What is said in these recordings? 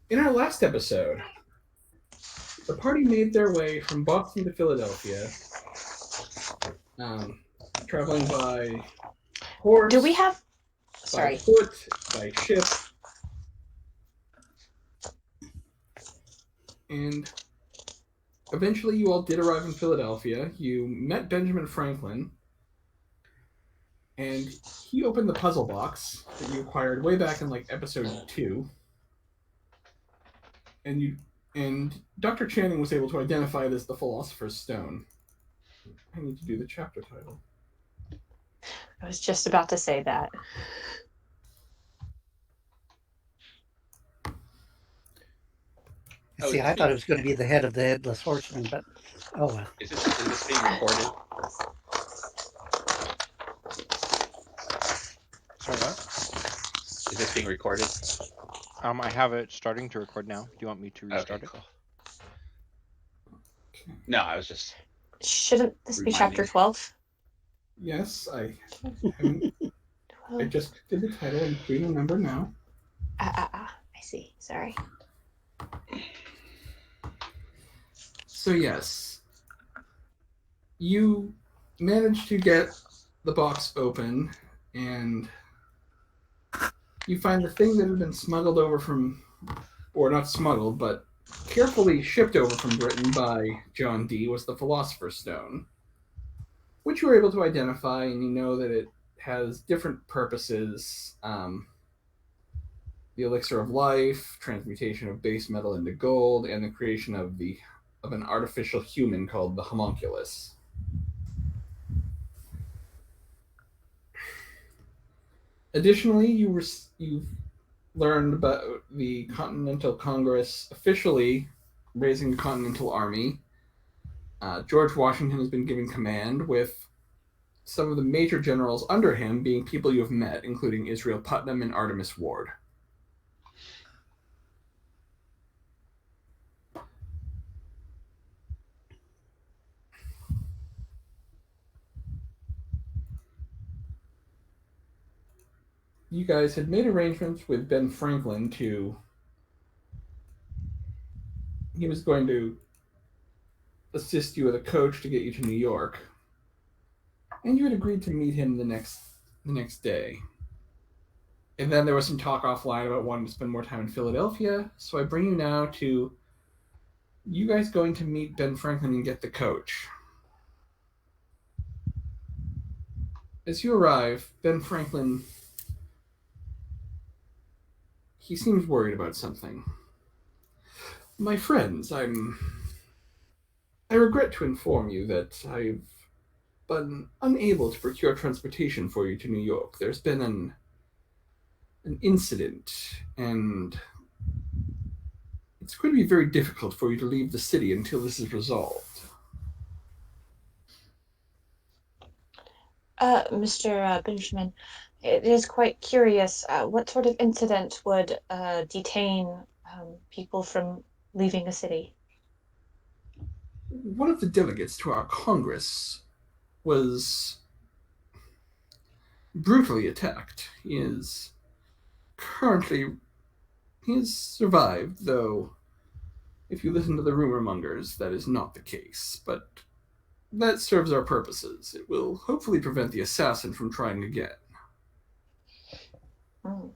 In our last episode, the party made their way from Boston to Philadelphia, um, traveling by Do we horse, have... by Sorry. foot, by ship, and eventually you all did arrive in Philadelphia. You met Benjamin Franklin, and he opened the puzzle box that you acquired way back in like episode 2, and Dr. Channing was able to identify this the Philosopher's Stone. I need to do the chapter title. I was just about to say that. See, I thought it was going to be the head of the Headless Horseman, but oh well. Is this being recorded? Sorry, what? Is this being recorded? I have it starting to record now. Do you want me to restart Okay, it? cool. No, I was just... Shouldn't this be Reminding. chapter 12? Yes, I just did the title and reading the number now. I see. Sorry. So yes, you managed to get the box open, and you find the thing that had been smuggled over from, or not smuggled, but carefully shipped over from Britain by John Dee was the Philosopher's Stone, which you were able to identify, and you know that it has different purposes. The elixir of life, transmutation of base metal into gold, and the creation of an artificial human called the homunculus. Additionally, you've learned about the Continental Congress officially raising a Continental Army. George Washington has been given command, with some of the major generals under him being people you have met, including Israel Putnam and Artemus Ward. You guys had made arrangements with Ben Franklin he was going to assist you with a coach to get you to New York, and you had agreed to meet him the next day. And then there was some talk offline about wanting to spend more time in Philadelphia, so I bring you now to you guys going to meet Ben Franklin and get the coach. As you arrive, Ben Franklin, he seems worried about something. My friends, I regret to inform you that I've been unable to procure transportation for you to New York. There's been an incident, and it's going to be very difficult for you to leave the city until this is resolved. Mr. Benjamin, it is quite curious. What sort of incident would detain people from leaving a city? One of the delegates to our Congress was brutally attacked. He has survived, though if you listen to the rumor mongers, that is not the case. But that serves our purposes. It will hopefully prevent the assassin from trying again. Mm.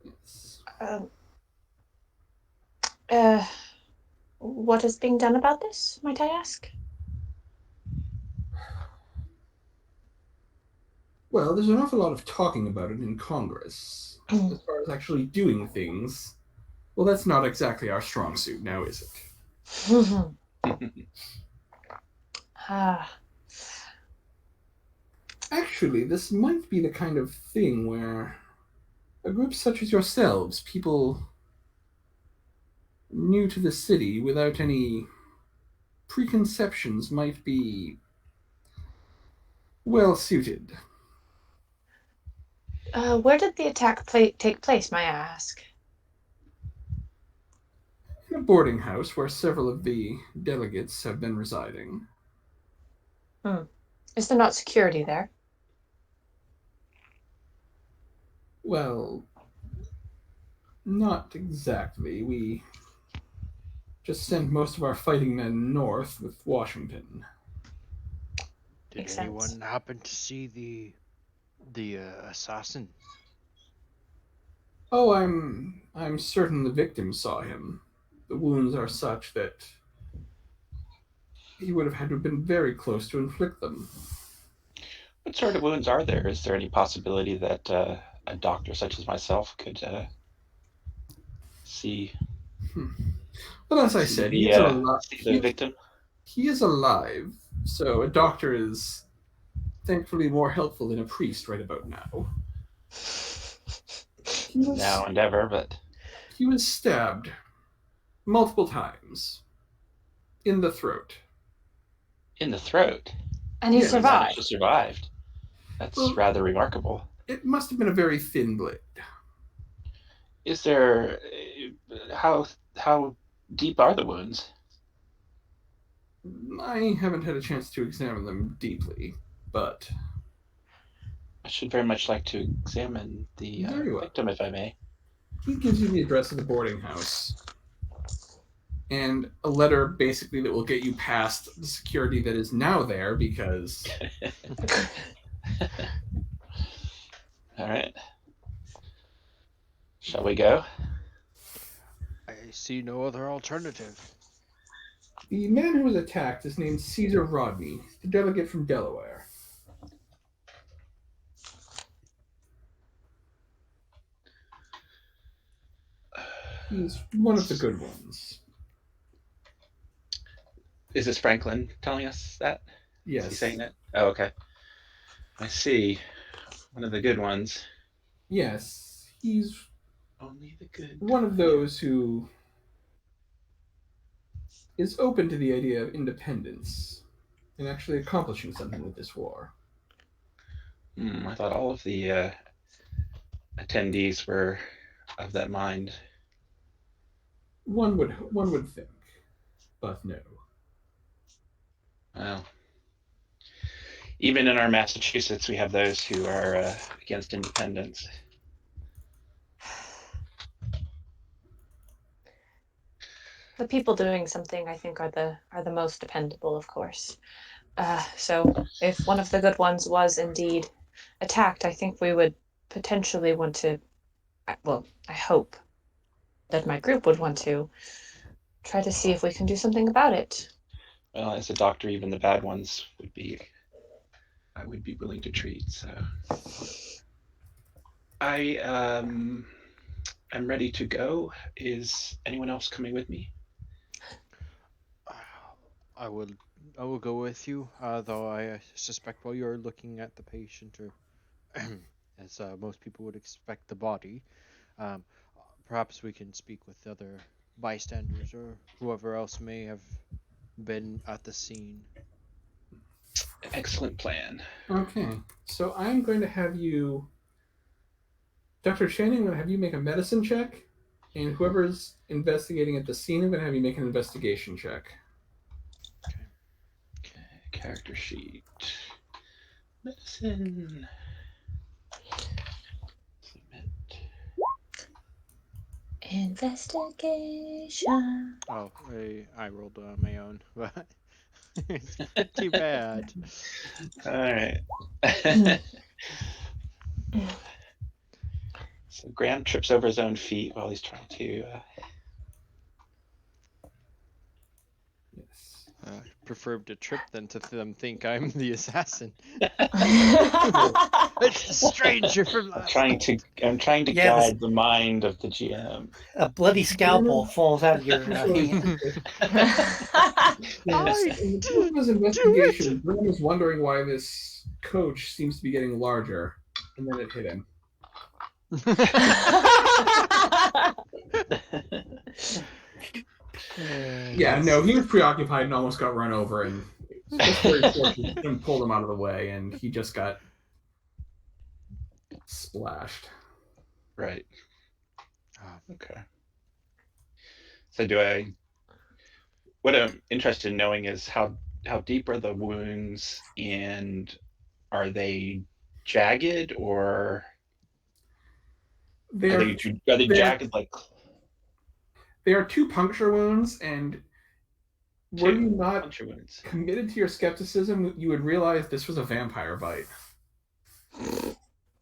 Yes. What is being done about this, might I ask? Well, there's an awful lot of talking about it in Congress. As far as actually doing things, well, that's not exactly our strong suit now, is it? Actually, this might be the kind of thing where a group such as yourselves, people new to the city without any preconceptions, might be well suited. Where did the attack take place, may I ask? In a boarding house where several of the delegates have been residing. Is there not security there? Well, Not exactly. We just sent most of our fighting men north with Washington. Did Makes anyone sense. happen to see the assassin? Oh, I'm certain the victim saw him. The wounds are such that he would have had to have been very close to inflict them. What sort of wounds are there? Is there any possibility that a doctor such as myself could see But as I see said, the see the victim? he is alive, so a doctor is thankfully more helpful than a priest right about now. He was Now and ever, but he was stabbed multiple times in the throat. in the throat. And he Yes. He managed to survived. survive. That's Well, rather remarkable. it must have been a very thin blade. Is there how deep are the wounds? I haven't had a chance to examine them deeply, but I should very much like to examine the very well. victim, if I may. He gives you the address of the boarding house and a letter basically that will get you past the security that is now there because All right. Shall we go? I see no other alternative. the man who was attacked is named Caesar Rodney, the delegate from Delaware. He's one of the good ones. Is this Franklin telling us that? Is he Yes. saying that? Oh, okay. I see. One of the good ones. Yes. He's Only the good. one of those who is open to the idea of independence and actually accomplishing something with this war. I thought all of the attendees were of that mind. One would think, but no. Well, even in our Massachusetts, we have those who are against independence. The people doing something, I think, are the most dependable, of course. So if one of the good ones was indeed attacked, I think we would potentially want to. Well, I hope that my group would want to try to see if we can do something about it. Well, as a doctor, even the bad ones I would be willing to treat. So I am ready to go. Is anyone else coming with me? I will go with you, though I suspect while you're looking at the patient, or as most people would expect, the body, um, perhaps we can speak with other bystanders or whoever else may have been at the scene. Excellent plan. Okay, so I'm going to have you, Dr. Channing, I'm going to have you make a medicine check, and whoever's investigating at the scene, I'm going to have you make an investigation check. Okay, character sheet. Medicine. Submit. Investigation. Oh, I rolled my own, but it's pretty bad. All right. So Graham trips over his own feet while he's trying to. Yes. Prefer to trip than to them think I'm the assassin. Oh, It's a stranger from I'm last trying to. night. I'm trying to Yeah, guide the mind of the GM. A bloody scalpel falls out of your hand. Yes. I In the course did of his do investigation, it. Graham is wondering why this coach seems to be getting larger, and then it hit him. Yeah, no, he was preoccupied and almost got run over, and just very fortunate and pulled him out of the way, and he just got splashed. Right. Ah, Okay. So do I? What I'm interested in knowing is how deep are the wounds, and are they jagged or? They Are are they they're, jagged like they are 2 puncture wounds, and were you two not puncture wounds? committed to your skepticism, you would realize this was a vampire bite.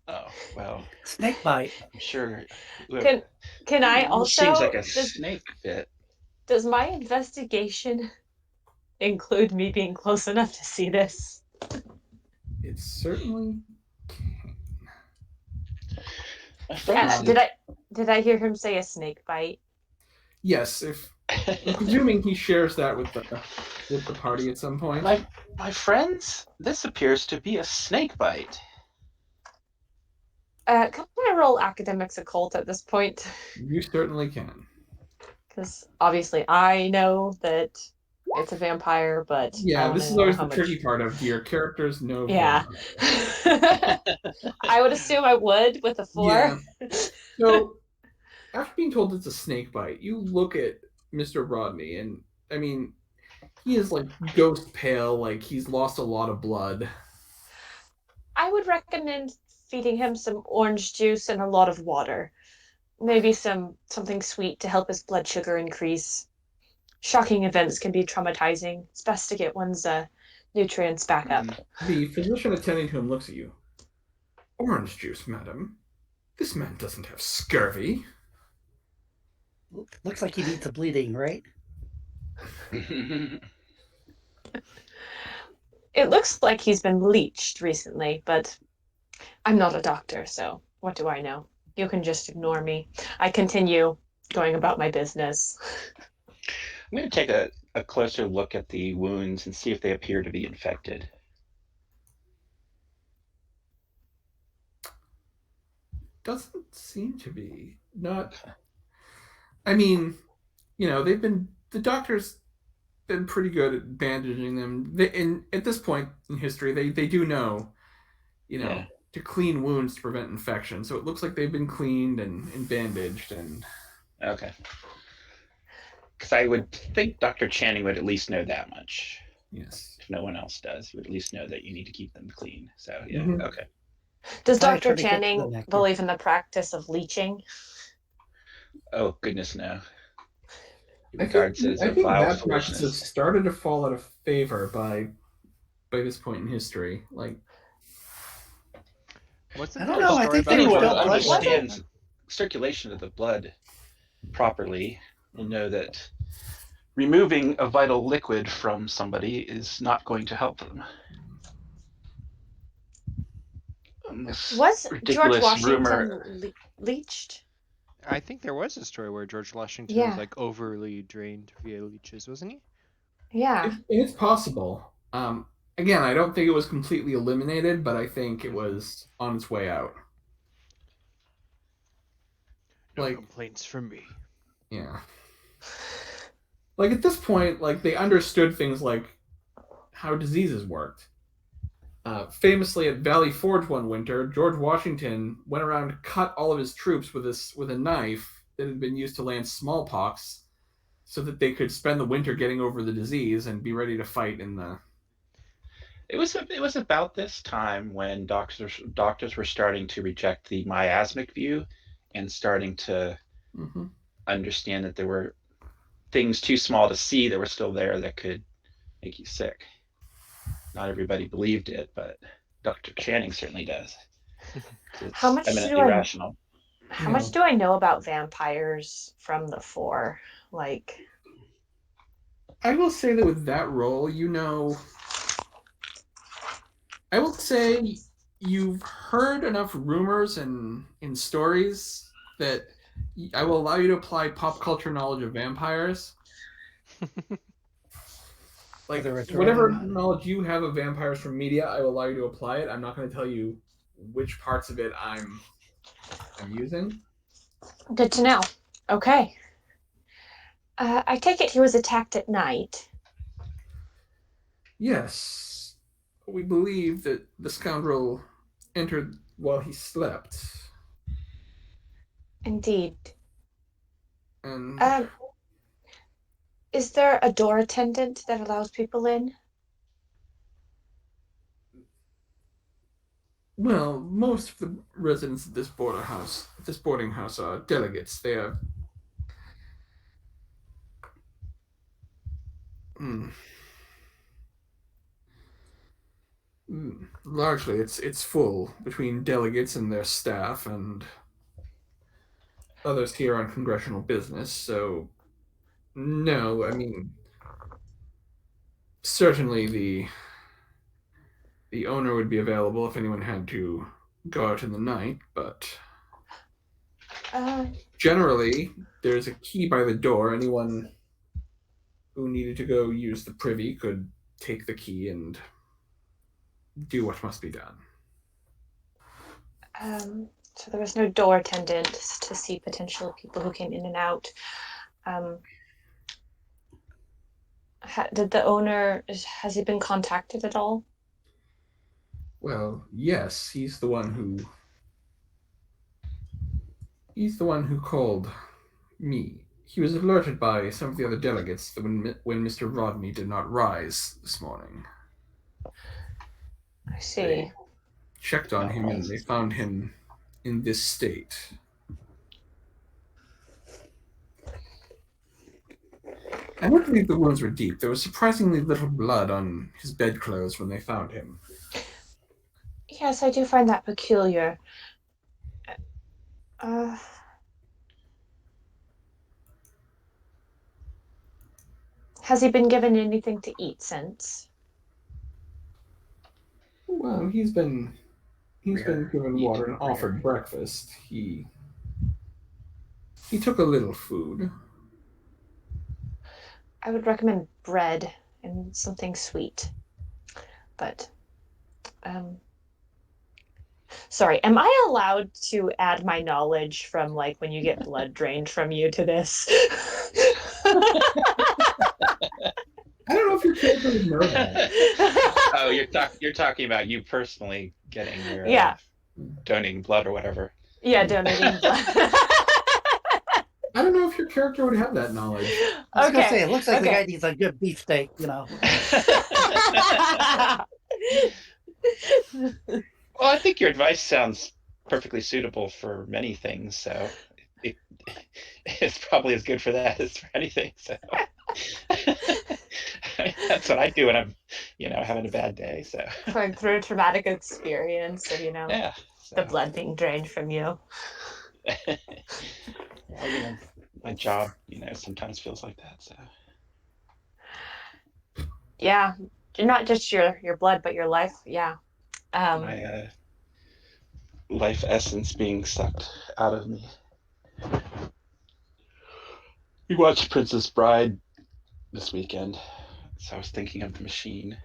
Oh well, Snake bite. I'm sure. Can I It almost seems like also a snake bit. does my investigation include me being close enough to see this? It certainly. My friends. Did I hear him say a snake bite? Yes, if I'm presuming he shares that with the party at some point. my friends, this appears to be a snake bite. Can I roll academics occult at this point? You certainly can. Because obviously I know that it's a vampire, but I Yeah, want this to is know always how the much. tricky part of your characters know Yeah. vampire. I would assume I would with a 4. Yeah. So after being told it's a snake bite, you look at Mr. Rodney, and I mean, he is like ghost pale, like he's lost a lot of blood. I would recommend feeding him some orange juice and a lot of water. Maybe something sweet to help his blood sugar increase. Shocking events can be traumatizing. It's best to get one's nutrients back up. The physician attending to him looks at you. Orange juice, madam. This man doesn't have scurvy. Looks like he needs a bleeding, right? It looks like he's been bleached recently, but I'm not a doctor, so what do I know? You can just ignore me. I continue going about my business. I'm going to take a closer look at the wounds and see if they appear to be infected. Doesn't seem to be. Not. I mean, the doctor's been pretty good at bandaging them. At this point in history, they do know, Yeah. to clean wounds to prevent infection. So it looks like they've been cleaned and bandaged. And Okay. Because I would think Dr. Channing would at least know that much. yes, If no one else does, he would at least know that you need to keep them clean. So yeah, Mhm. Okay. Does Probably Dr. try to get to the Channing nectar. believe in the practice of leeching? Oh goodness, no. He I think regards it as I a think vile that practice has foolishness. started to fall out of favor by this point in history. Like, Wasn't I there don't a know, I story think about they Anyone still who blood work. understands circulation of the blood properly will know that removing a vital liquid from somebody is not going to help them. This Was George ridiculous rumor. Washington leeched? I think there was a story where George Washington was Yeah. like overly drained via leeches, wasn't he? Yeah. it's possible. Again, I don't think it was completely eliminated, but I think it was on its way out. No Like, complaints from me. yeah. Like at this point, like they understood things like how diseases worked. Famously at Valley Forge one winter, George Washington went around to cut all of his troops with a knife that had been used to land smallpox, so that they could spend the winter getting over the disease and be ready to fight in the. It was about this time when doctors were starting to reject the miasmic view and starting to Mm-hmm. understand that there were things too small to see that were still there that could make you sick. Not everybody believed it, but Dr. Channing certainly does. It's How much eminently rational. how much do I know about vampires from the 4? Like, I will say that with that role, I will say you've heard enough rumors and in stories that I will allow you to apply pop culture knowledge of vampires. Like Whether it's right whatever or not. knowledge you have of vampires from media, I will allow you to apply it. I'm not going to tell you which parts of it I'm using. good to know. Okay. I take it he was attacked at night. Yes, we believe that the scoundrel entered while he slept, Indeed. and Is there a door attendant that allows people in? Well, most of the residents of this boarding house are delegates. They are mm, largely it's full between delegates and their staff and others here on congressional business. So no, I mean certainly the owner would be available if anyone had to go out in the night, but generally there's a key by the door. Anyone who needed to go use the privy could take the key and do what must be done. So there was no door attendant to see potential people who came in and out. Did the owner, has he been contacted at all? Well, yes, he's the one who called me. He was alerted by some of the other delegates that when Mr. Rodney did not rise this morning. I see. They checked on him and they found him in this state. I don't believe the wounds were deep. There was surprisingly little blood on his bedclothes when they found him. Yes, I do find that peculiar. Has he been given anything to eat since? Well, he's been given water and offered breakfast. He took a little food. I would recommend bread and something sweet. But, sorry, am I allowed to add my knowledge from like when you get blood drained from you to this? I don't know if your character would know that. Oh, you're talking about you personally getting your donating blood or whatever. Yeah, donating blood. I don't know if your character would have that knowledge. I was gonna say, it looks like the guy needs a good beefsteak, you know. Well, I think your advice sounds perfectly suitable for many things, so it's probably as good for that as for anything. So that's what I do when I'm, having a bad day. So going through a traumatic experience of, yeah, the blood being drained from you. My job, sometimes feels like that. So yeah, not just your blood, but your life. Yeah. My life essence being sucked out of me. We watched Princess Bride this weekend, so I was thinking of the machine.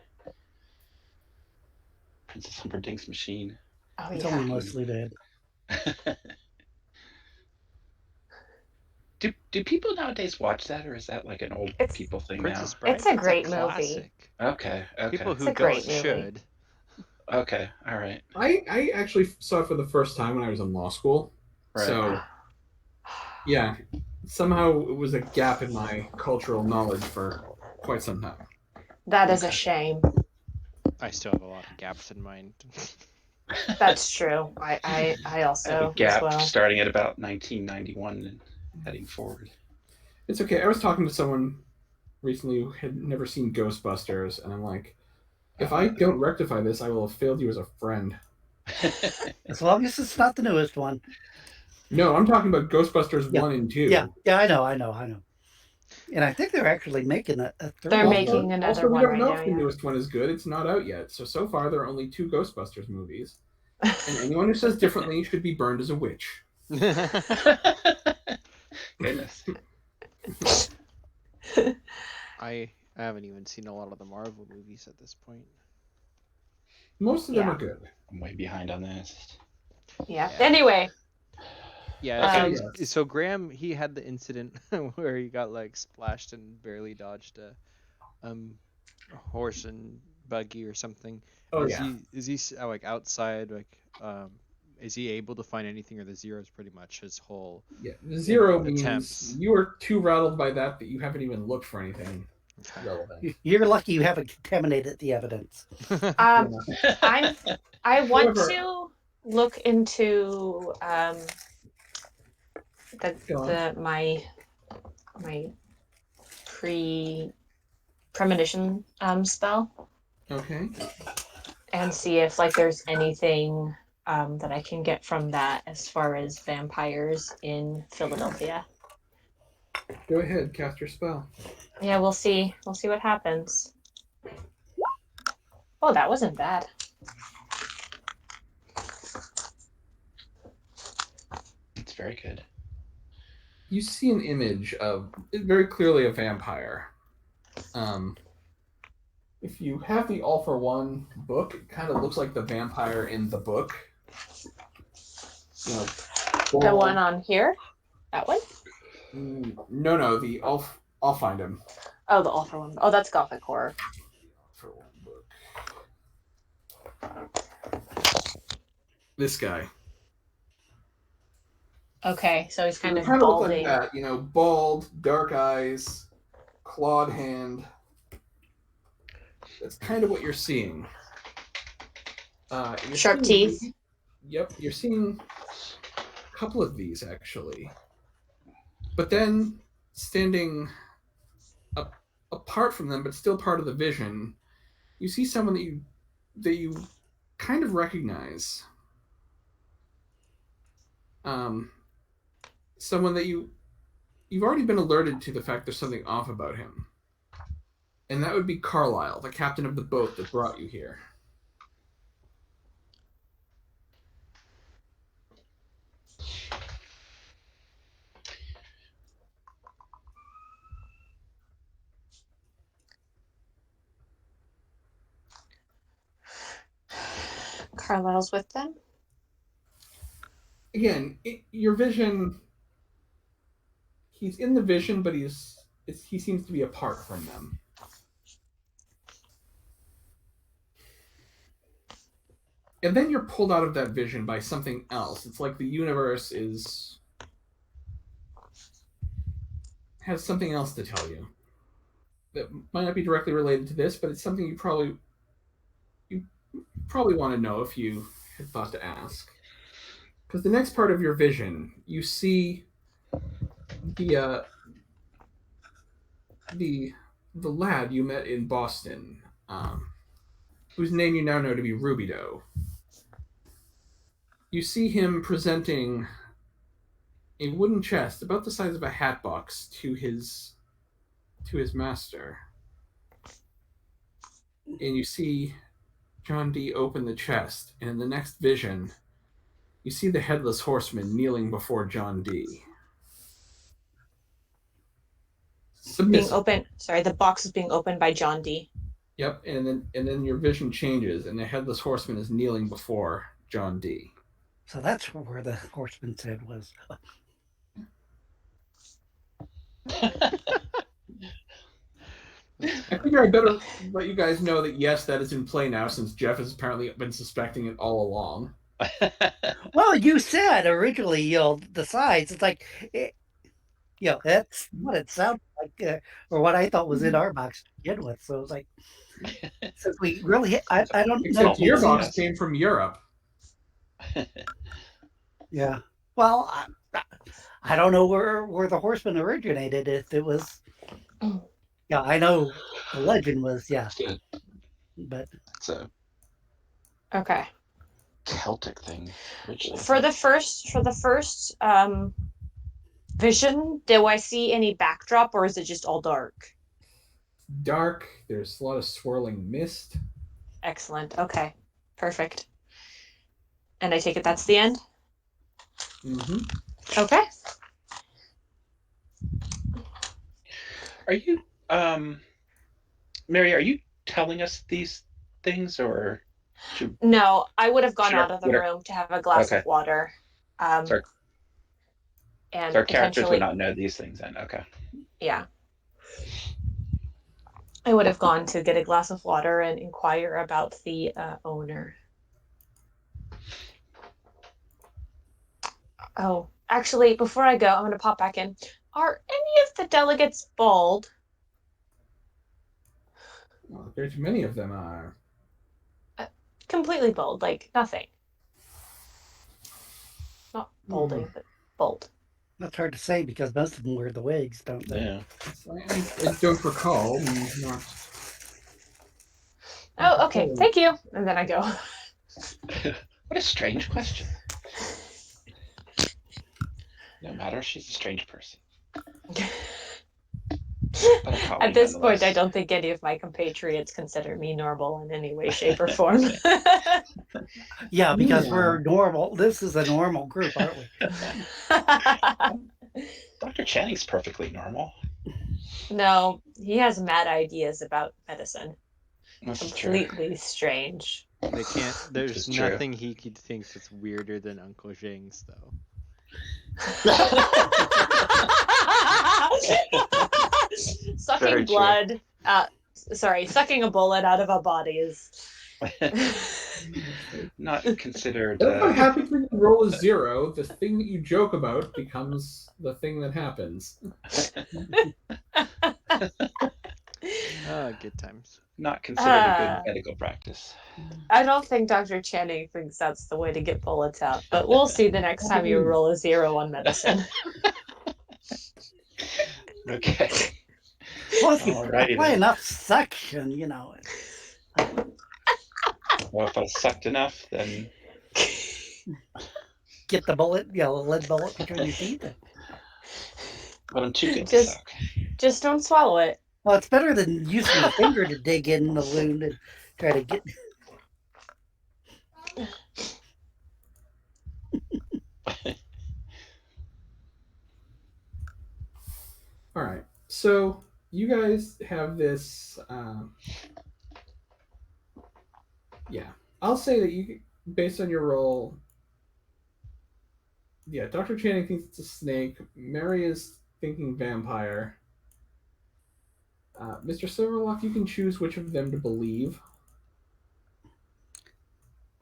Princess Humperdinck's machine. Oh, It's yeah. only mostly dead. Do people nowadays watch that, or is that like an old people thing Princess now? Bride, It's a great movie. classic. Okay. People who It's a great don't movie. should. Okay, all right. I actually saw it for the first time when I was in law school. Right. So, yeah, somehow it was a gap in my cultural knowledge for quite some time. That is a shame. I still have a lot of gaps in mind. That's true. I also I have a gap as well. starting at about 1991 and heading forward. It's okay. I was talking to someone recently who had never seen Ghostbusters, and I'm like, if I don't rectify this, I will have failed you as a friend. As long as it's not the newest one. No, I'm talking about Ghostbusters Yeah. 1 and 2. Yeah, I know. And I think they're actually making a third They're one. making another Also, we one don't right know now. if the Yeah. newest one is good. It's not out yet. So far, there are only 2 Ghostbusters movies. And anyone who says differently should be burned as a witch. Goodness. I haven't even seen a lot of the Marvel movies at this point. Most of them are good. I'm way behind on this. Yeah. Anyway. Yeah. Yes. So Graham, he had the incident where he got like splashed and barely dodged a horse and buggy or something. Oh, Is he like outside? Like, is he able to find anything, or the zero is pretty much his whole? Yeah. The zero means attempts. you are too rattled by that you haven't even looked for anything. relevant. You're lucky you haven't contaminated the evidence. Um, I want However- to look into Go on. my premonition spell Okay. and see if like there's anything that I can get from that as far as vampires in Philadelphia. Go ahead, cast your spell. Yeah, we'll see. We'll see what happens. Oh, that wasn't bad. It's very good. You see an image of very clearly a vampire. If you have the All for One book, it kind of looks like the vampire in the book. You know, The one on here? That one? No, the I'll find him. Oh, the All for One. Oh, that's Gothic horror. For One book. This guy. Okay, so he's kind of Looks balding. like that, bald, dark eyes, clawed hand. That's kind of what you're seeing. Sharp teeth. Yep, you're seeing a couple of these actually. But then, standing apart from them, but still part of the vision, you see someone that you kind of recognize. Someone that you've already been alerted to the fact there's something off about him. And that would be Carlisle, the captain of the boat that brought you here. Carlisle's with them. Again, your vision. He's in the vision, but he seems to be apart from them. And then you're pulled out of that vision by something else. It's like the universe has something else to tell you that might not be directly related to this, but it's something you probably want to know if you had thought to ask. Because the next part of your vision, you see the lad you met in Boston, whose name you now know to be Rubido. You see him presenting a wooden chest about the size of a hat box to his master. And you see John Dee open the chest, and in the next vision, you see the Headless Horseman kneeling before John Dee. Being open. Sorry, the box is being opened by John Dee. Yep, and then your vision changes, and the Headless Horseman is kneeling before John Dee. So that's where the horseman's head was. I figure I better let you guys know that yes, that is in play now, since Jeff has apparently been suspecting it all along. Well, you said originally, the size. It's like, that's what it sounded like, or what I thought was in our box to begin with. So it's like, since we really, I don't know. Except your box came from Europe. Yeah. Well, I don't know where the horseman originated. If it was, yeah, I know the legend was, but It's a Okay. Celtic thing. Originally. For the first vision, do I see any backdrop or is it just all dark? Dark. There's a lot of swirling mist. Excellent. Okay. Perfect. And I take it that's the end? Mm-hmm. Okay. Are you, Mary? Are you telling us these things, or? No, I would have gone Sure. out of the room to have a glass of water. So And our characters potentially, would not know these things then. Okay. yeah. I would have gone to get a glass of water and inquire about the owner. Oh, actually, before I go, I'm going to pop back in. Are any of the delegates bald? Well, a great many of them are. Completely bold, like nothing. Not bolding, but bold. That's hard to say because most of them wear the wigs, don't they? Yeah. I don't recall. Not. Oh, okay. Thank you. And then I go. What a strange question. No matter, she's a strange person. But a colleague At this point, nonetheless. I don't think any of my compatriots consider me normal in any way, shape, or form. Yeah, because Yeah. we're normal. This is a normal group, aren't we? Dr. Channing's perfectly normal. No, he has mad ideas about medicine. This is Completely strange. They can't. There's is true. nothing he thinks that's weirder than Uncle Zhang's, though. Sucking Very true. blood. Sucking a bullet out of a body is. Not considered. That's what happens when you roll a 0. The thing that you joke about becomes the thing that happens. Good times. Not considered a good medical practice. I don't think Dr. Channing thinks that's the way to get bullets out, but we'll see the next time you roll a 0 on medicine. Okay. Well, if you Alrighty apply then. enough suction, you know. Well, if I sucked enough, then Get the bullet, a lead bullet between your teeth. but I'm too good to suck. Just don't swallow it. Well, it's better than using the finger to dig in the wound and try to get. All right. So you guys have this. Yeah, I'll say that you, based on your roll. Yeah, Dr. Channing thinks it's a snake. Mary is thinking vampire. Mr. Silverlock, you can choose which of them to believe.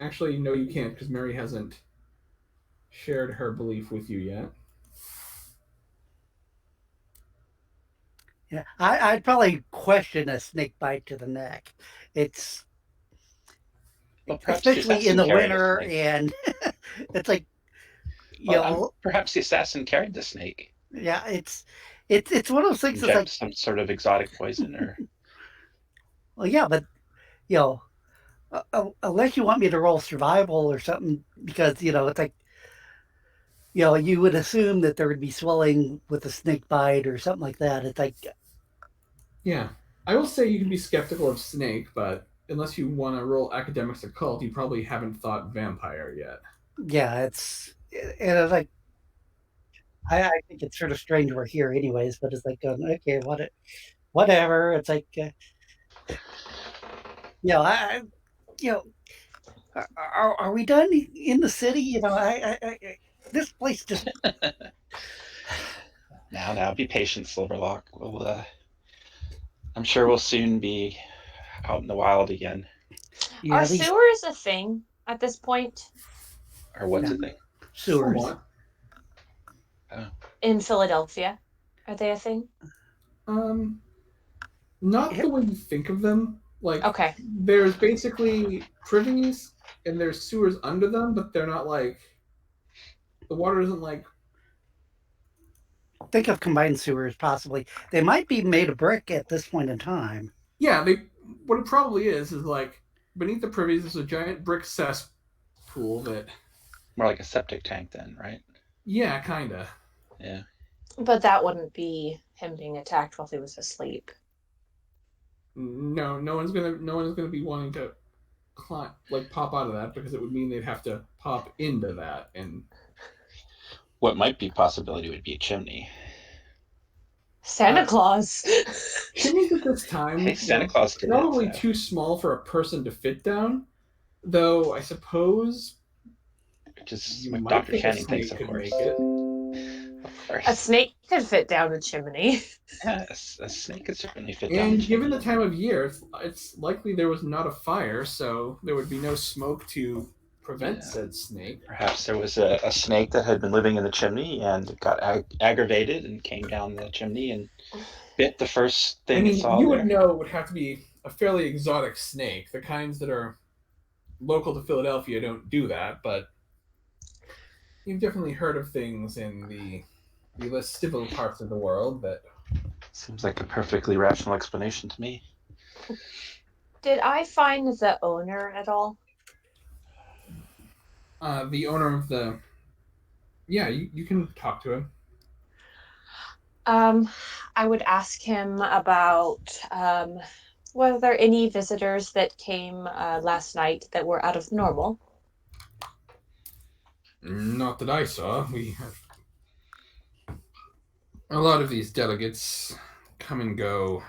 Actually, no, you can't because Mary hasn't shared her belief with you yet. Yeah, I'd probably question a snake bite to the neck. It's Well, perhaps especially in the carried a winter, snake. and it's like perhaps the assassin carried the snake. Yeah, it's one of those things. It's Inject like some sort of exotic poison, or well, yeah, but unless you want me to roll survival or something, because it's like you would assume that there would be swelling with a snake bite or something like that. It's like Yeah, I will say you can be skeptical of snake, but unless you want to roll academics occult, you probably haven't thought vampire yet. yeah, it's like I think it's sort of strange we're here anyways, but it's like okay, whatever. It's like are we done in the city? I this place just now be patient, Silverlock. We'll I'm sure we'll soon be out in the wild again. Are sewers a thing at this point? Or what's it thing? Sewers. Somewhat. In Philadelphia, are they a thing? Not the way you think of them. Like, okay, there's basically privies and there's sewers under them, but they're not like the water isn't like. Think of combined sewers, possibly. They might be made of brick at this point in time. Yeah, what it probably is like beneath the privies there's a giant brick cesspool that. More like a septic tank, then, right? Yeah, kinda. Yeah. But that wouldn't be him being attacked while he was asleep. No one's gonna be wanting to climb, like pop out of that, because it would mean they'd have to pop into that. And what might be a possibility would be a chimney. Santa Claus. Chimneys at this time, Hey, Santa Claus did probably that, too small for a person to fit down. Though I suppose, which is you what might Dr. think Channing a snake thinks, of could course. make it. Of course. A snake could fit down a chimney. Yeah, a snake could certainly fit down. And given the time of year, it's likely there was not a fire, so there would be no smoke to prevent said snake. Perhaps there was a snake that had been living in the chimney and got aggravated and came down the chimney and bit the first thing it saw you there. would know it would have to be a fairly exotic snake. The kinds that are local to Philadelphia don't do that, but you've definitely heard of things in the less civil parts of the world that. Seems like a perfectly rational explanation to me. Did I find the owner at all? The owner of the. Yeah, you can talk to him. I would ask him about were there any visitors that came last night that were out of normal? Not that I saw. We have a lot of these delegates come and go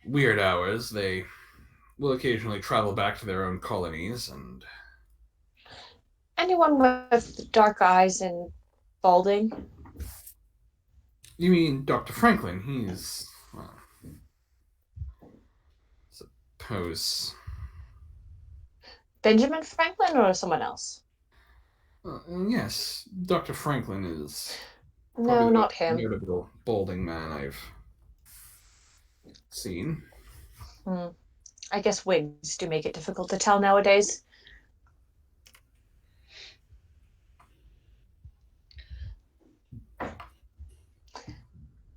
weird hours. They will occasionally travel back to their own colonies, and Anyone with dark eyes and balding? you mean Dr. Franklin? He's well, suppose. Benjamin Franklin or someone else? Yes, Dr. Franklin is No, probably not the him. notable balding man I've seen. I guess wigs do make it difficult to tell nowadays.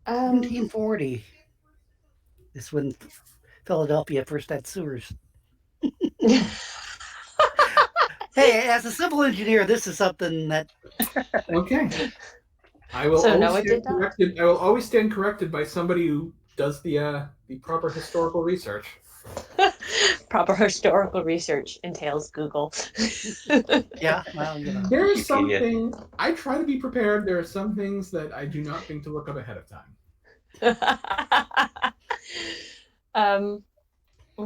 1740 is when Philadelphia first had sewers. Hey, as a civil engineer, this is something that. Okay. I will So, always no, it stand did not? corrected. I will always stand corrected by somebody who does the proper historical research. Proper historical research entails Google. Yeah, well, you know. There is Wikipedia. something I try to be prepared. There are some things that I do not think to look up ahead of time.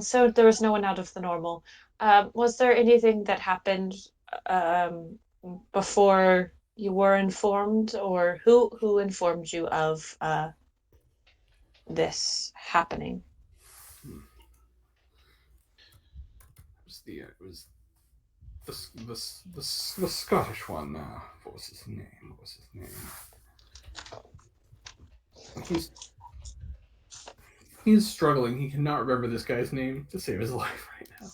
So there was no one out of the normal. Was there anything that happened before you were informed, or who informed you of this happening? It was the Scottish one. What was his name? He's struggling. He cannot remember this guy's name to save his life right now.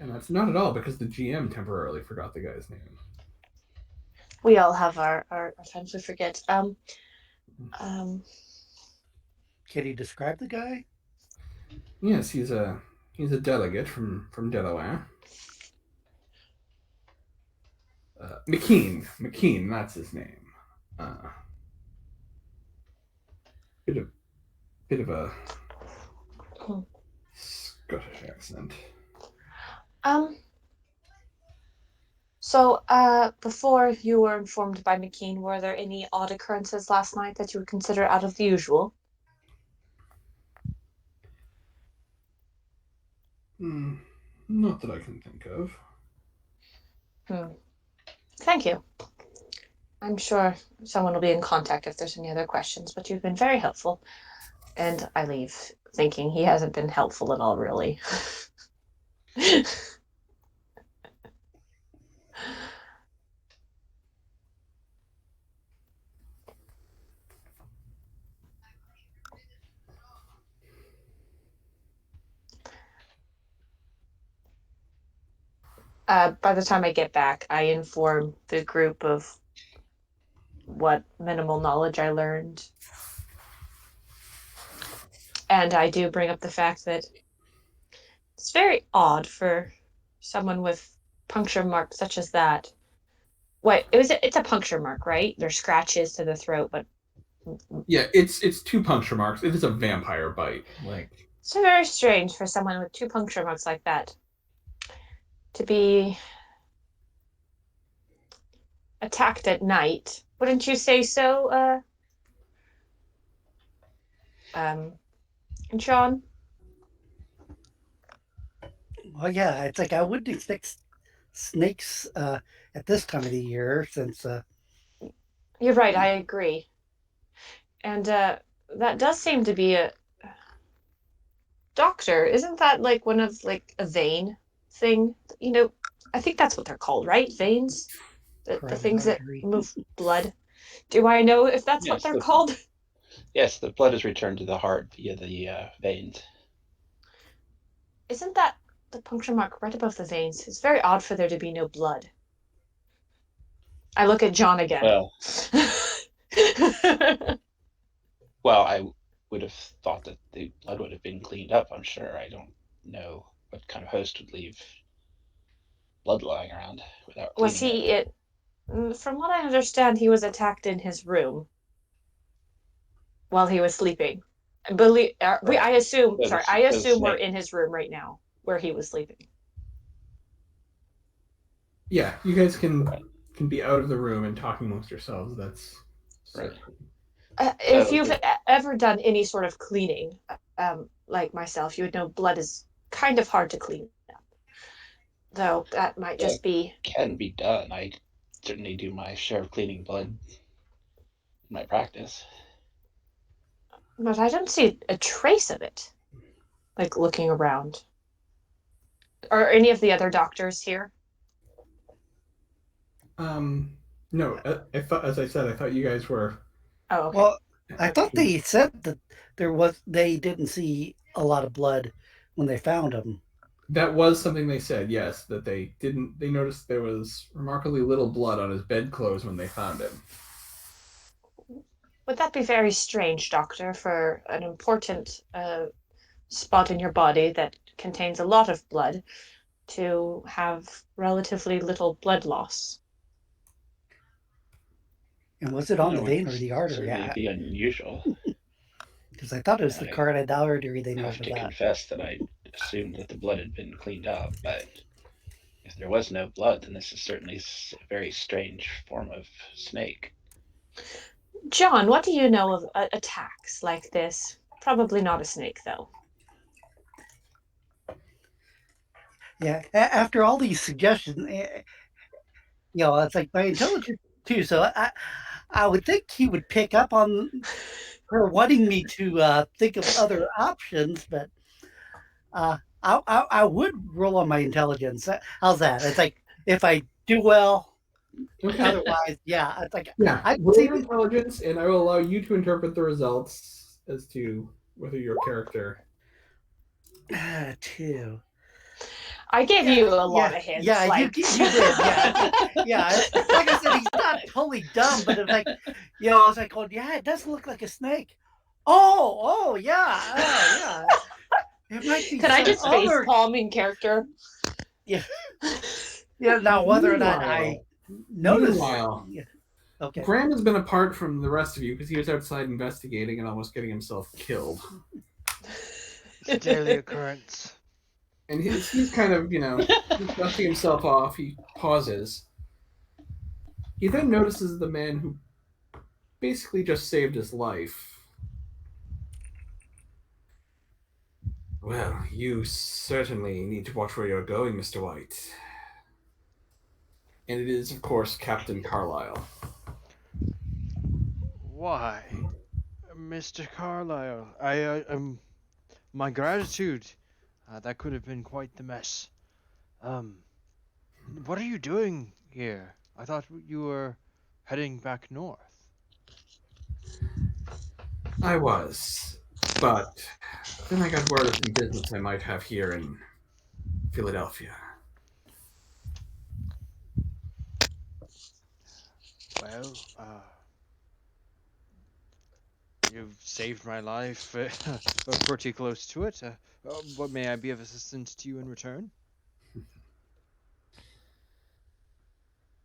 And that's not at all because the GM temporarily forgot the guy's name. We all have our times we forget. Can you describe the guy? Yes, he's a delegate from Delaware. McKean, that's his name. Bit of a Scottish accent. So, before you were informed by McKean, were there any odd occurrences last night that you would consider out of the usual? Not that I can think of. Thank you. I'm sure someone will be in contact if there's any other questions, but you've been very helpful. And I leave thinking he hasn't been helpful at all, really. By the time I get back, I inform the group of what minimal knowledge I learned. And I do bring up the fact that it's very odd for someone with puncture marks such as that. Wait, it's a puncture mark, right? There's scratches to the throat, but yeah, it's 2 puncture marks. It is a vampire bite. It's very strange for someone with 2 puncture marks like that to be attacked at night. Wouldn't you say so, Sean? Well, yeah, it's like I wouldn't expect snakes at this time of the year since. You're right, I agree. And that does seem to be a doctor. Isn't that like one of like a vein thing? I think that's what they're called, right? Veins? The things that move blood. Do I know if that's what they're called? Yes, the blood is returned to the heart via the veins. Isn't that the puncture mark right above the veins? It's very odd for there to be no blood. I look at John again. Well, I would have thought that the blood would have been cleaned up, I'm sure. I don't know what kind of host would leave blood lying around without Was cleaning he it? From what I understand, he was attacked in his room while he was sleeping. Right. I assume. So Sorry, the, I so the assume we're snake, in his room right now, where he was sleeping. Yeah, you guys can be out of the room and talk amongst yourselves. That's right. If So you've the, ever done any sort of cleaning, like myself, you would know blood is kind of hard to clean up. Though that might well, just be. can be done. I certainly do my share of cleaning blood in my practice. But I don't see a trace of it. Like looking around. Are any of the other doctors here? No, I thought, as I said, I thought you guys were. Oh, okay. Well, I thought they said that they didn't see a lot of blood when they found him. That was something they said, yes, that they didn't. They noticed there was remarkably little blood on his bedclothes when they found him. Would that be very strange, Doctor, for an important spot in your body that contains a lot of blood to have relatively little blood loss? And was it Well, on it the would vein or the artery? certainly be unusual. Because I thought it was the I carotid artery they have noted to that. confess that I assumed that the blood had been cleaned up, but if there was no blood, then this is certainly a very strange form of snake. John, what do you know of attacks like this? Probably not a snake, though. Yeah, after all these suggestions, it's like my intelligence too. So I would think he would pick up on her wanting me to think of other options, but I would roll on my intelligence. How's that? It's like if I do well, Okay. otherwise, yeah. It's like Yeah, I roll see your intelligence, and I will allow you to interpret the results as to whether your character. 2. I gave you a lot Yeah, of hints. yeah, Like, you did, yeah, yeah. It's, like I said, he's not totally dumb, but it's like, I was like, oh yeah, it does look like a snake. Oh, yeah. It might be can I some just face other. palm in character? Yeah, yeah. Now whether or not I notice. Meanwhile, Yeah, okay. Graham has been apart from the rest of you because he was outside investigating and almost getting himself killed. It's a daily occurrence. And he's kind of, dusting himself off. He pauses. He then notices the man who basically just saved his life. Well, you certainly need to watch where you're going, Mr. White. And it is, of course, Captain Carlyle. Why, Mr. Carlyle? I my gratitude. That could have been quite the mess. What are you doing here? I thought you were heading back north. I was, but then I got word of some business I might have here in Philadelphia. Well, you've saved my life, or pretty close to it. What may I be of assistance to you in return?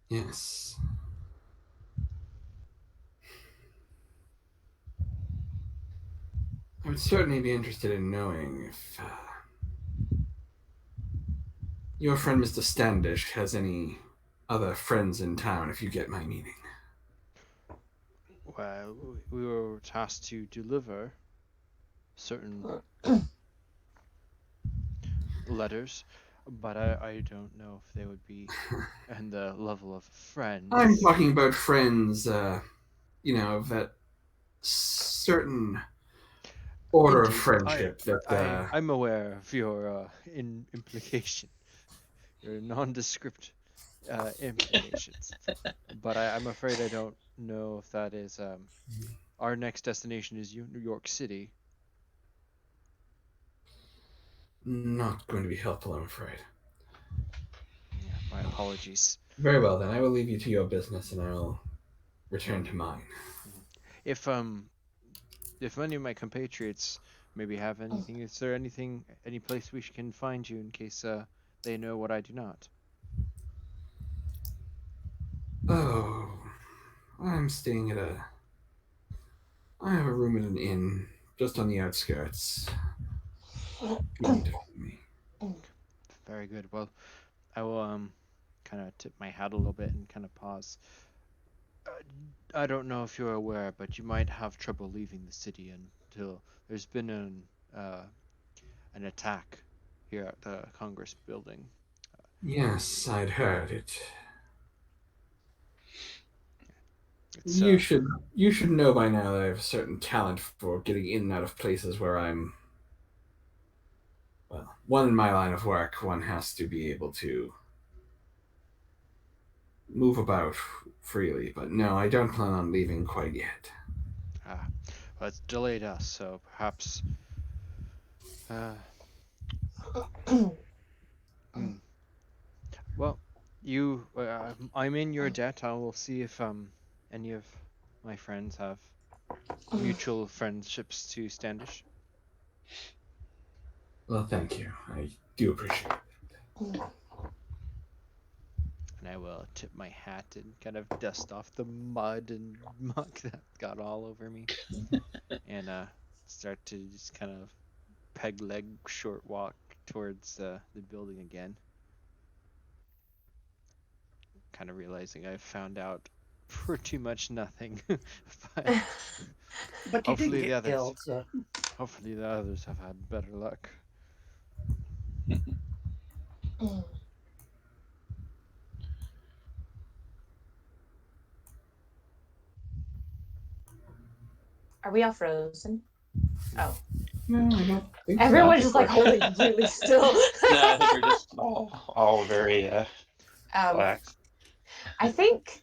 Yes. I would certainly be interested in knowing if your friend Mr. Standish has any other friends in town, if you get my meaning. Well, we were tasked to deliver certain letters, but I don't know if they would be in the level of friends. I'm talking about friends, of that certain order of Indeed, friendship I'm aware of your implication, your nondescript implications, but I'm afraid I don't know if that is our next destination is New York City. Not going to be helpful, I'm afraid. Yeah, my apologies. Very well, then. I will leave you to your business, and I will return to mine. If any of my compatriots maybe have anything, is there any place we can find you in case they know what I do not? Oh, I'm staying I have a room in an inn just on the outskirts. You need to find me. Very good. Well, I will kind of tip my hat a little bit and kind of pause. I don't know if you're aware, but you might have trouble leaving the city until there's been an attack here at the Congress building. Yes, I'd heard it. It's You should know by now that I have a certain talent for getting in and out of places where I'm. Well, one in my line of work, one has to be able to move about freely. But no, I don't plan on leaving quite yet. well, it's delayed us, so perhaps. Hmm. Well, I'm in your debt. I will see if any of my friends have mutual friendships to Standish. Well, thank you. I do appreciate it. And I will tip my hat and kind of dust off the mud and muck that got all over me, and start to just kind of peg leg short walk towards the building again. Kind of realizing I've found out pretty much nothing, but But you didn't hopefully get killed, so. hopefully the others have had better luck. Are we all frozen? Oh. No, I don't think so. Everyone's just like holding really still. No, I think we're just all very relaxed. I think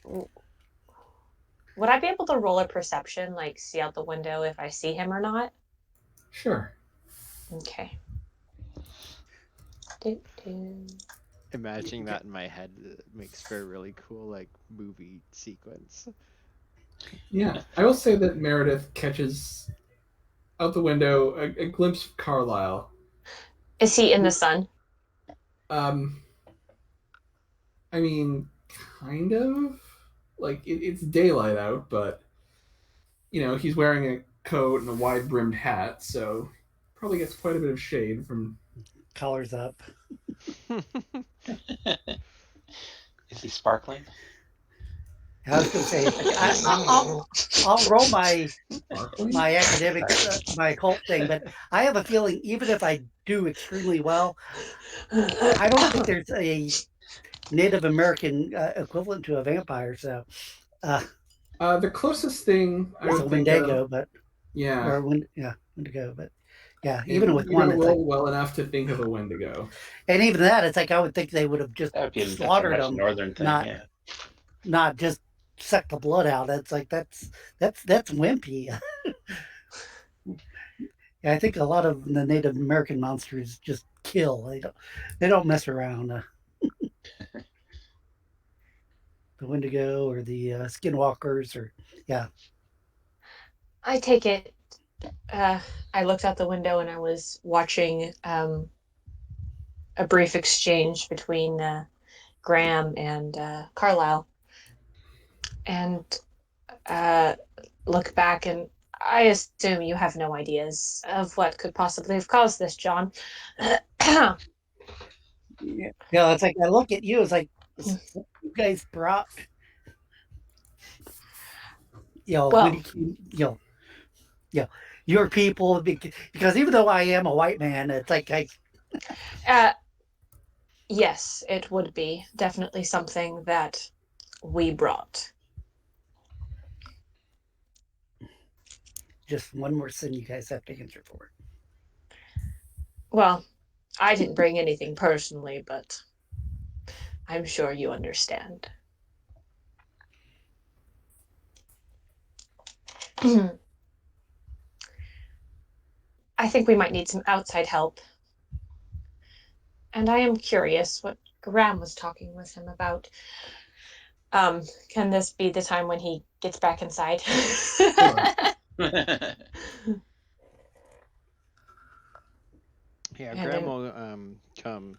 would I be able to roll a perception, like see out the window if I see him or not? Sure. Okay. Imagining that in my head makes for a really cool like movie sequence. Yeah, I will say that Meredith catches out the window a glimpse of Carlisle. Is he in the sun? I mean, kind of. Like it's daylight out, but he's wearing a coat and a wide brimmed hat, so probably gets quite a bit of shade from. Collar's up. Is he sparkling? I was going to say, I'll roll my academic, my occult thing, but I have a feeling even if I do extremely well, I don't think there's a Native American equivalent to a vampire. So The closest thing I it's a would think Wendigo, of, but yeah, or Wendigo, but yeah, and even with you one, don't it's roll like, well enough to think of a Wendigo. and even that, it's like I would think they would have just That would be that's a slaughtered much them, northern thing, not yeah. not just suck the blood out. It's like that's wimpy. I think a lot of the Native American monsters just kill. They don't mess around. The Wendigo or the Skinwalkers, or yeah. I take it. I looked out the window and I was watching a brief exchange between Graham and Carlisle, and look back, and I assume you have no ideas of what could possibly have caused this, John. Yeah, it's like I look at you. It's like you guys brought, Well, when your people, because even though I am a white man, it's like yes, it would be definitely something that we brought. just one more sin you guys have to answer for. Well, I didn't bring anything personally, but I'm sure you understand. I think we might need some outside help. And I am curious what Graham was talking with him about. Can this be the time when he gets back inside? Yeah, And Graham then- will come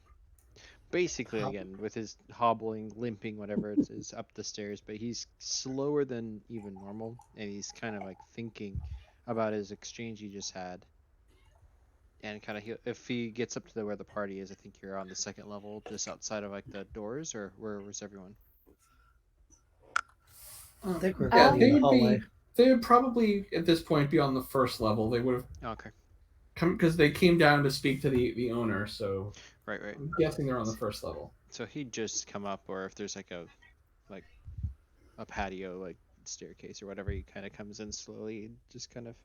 basically again with his hobbling, limping, whatever it is, up the stairs, but he's slower than even normal, and he's kind of like thinking about his exchange he just had. And kind of, if he gets up to where the party is, I think you're on the second level, just outside of like the doors, or where was everyone? I think we're Yeah, in they the would hallway. be. They would probably at this point be on the first level. They would have Okay, come because they came down to speak to the owner. So right. I'm guessing they're on the first level. So he'd just come up, or if there's like a patio like staircase or whatever, he kind of comes in slowly, just kind of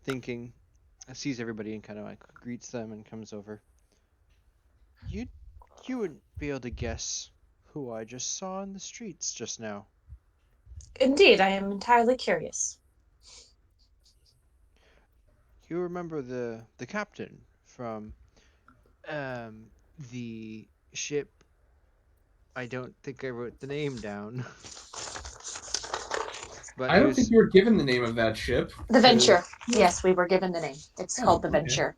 thinking, sees everybody and kind of like greets them and comes over. You wouldn't be able to guess who I just saw in the streets just now. Indeed, I am entirely curious. You remember the captain from the ship? I don't think I wrote the name down. But I he don't was think you were given the name of that ship. The Venture. Yes, we were given the name. It's called the okay. Venture.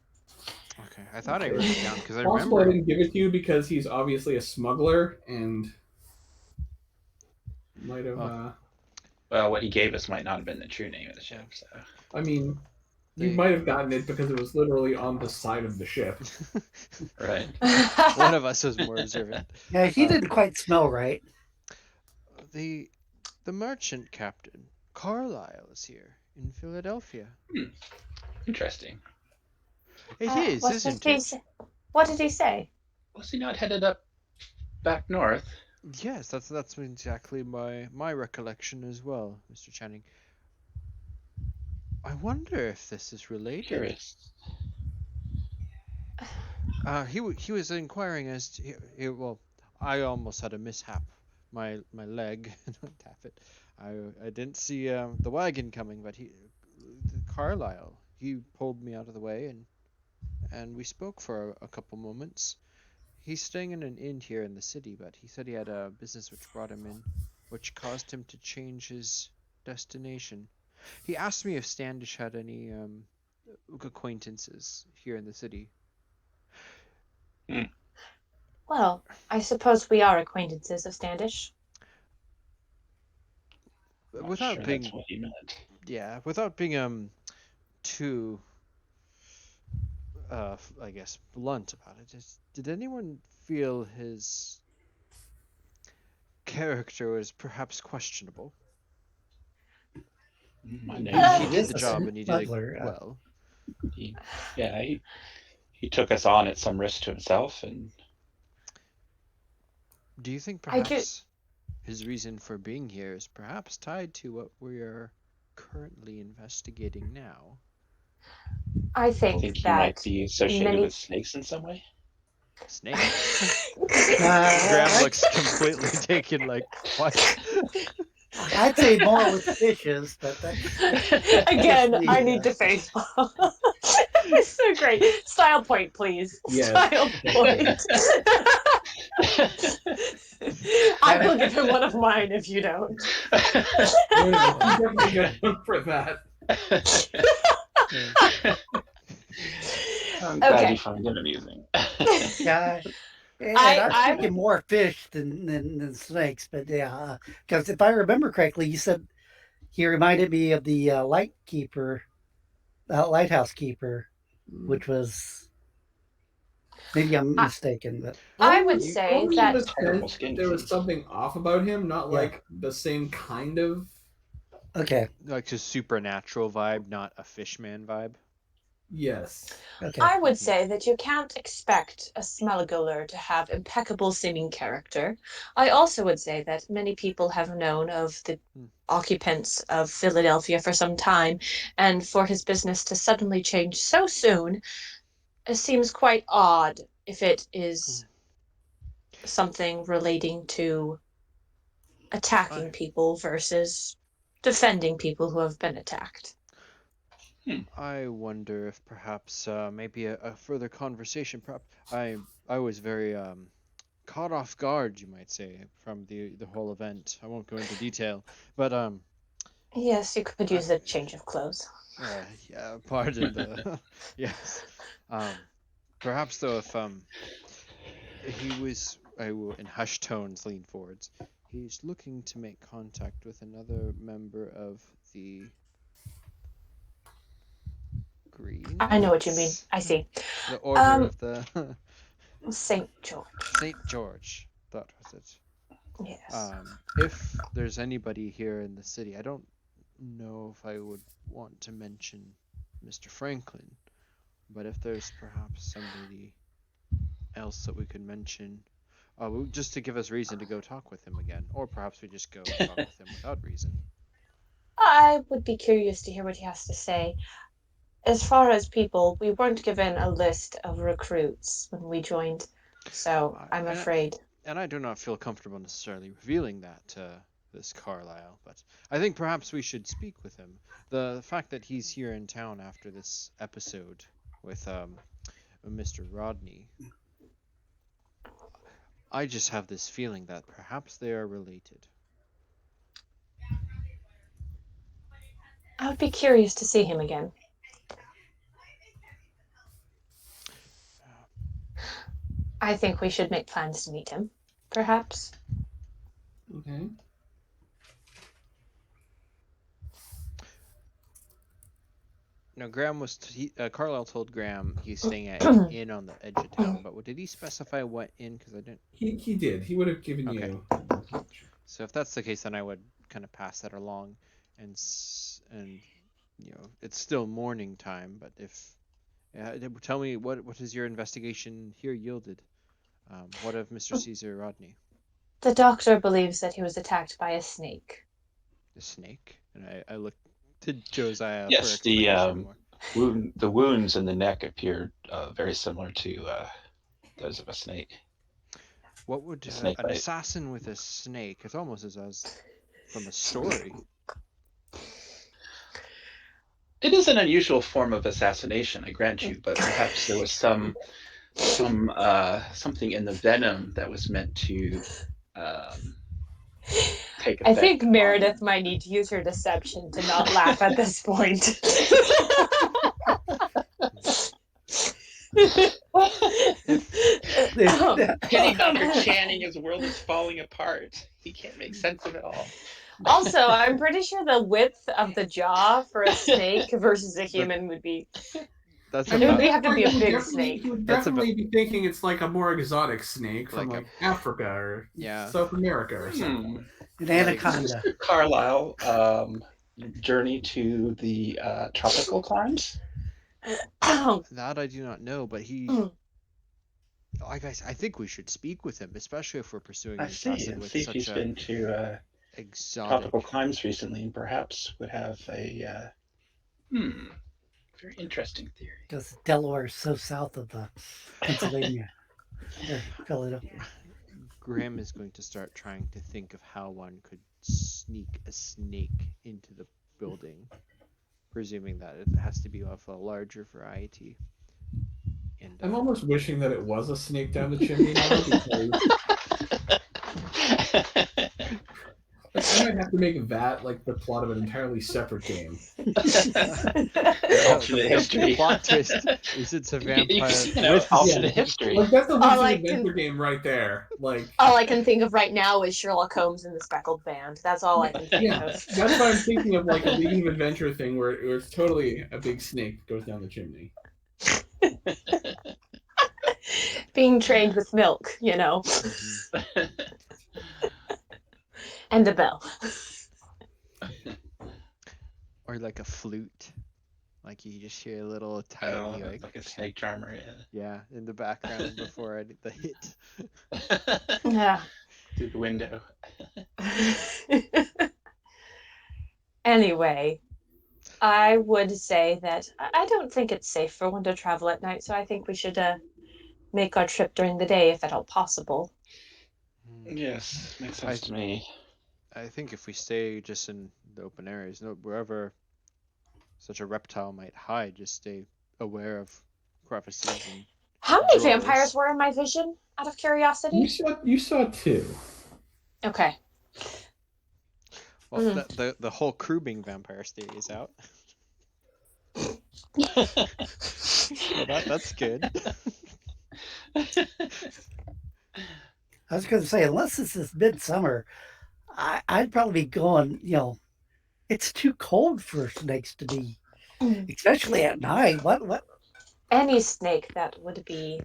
okay. I thought I Okay. wrote it down because I Possible I remember. didn't give it to you because he's obviously a smuggler and might have. Oh. Well, what he gave us might not have been the true name of the ship. So I mean, you They- might have gotten it because it was literally on the side of the ship. right. One of us was more observant. Yeah, he didn't quite smell right. The merchant captain, Carlyle, is here in Philadelphia. Interesting. It is, What isn't did he it? say? What did he say? Was he not headed up back north? Yes, that's exactly my recollection as well, Mr. Channing. I wonder if this is related. Curious. He was inquiring as to well, I almost had a mishap. My leg, don't tap it. I didn't see the wagon coming, but Carlyle, he pulled me out of the way and we spoke for a couple moments. He's staying in an inn here in the city, but he said he had a business which brought him in, which caused him to change his destination. He asked me if Standish had any acquaintances here in the city. Well, I suppose we are acquaintances of Standish. Not Without sure being that's what he meant. Yeah, without being too I guess blunt about it, did anyone feel his character was perhaps questionable? I He, know he He did is the a job and he did it smuggler, well. he, yeah, he took us on at some risk to himself, and Do you think I do- perhaps his reason for being here is perhaps tied to what we are currently investigating now? I I think think he that might be associated many- with snakes in some way. Snakes? Uh, Graham looks completely taken, like, what? I'd say more with fishes, but that's Again, just me, I need to faithful. It's so great. Style point, please. Yes. Style point. I will give him one of mine if you don't. You definitely get one for that. I'm glad Okay. you find it amusing. yeah. And I I'm would- thinking more fish than snakes, but yeah, because if I remember correctly, you said he reminded me of the lighthouse keeper, which was maybe I'm mistaken, but I would You- say Only that in the Terrible sense skin there was disease. something off about him, not Yeah. like the same kind of. okay, Like a supernatural vibe, not a fishman vibe. Yes. okay. I would say that you can't expect a smuggler to have impeccable seeming character. I also would say that many people have known of the occupants of Philadelphia for some time, and for his business to suddenly change so soon, it seems quite odd if it is something relating to attacking I- people versus defending people who have been attacked. I wonder if perhaps maybe a further conversation. Perhaps I was very caught off guard, you might say, from the whole event. I won't go into detail, but Yes, you could use a change of clothes. yeah, pardon the yes. Perhaps though, if he was, I will in hushed tones lean forwards. He's looking to make contact with another member of the Green. I know what you mean. I see. The Order of the St. George. St. George. That was it. Yes. If there's anybody here in the city, I don't know if I would want to mention Mr. Franklin, but if there's perhaps somebody else that we could mention, just to give us reason to go talk with him again, or perhaps we just go talk with him without reason. I would be curious to hear what he has to say. As far as people, we weren't given a list of recruits when we joined, so I'm afraid. And I do not feel comfortable necessarily revealing that to this Carlisle, but I think perhaps we should speak with him. The fact that he's here in town after this episode with Mr. Rodney, I just have this feeling that perhaps they are related. I would be curious to see him again. I think we should make plans to meet him, perhaps. Okay. Now, Carlisle told Graham he's staying at inn on the edge of town, but did he specify what inn? Because I didn't. He did. He would have given Okay. you. So if that's the case, then I would kind of pass that along, and it's still morning time. But if tell me what has your investigation here yielded? What of Mr. Caesar Rodney? The doctor believes that he was attacked by a snake. The snake? And I looked to Josiah Yes, for explanation more. the wounds in the neck appeared very similar to those of a snake. What would snake an bite. assassin with a snake? It's almost as from a story. It is an unusual form of assassination, I grant you, but perhaps there was something in the venom that was meant to take effect. I think Meredith might need to use her deception to not laugh at this point. Getting Dr. Channing, his world is falling apart. He can't make sense of it all. Also, I'm pretty sure the width of the jaw for a snake versus a human would be. That's It would have to be a big snake. He would definitely be thinking it's like a more exotic snake from Like Africa or South America or something. An anaconda. Carlisle, journey to the tropical climes? That I do not know, but he. Like I think we should speak with him, especially if we're pursuing an assassin with see if such he's been to exotic. tropical climes recently, and perhaps would have a very interesting theory. Because Delaware is so south of the Pennsylvania or Philadelphia. Graham is going to start trying to think of how one could sneak a snake into the building, presuming that it has to be of a larger variety. And I'm almost wishing that it was a snake down the chimney now because I might have to make that like the plot of an entirely separate game. Alternate history. Plot twist is it's a vampire with alternate history. Like that's a All I adventure can- game right there. Like All I can think of right now is Sherlock Holmes and the Speckled Band. That's all I can think yeah, of. that's what I'm thinking of, like a Legion of Adventure thing where it's totally a big snake that goes down the chimney. Being trained with milk, you know. And a bell. or like a flute, like you just hear a little tiny like a snake charmer, yeah, in the background before the hit. Yeah. Through the window. Anyway, I would say that I don't think it's safe for one to travel at night, so I think we should make our trip during the day if at all possible. Yes, makes sense to me. I think if we stay just in the open areas. No, wherever such a reptile might hide, just stay aware of crevices and How many drawers. vampires were in my vision, out of curiosity? You saw two. Okay. Well, Mm. the whole crew being vampires theory is out. Well, that's good. I was going to say, unless this is midsummer, I'd probably be going, it's too cold for snakes to be, especially at night. What? Any snake that would be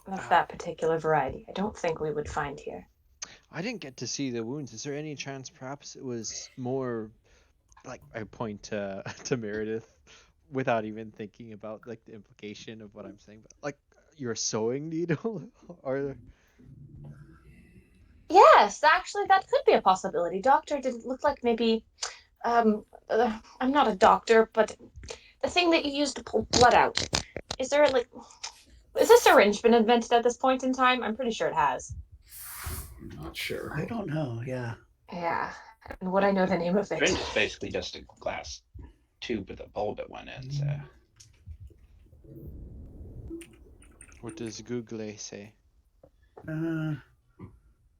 of that particular variety, I don't think we would find here. I didn't get to see the wounds. Is there any chance perhaps it was more like I point to to Meredith without even thinking about like the implication of what I'm saying, but like your sewing needle or Yes, actually, that could be a possibility. Doctor, did it look like maybe, I'm not a doctor, but the thing that you use to pull blood out, is there like, has a syringe been invented at this point in time? I'm pretty sure it has. I'm not sure. I don't know. Yeah. Yeah, and would I know the name of it? Syringe is basically just a glass tube with a bulb at one end. So. what does Google say?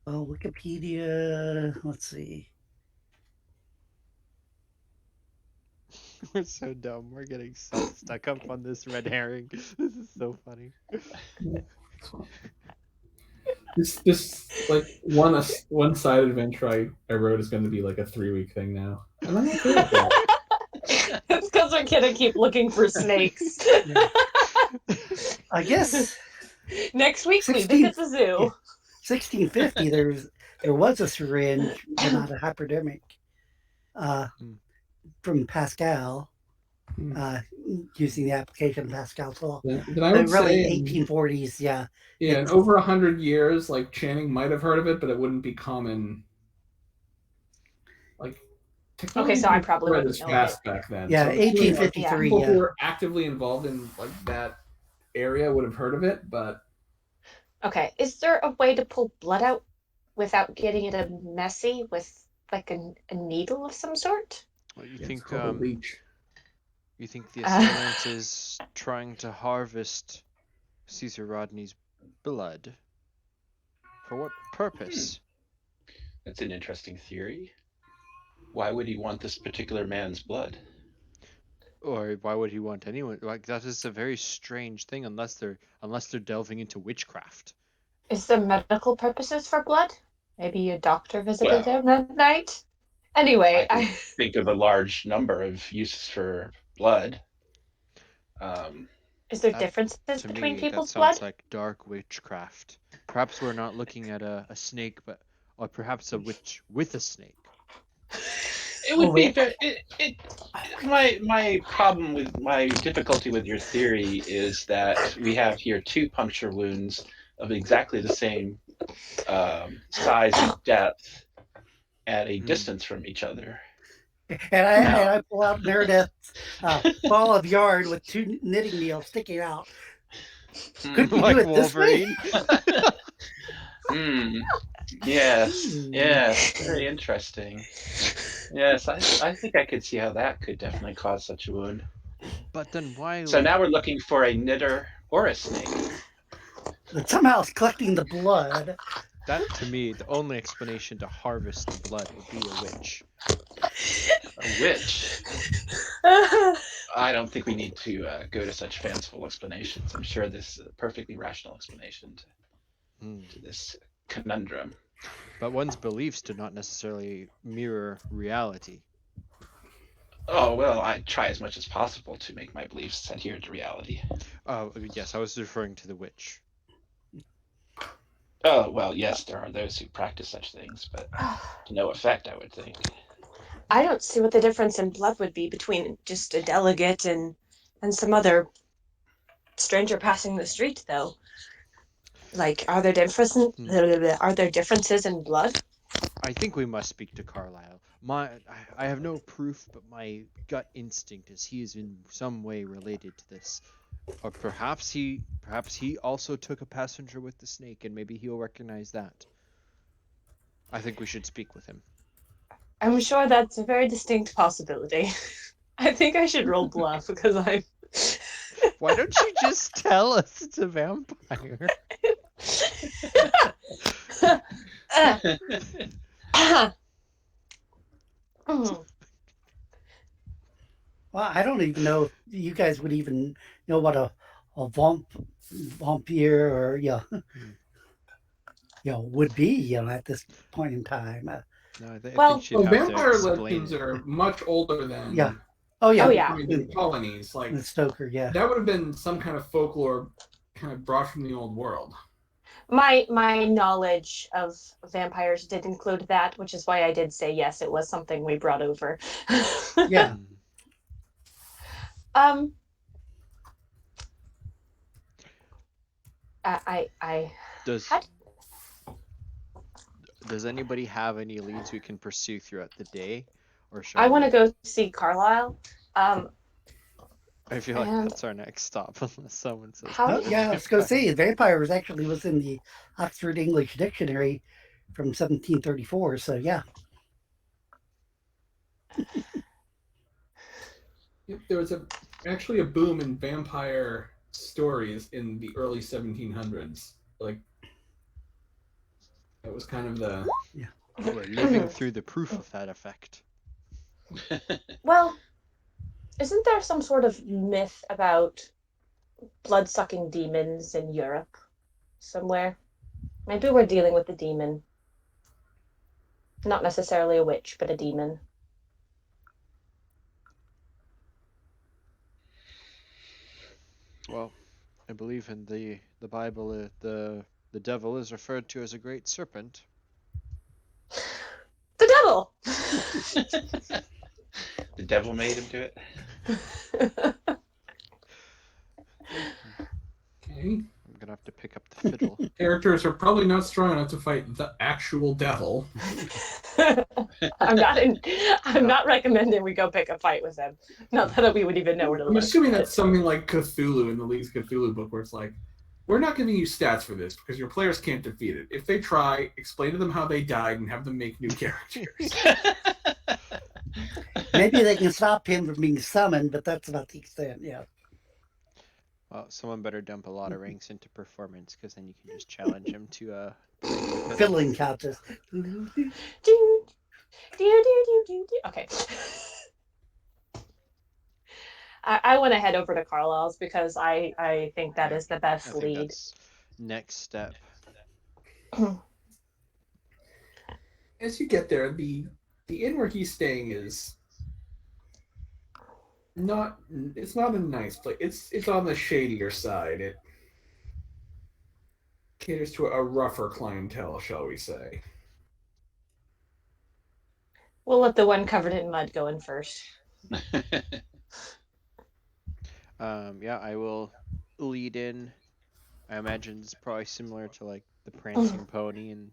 Well, Wikipedia. Let's see. We're so dumb. We're getting so stuck up on this red herring. This is so funny. This like one-sided adventure I wrote is going to be like a 3-week thing now, and I'm okay with that. It's because we're gonna keep looking for snakes. I guess Next week we 16 visit the zoo. 1650. There was a syringe, but not a hypodermic, from Pascal, using the application of Pascal's law. Then I But would really, say 1840s. Yeah. Yeah, in over 100 years, like Channing might have heard of it, but it wouldn't be common. Like, technology Okay, so I didn't probably spread wouldn't as know fast back then. Yeah, So it's really, like, 1853. people who Yeah. were actively involved in like that area would have heard of it, but Okay, is there a way to pull blood out without getting it messy with like a needle of some sort? Well, it's called a leech. you think the assailant is trying to harvest Caesar Rodney's blood? For what purpose? That's an interesting theory. Why would he want this particular man's blood? Or why would he want anyone? Like that is a very strange thing, unless they're delving into witchcraft. Is there medical purposes for blood? Maybe a doctor visited Well, him that night? Anyway, I can think of a large number of uses for blood. Is there That- differences To between me, that people's sounds blood? like dark witchcraft. Perhaps we're not looking at a snake, or perhaps a witch with a snake. It would Oh, be wait. very. My problem with my difficulty with your theory is that we have here two puncture wounds of exactly the same size and depth at a distance from each other. And I pull out Meredith's ball of yarn with 2 knitting needles sticking out. Could we Like do it this way? Wolverine. Yes, very interesting. Yes, I think I could see how that could definitely cause such a wound. But then why? So now we're looking for a knitter or a snake. But somehow it's collecting the blood. That to me, the only explanation to harvest the blood would be a witch. A witch. I don't think we need to go to such fanciful explanations. I'm sure this is a perfectly rational explanation to this conundrum. But one's beliefs do not necessarily mirror reality. Oh, well, I try as much as possible to make my beliefs adhere to reality. Oh, yes, I was referring to the witch. Oh, well, yes, there are those who practice such things, but to no effect, I would think. I don't see what the difference in blood would be between just a delegate and some other stranger passing the street, though. Like, are there differences in blood? I think we must speak to Carlisle. I have no proof, but my gut instinct is he is in some way related to this. Or perhaps he also took a passenger with the snake, and maybe he'll recognize that. I think we should speak with him. I'm sure that's a very distinct possibility. I think I should roll bluff because I. Why don't you just tell us it's a vampire? Mm. Well, I don't even know if you guys would even know what a vampire or would be at this point in time. No, I Well- think she'd Well, have to vampire explain legends it. are much older than Yeah. Oh yeah. Oh, you yeah. find in colonies. Like The Stoker. Yeah. that would have been some kind of folklore, kind of brought from the old world. My knowledge of vampires did include that, which is why I did say yes. It was something we brought over. Yeah. Um. I Does had does anybody have any leads we can pursue throughout the day, or shall I want to we- go see Carlisle. I feel like and- that's our next stop, unless someone says. How- Oh, yeah, I was going to say, vampire was in the Oxford English Dictionary from 1734. So, yeah. There was actually a boom in vampire stories in the early 1700s. Like that was kind of the We're living through the proof of that effect. Well, isn't there some sort of myth about blood-sucking demons in Europe somewhere? Maybe we're dealing with a demon. Not necessarily a witch, but a demon. Well, I believe in the Bible, the devil is referred to as a great serpent. The devil! The devil made him do it. okay. I'm gonna have to pick up the fiddle. Characters are probably not strong enough to fight the actual devil. I'm not recommending we go pick a fight with him. Not that we would even know where to I'm look. assuming that's something like Cthulhu in the League's Cthulhu book, where it's like, we're not giving you stats for this because your players can't defeat it. If they try, explain to them how they died and have them make new characters. Maybe they can stop him from being summoned, but that's about the extent. Yeah. Well, someone better dump a lot of ranks into performance, because then you can just challenge him to Fiddling couches. Okay. I want to head over to Carlisle's because I think that is the I best think lead. that's next step. As you get there, the inn where he's staying is not a nice place. It's on the shadier side. It caters to a rougher clientele, shall we say. We'll let the one covered in mud go in first. Yeah, I will lead in. I imagine it's probably similar to like the Prancing Pony and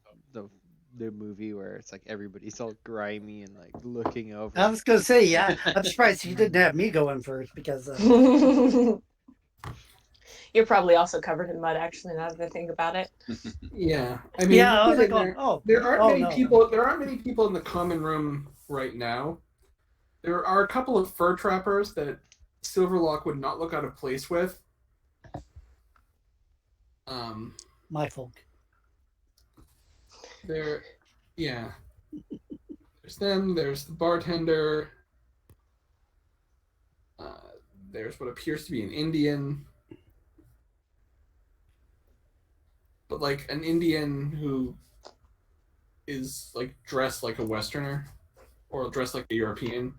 the movie where it's like everybody's all grimy and like looking over. I was going to say, yeah, I'm surprised you didn't have me going first because You're probably also covered in mud, actually, now that I think about it. Yeah, I mean, yeah, I was like, there, oh, there aren't oh, many no. people. There aren't many people in the common room right now. There are a couple of fur trappers that Silverlock would not look out of place with. My folk. Yeah. There's them. There's the bartender. There's what appears to be an Indian, but like an Indian who is like dressed like a Westerner or dressed like a European.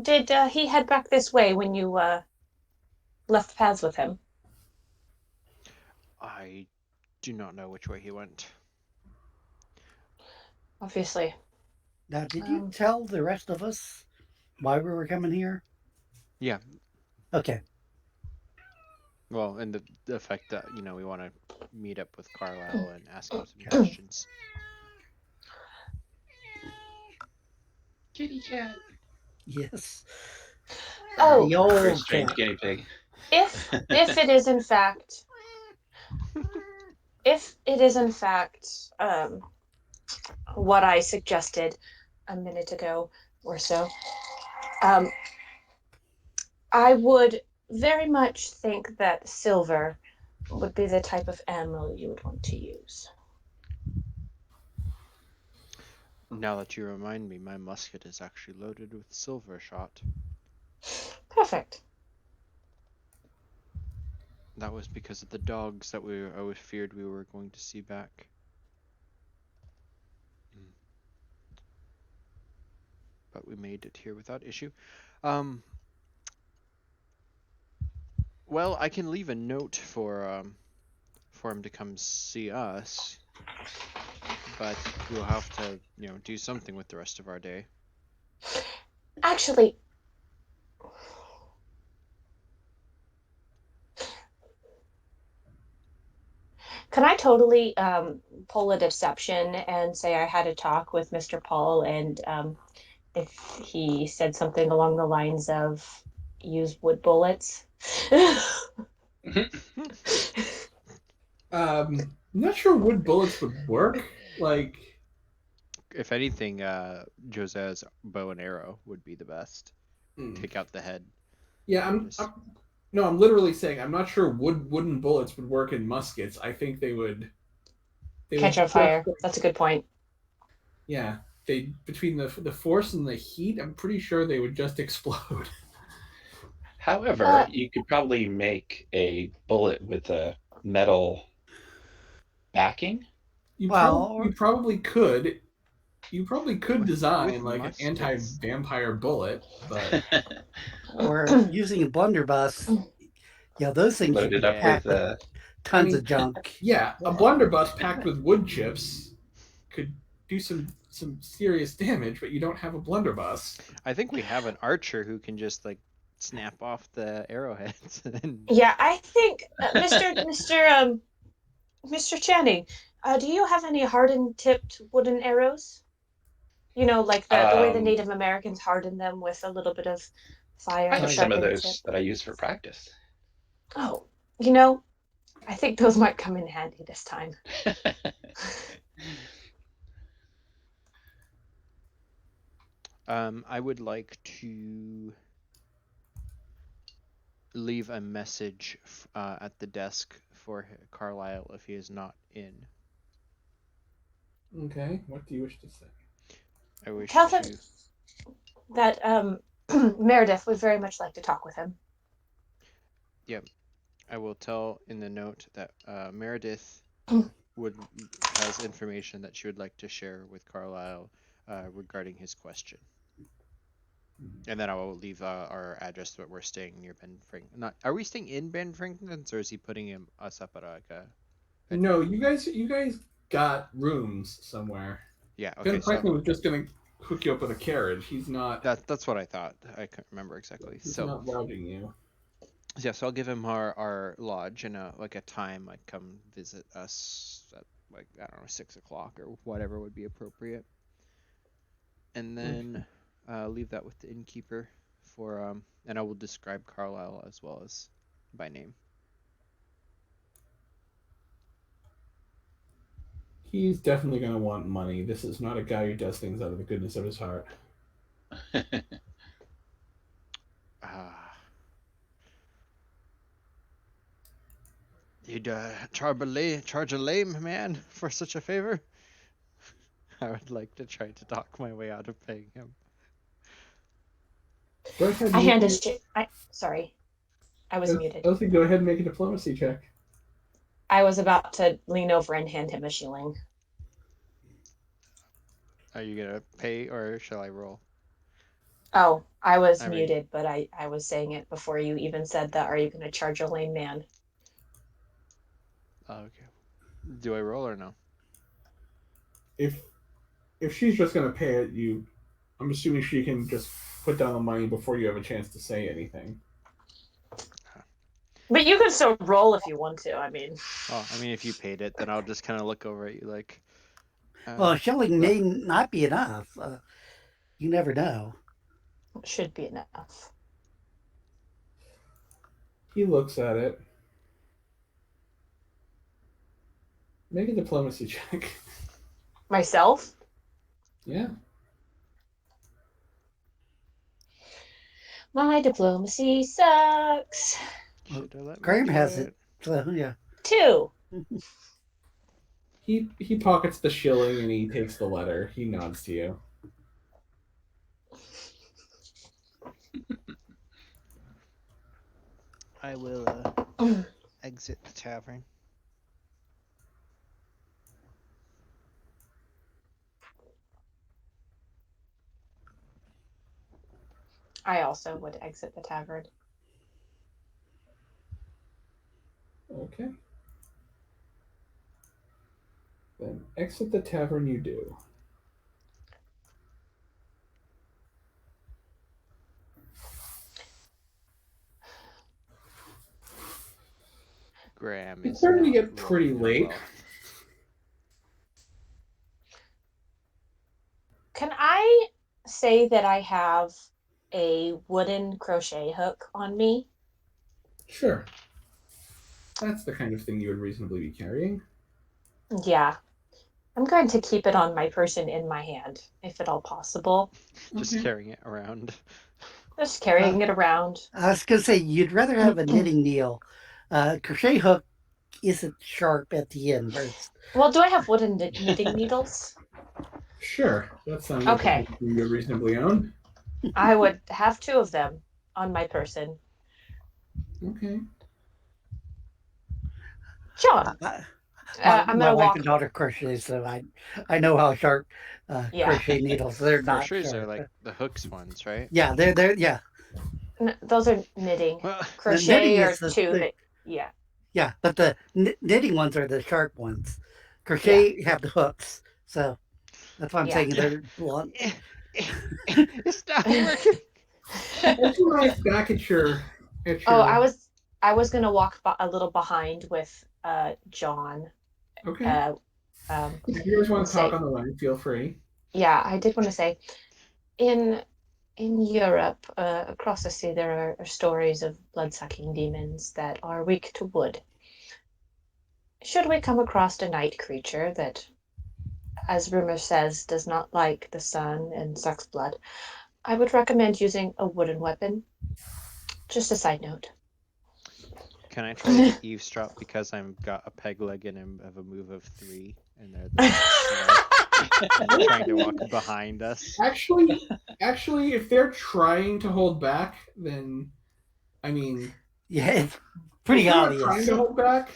Did he head back this way when you left paths with him? I do not know which way he went. Obviously. Now, did you tell the rest of us why we were coming here? Yeah. Okay. Well, and the fact that we want to meet up with Carlisle and ask him some questions. Kitty cat. Yes. Oh, The old Very strange cat. guinea pig. if it is in fact if it is in fact what I suggested a minute ago or so, um, I would very much think that silver would be the type of ammo you would want to use. Now that you remind me, my musket is actually loaded with silver shot. Perfect. That was because of the dogs that I always feared we were going to see back. But we made it here without issue. Well, I can leave a note for him to come see us, but we'll have to, do something with the rest of our day. Actually, can I totally pull a deception and say I had a talk with Mr. Paul, and if he said something along the lines of use wood bullets? I'm not sure wood bullets would work. Like, If anything, Jose's bow and arrow would be the best. Take out the head. yeah, I'm literally saying I'm not sure wooden bullets would work in muskets. I think they would Catch on fire. That's a good point. Yeah, they between the force and the heat, I'm pretty sure they would just explode. However, you could probably make a bullet with a metal backing. You Well, probably could. You probably could design like muskets. an anti-vampire bullet, but or using a blunderbuss. Yeah, those things should Loaded be up packed with with tons of junk. yeah, a blunderbuss packed with wood chips could do some serious damage, but you don't have a blunderbuss. I think we have an archer who can just like snap off the arrowheads. Yeah, I think Mr. Channing, do you have any hardened tipped wooden arrows? You know, like the way the Native Americans harden them with a little bit of fire. I have some of sharpened those tip. that I use for practice. Oh, you know, I think those might come in handy this time. I would like to leave a message at the desk for Carlisle if he is not in. Okay, what do you wish to say? I wish Tell to them that Meredith would very much like to talk with him. Yep. I will tell in the note that Meredith has information that she would like to share with Carlisle regarding his question. And then I will leave our address that we're staying near Ben Franklin. Not, are we staying in Ben Franklin's, or is he putting us up at a No, you guys got rooms somewhere. Yeah. Okay. Ben Franklin was just gonna hook you up with a carriage. He's not. That's what I thought. I can't remember exactly. He's So not robbing you. yeah, so I'll give him our lodge and a time, like come visit us at like I don't know 6 o'clock or whatever would be appropriate, and then leave that with the innkeeper for and I will describe Carlisle as well as by name. He's definitely gonna want money. This is not a guy who does things out of the goodness of his heart. You'd charge a lame man for such a favor? I would like to try to talk my way out of paying him. Go ahead. I hand his. Sorry, I was muted. Elsie, go ahead and make a diplomacy check. I was about to lean over and hand him a shilling. Are you gonna pay or shall I roll? Oh, I was muted, but I was saying it before you even said that. Are you going to charge a lame man? Okay. Do I roll or no? If she's just gonna pay it, I'm assuming she can just put down the money before you have a chance to say anything. But you can still roll if you want to. I mean, if you paid it, then I'll just kind of look over at you like. Well, a shilling may not be enough. You never know. It should be enough. He looks at it. Make a diplomacy check. Myself? Yeah. My diplomacy sucks. Should have let me Graham do has it. So yeah. 2. He pockets the shilling and he takes the letter. He nods to you. I will exit the tavern. I also would exit the tavern. Okay. Then exit the tavern you do. Graham It's is starting to not get pretty rolling late. well. Can I say that I have a wooden crochet hook on me? Sure. That's the kind of thing you would reasonably be carrying. Yeah. I'm going to keep it on my person in my hand, if at all possible. Just Okay. carrying it around. Just carrying it around. I was gonna say you'd rather have a knitting needle. Crochet hook isn't sharp at the end. Whereas, Well, do I have wooden knitting needles? Sure. That sounds like the Okay. kind of thing you would reasonably own. I would have 2 of them on my person. Okay. John, my, I'm my gonna wife walk. and daughter crochet, so I know how sharp Yeah. crochet needles. They're not Crochets sharp. are like the hooks ones, right? Yeah, they're yeah. Those are knitting. Well, The Crochet knitting are is the 2. Yeah. yeah, but the knitting ones are the sharp ones. Crochet have the hooks, so that's why I'm Yeah. saying they're blunt. it's not working. As you rise back at your Oh, I was gonna walk a little behind with John. Okay. Um, If you guys want and to talk say, on the line, feel free. yeah, I did want to say, in Europe, across the sea, there are stories of blood-sucking demons that are weak to wood. Should we come across a night creature that, as rumor says, does not like the sun and sucks blood, I would recommend using a wooden weapon. Just a side note. Can I try to eavesdrop because I've got a peg leg and I have a move of 3, and they're and trying to walk behind us? Actually, if they're trying to hold back, then I mean, Yeah, it's pretty if they're not obvious. trying to hold back,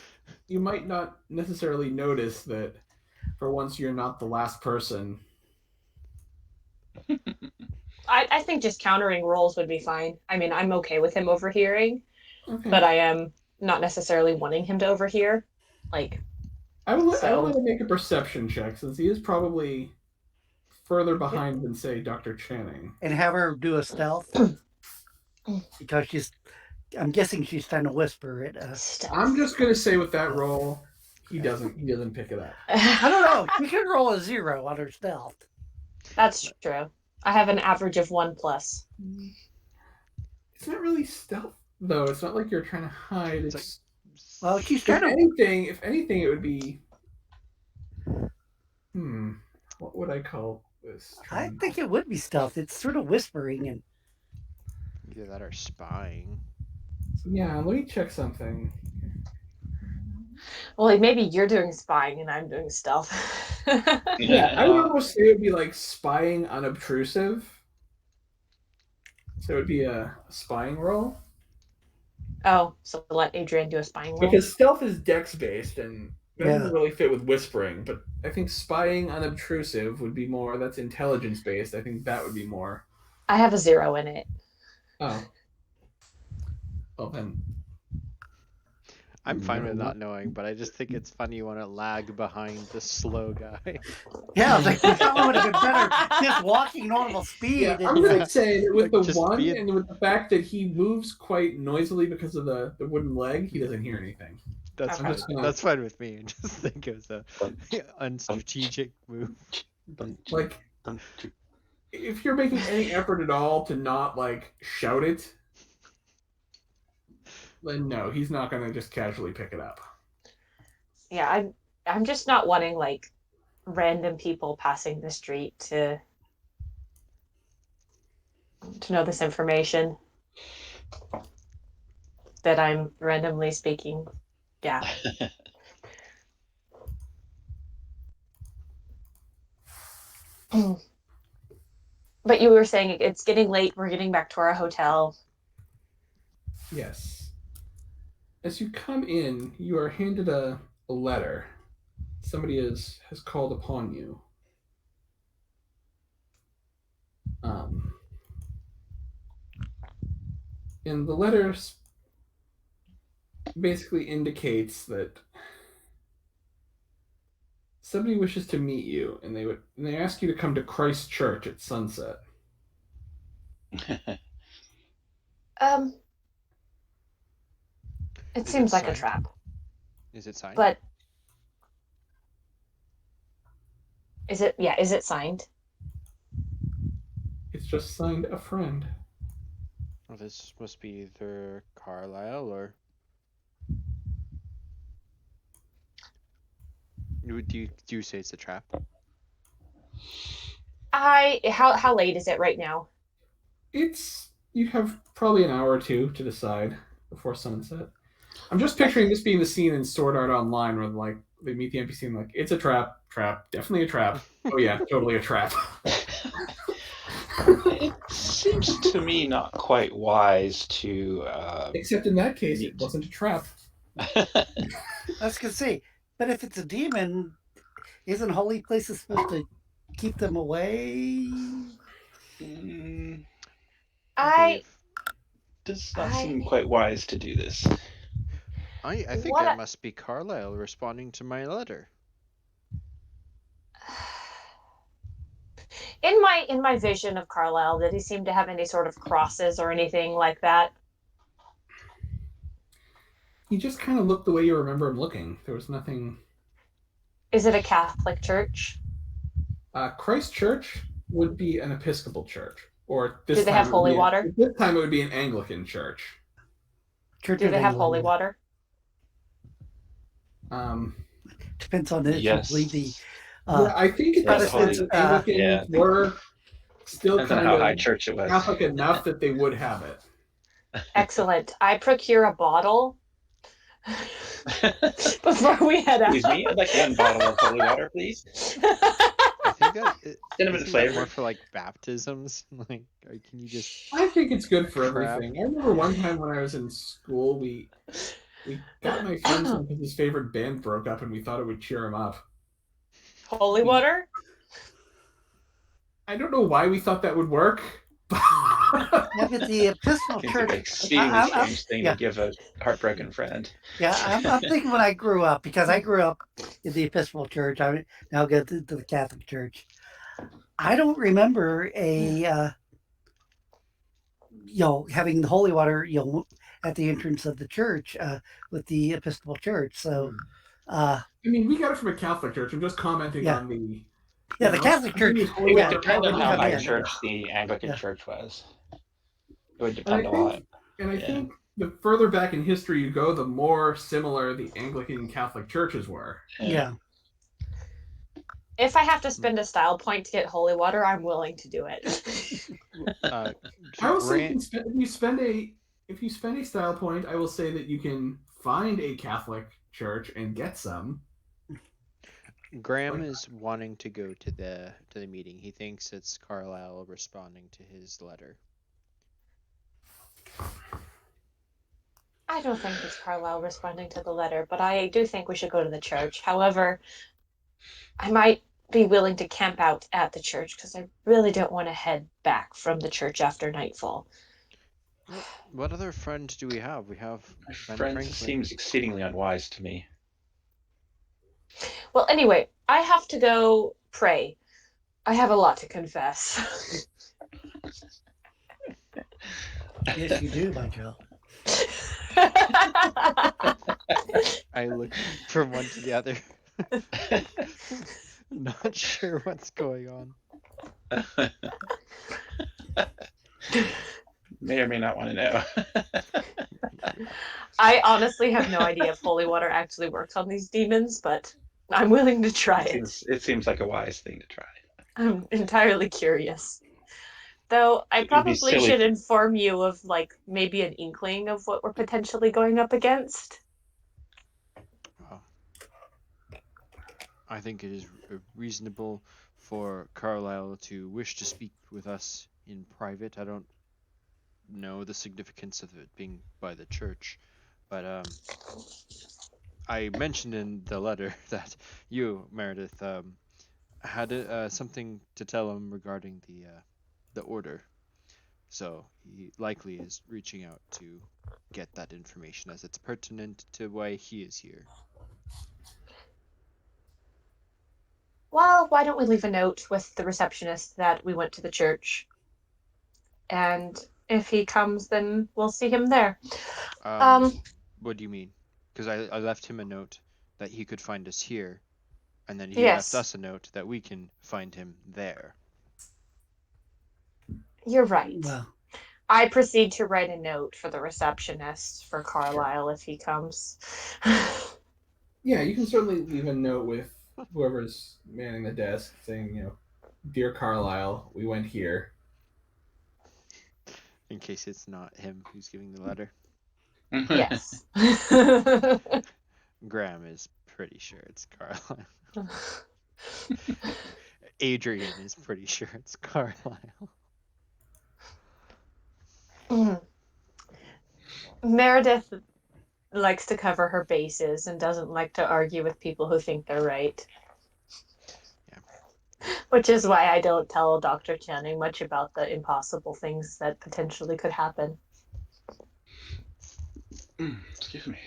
you might not necessarily notice that. For once, you're not the last person. I think just countering rolls would be fine. I mean, I'm okay with him overhearing, Okay. but I am not necessarily wanting him to overhear. Like, I would so let him make a perception check since he is probably further behind than say Dr. Channing. And have her do a stealth because I'm guessing she's trying to whisper it. stealth. I'm just gonna say with that roll, he doesn't pick it up. I don't know. She could roll a 0 on her stealth. That's true. I have an average of 1+. It's not really stealth though. It's not like you're trying to hide. It's Well, she's if trying to. anything, it would be. What would I call this? I think it would be stealth. It's sort of whispering and. Either that or spying. Yeah, let me check something. Well, maybe you're doing spying and I'm doing stealth. Yeah, I would almost say it would be like spying unobtrusive. So it would be a spying roll. Oh, so let Adrian do a spying roll. Because stealth is dex based and that Yeah. doesn't really fit with whispering, but I think spying unobtrusive would be more, that's intelligence based. I think that would be more. I have a 0 in it. Oh. Well then. I'm fine with not knowing, but I just think it's funny you want to lag behind the slow guy. Yeah, I was like, that would have been better just walking normal speed. Yeah, and I'm gonna say that with Like, the just one be a- and with the fact that he moves quite noisily because of the wooden leg, he doesn't hear anything. That's Okay. fine. just gonna- That's fine with me. I just think it was a unstrategic move. Like, if you're making any effort at all to not like shout it, then no, he's not gonna just casually pick it up. Yeah, I'm just not wanting like random people passing the street to know this information that I'm randomly speaking. Yeah. But you were saying it's getting late. We're getting back to our hotel. Yes. As you come in, you are handed a letter. Somebody has called upon you. And the letter basically indicates that somebody wishes to meet you, and they ask you to come to Christ Church at sunset. Um, it Is seems it like a signed? trap. Is it signed? But is it? Yeah, is it signed? It's just signed a friend. Well, this must be either Carlisle or. Do you say it's a trap? How late is it right now? You have probably an hour or two to decide before sunset. I'm just picturing this being the scene in Sword Art Online where like they meet the NPC and like it's a trap, definitely a trap. Oh yeah, totally a trap. It seems to me not quite wise to. Except in that case, it wasn't a trap. I was gonna say, but if it's a demon, isn't holy places supposed to keep them away? I Does not seem quite wise to do this. I think that must be Carlisle responding to my letter. In my vision of Carlisle, did he seem to have any sort of crosses or anything like that? He just kind of looked the way you remember him looking. There was nothing. Is it a Catholic church? Christ Church would be an Episcopal church, or Do they have holy water? This time it would be an Anglican church. Do they have holy water? Depends on if Yes. you believe the. Yeah, I think Protestants and Anglicans were still Depends on kind how of high church it was. Catholic enough that they would have it. Excellent. I procure a bottle before we head out. Excuse me, I'd like one bottle of holy water, please. I think that Cinnamon isn't that flavor. more for like baptisms. Like, can you just? I think it's good for Crap. everything. I remember one time when I was in school, we got my friend some because his favorite band broke up, and we thought it would cheer him up. Holy water? I don't know why we thought that would work. Yeah, but the Episcopal Seems Church. like an exceedingly strange thing to give a heartbroken friend. Yeah, I'm thinking when I grew up, because I grew up in the Episcopal Church. I now go to the Catholic Church. I don't remember having the holy water, at the entrance of the church with the Episcopal Church. So, I mean, we got it from a Catholic church. I'm just commenting on the. Yeah, the Catholic Church. It would depend on how high church the Anglican Church was. It would depend a lot. And I think the further back in history you go, the more similar the Anglican and Catholic churches were. Yeah. If I have to spend a style point to get holy water, I'm willing to do it. I will say if you spend a style point, I will say that you can find a Catholic church and get some. Graham is wanting to go to the meeting. He thinks it's Carlisle responding to his letter. I don't think it's Carlisle responding to the letter, but I do think we should go to the church. However, I might be willing to camp out at the church because I really don't want to head back from the church after nightfall. What other friend do we have? We have my friend seems exceedingly unwise to me. Well, anyway, I have to go pray. I have a lot to confess. Yes, you do, my Joe. I look from one to the other. Not sure what's going on. May or may not want to know. I honestly have no idea if holy water actually works on these demons, but I'm willing to try it. It seems like a wise thing to try. I'm entirely curious. Though I It would be probably silly should for- inform you of like maybe an inkling of what we're potentially going up against. Well, I think it is reasonable for Carlyle to wish to speak with us in private. I don't know the significance of it being by the church, but I mentioned in the letter that you, Meredith, had something to tell him regarding the order. So he likely is reaching out to get that information as it's pertinent to why he is here. Well, why don't we leave a note with the receptionist that we went to the church? And if he comes, then we'll see him there. What do you mean? Because I left him a note that he could find us here, and then he left Yes, us a note that we can find him there. you're right. Well, I proceed to write a note for the receptionist for Carlisle if he comes. Yeah, you can certainly leave a note with whoever's manning the desk saying, Dear Carlisle, we went here. In case it's not him who's giving the letter. Yes. Graham is pretty sure it's Carlisle. Adrian is pretty sure it's Carlisle. Meredith likes to cover her bases and doesn't like to argue with people who think they're right. Yeah. Which is why I don't tell Dr. Channing much about the impossible things that potentially could happen. Excuse me.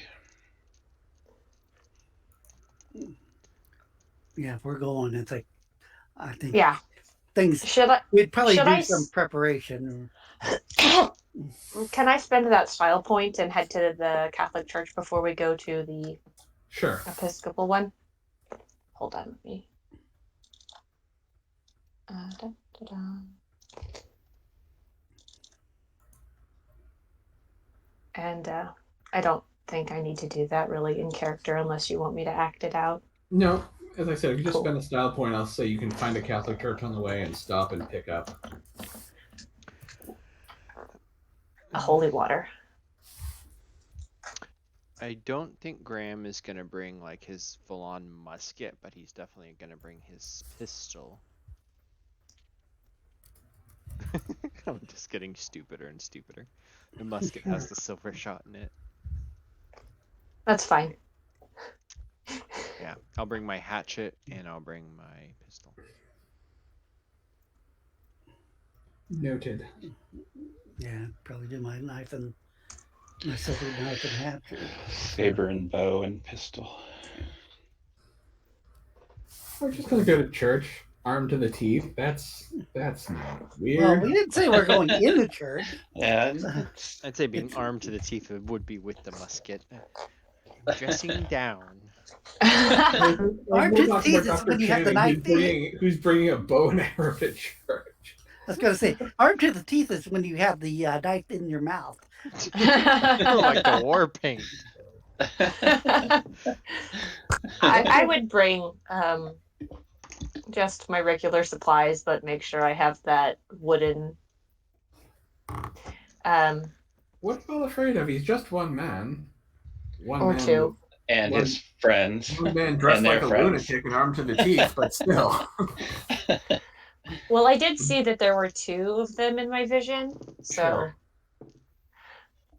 yeah, if we're going, it's like, I think Yeah. things, Should I we'd probably should do I some s- preparation. Can I spend that style point and head to the Catholic Church before we go to the Sure. Episcopal one? Hold on, let me. Da, da, da. And I don't think I need to do that really in character unless you want me to act it out. No, as I said, if you just Cool. spend a style point, I'll say you can find a Catholic church on the way and stop and pick up. A holy water. I don't think Graham is gonna bring like his full-on musket, but he's definitely gonna bring his pistol. I'm just getting stupider and stupider. The musket has the silver shot in it. That's fine. Yeah, I'll bring my hatchet and I'll bring my pistol. Noted. Yeah, probably do my knife and my silver knife and hatchet. Saber and bow and pistol. We're just gonna go to church, armed to the teeth. That's not weird. Well, we didn't say we're going in the church. Yeah, I'd say being armed to the teeth would be with the musket. Dressing down. Armed to the teeth is when you have the knife who's bringing a bow and arrow to church. I was going to say, armed to the teeth is when you have the knife in your mouth. Like the war paint. I would bring just my regular supplies, but make sure I have that wooden. What all afraid of? He's just one man. One Or man, two. and One- his friends. One man dressed And their like a friends. lunatic and armed to the teeth, but still. Well, I did see that there were two of them in my vision, so Sure.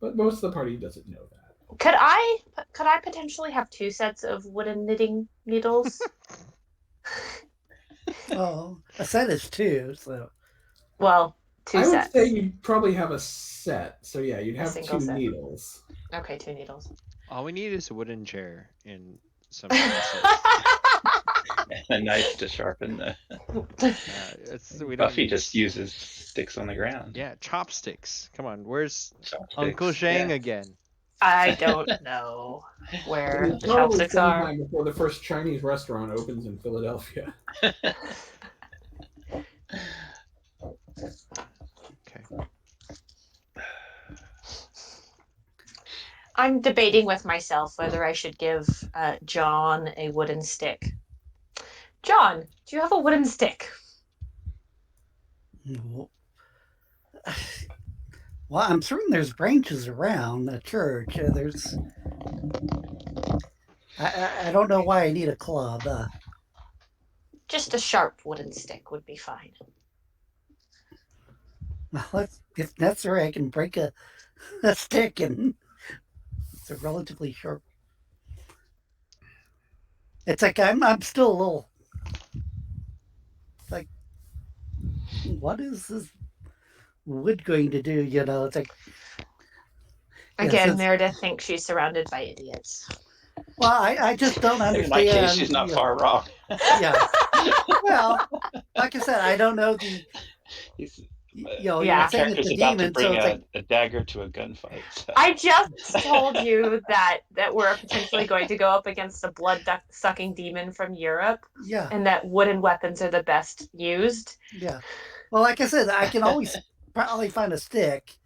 But most of the party doesn't know that. could I potentially have two sets of wooden knitting needles? Oh, a set is two, so. Well, two I would sets. say you'd probably have a set. So yeah, you'd A have single two set. needles. Okay, two needles. All we need is a wooden chair and some That's And a knife to sharpen the. we don't Buffy need- just uses sticks on the ground. Yeah, chopsticks. Come on, where's Chopsticks. Uncle Zhang Yeah. again? I don't know where It's the probably chopsticks are. sometime before the first Chinese restaurant opens in Philadelphia. Okay. I'm debating with myself whether I should give John a wooden stick John, do you have a wooden stick? No. Well, I'm certain there's branches around the church. There's. I don't know why I need a club. Just a sharp wooden stick would be fine. Well, if necessary, I can break a stick, and it's a relatively sharp. It's like I'm still a little like, what is this wood going to do? You know, it's like Again, since, Meredith thinks she's surrounded by idiots. well, I just don't understand. In my case, she's not far wrong. Yeah. Well, like I said, I don't know the. Yeah. You're saying it's Character's a about demon, to bring so it's like a dagger to a gunfight. So. I just told you that we're potentially going to go up against a blood-sucking demon from Europe, yeah, and that wooden weapons are the best used. yeah. Well, like I said, I can always probably find a stick.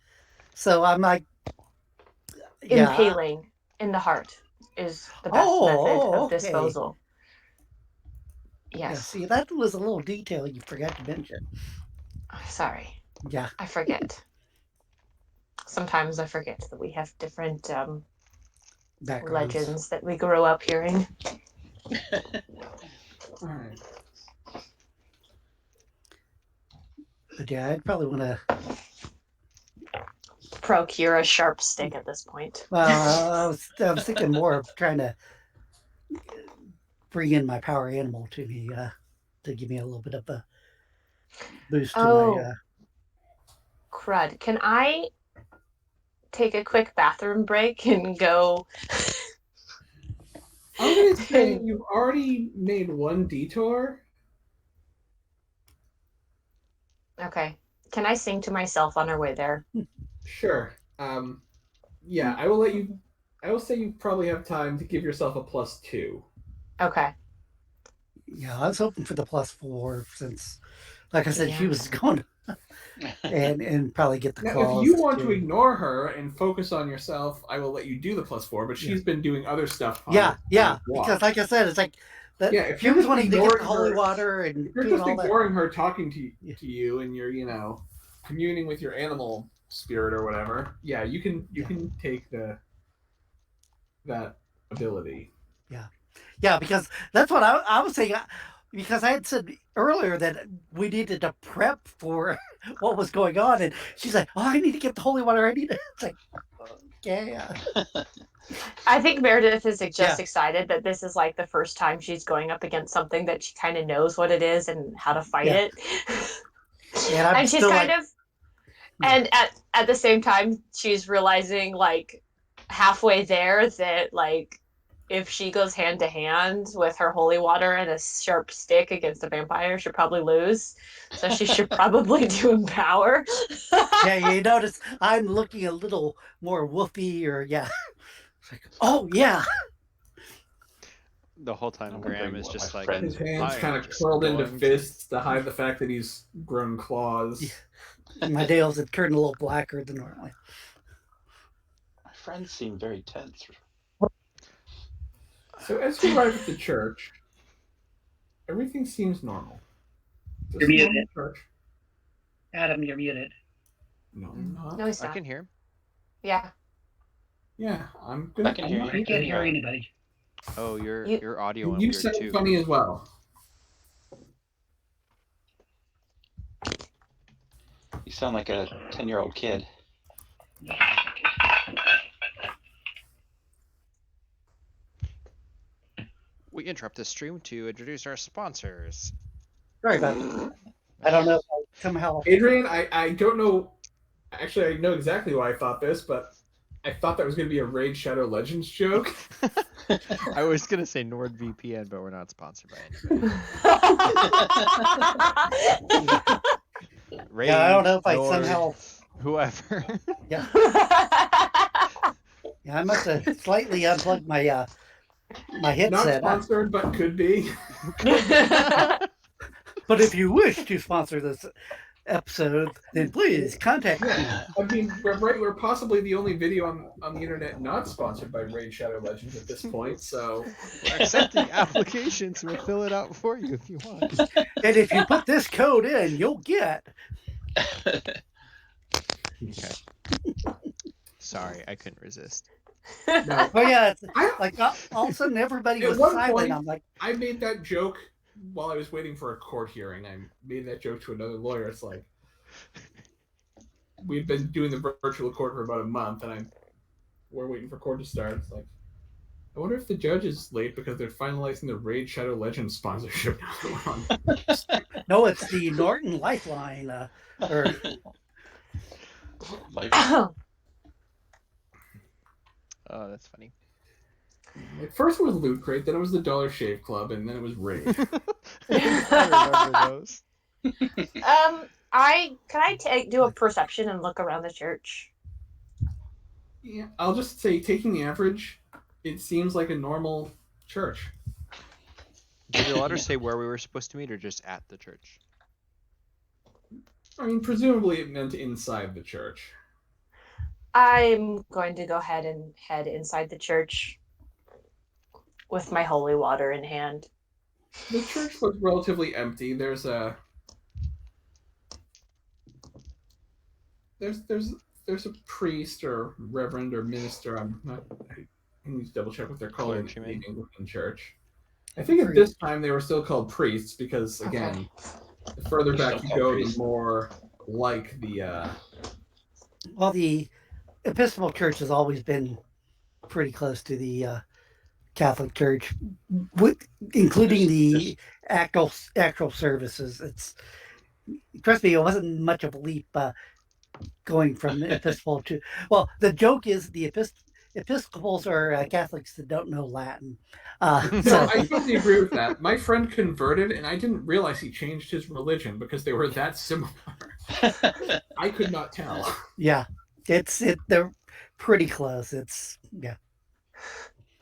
So I'm like, yeah. Impaling in the heart is the best method of disposal. Yes. Yeah, see, that was a little detail you forgot to mention. Sorry. Yeah. I forget. Sometimes I forget that we have different legends that we grew up hearing. All right. But yeah, I'd probably want to. Procure a sharp stick at this point. Well, I was thinking more of trying to bring in my power animal to me to give me a little bit of a boost to my. Crud! Can I take a quick bathroom break and go? I'm going to say you've already made one detour. Okay. Can I sing to myself on our way there? Sure. Yeah, I will let you. I will say you probably have time to give yourself a +2. Okay. Yeah, I was hoping for the +4 since, like I said, she was going and probably get the now, claws. if you want to ignore her and focus on yourself, I will let you do the +4. But she's been doing other stuff. Yeah, because like I said, it's like that. Yeah, if she you're was just wanting to get the ignoring holy her- water and If you're doing just all that. ignoring her talking to you, and you're communing with your animal spirit or whatever. Yeah, you can take that ability. Yeah, because that's what I was saying. Because I had said earlier that we needed to prep for what was going on, and she's like, "Oh, I need to get the holy water. I need to." It's like, okay. I think Meredith is just excited that this is like the first time she's going up against something that she kind of knows what it is and how to fight it. And she's kind of, and at the same time, she's realizing like halfway there that like if she goes hand to hand with her holy water and a sharp stick against a vampire, she'll probably lose. So she should probably do empower. Yeah, you notice I'm looking a little more woofy, or It's like, oh yeah. The whole time Graham is just like, His hands "I kind am of just curled into going to-" fists to hide the fact that he's grown claws. My nails have turned a little blacker than normally. My friends seem very tense. So as you arrive at the church, everything seems normal. Is You're this a muted. normal church? Adam, you're muted. No, I'm not. No, he's I not. can hear him. Yeah. Yeah, I'm good. I can hear you. I can't hear anybody. Oh, your audio And went you weird sound too. funny as well. You sound like a 10-year-old kid. We interrupt this stream to introduce our sponsors. Sorry about that. I don't know if I somehow. Adrian, I don't know. Actually, I know exactly why I thought this, but I thought that was going to be a Raid Shadow Legends joke. I was gonna say NordVPN, but we're not sponsored by anybody. Raid, I don't know if I Nord, somehow. whoever. Yeah, I must have slightly unplugged my my Not headset. sponsored, but could be. But if you wish to sponsor this episode, then please contact me. Yeah, I mean, we're possibly the only video on the internet not sponsored by Raid Shadow Legends at this point. So We're accepting applications. We'll fill it out for you if you want. And if you put this code in, you'll get. Okay. Sorry, I couldn't resist. no, Oh yeah, it's I, like all of a sudden everybody At was one silent. point- I'm like, I made that joke while I was waiting for a court hearing. I made that joke to another lawyer. It's like we've been doing the virtual court for about a month, and we're waiting for court to start. It's like I wonder if the judge is late because they're finalizing the Raid Shadow Legends sponsorship. no, it's the Norton Lifeline. Or Oh, that's funny. Like first it was Loot Crate, then it was the Dollar Shave Club, and then it was Raid. I remember those. Can I do a perception and look around the church? Yeah, I'll just say, taking the average, it seems like a normal church. Did your letter say where we were supposed to meet, or just at the church? I mean, presumably it meant inside the church. I'm going to go ahead and head inside the church with my holy water in hand. The church looks relatively empty. There's a priest or reverend or minister. I need to double check what they're called in the Clergyman. Anglican church. I think at this time they were still called priests because, again, the further They're back still you called go, priests. the more like the. well, the Episcopal Church has always been pretty close to the Catholic Church, including the actual services. It's trust me, it wasn't much of a leap going from Episcopal to. Well, the joke is the Episcopals are Catholics that don't know Latin. No, So I totally agree with that. My friend converted, and I didn't realize he changed his religion because they were that similar. I could not tell. yeah, they're pretty close.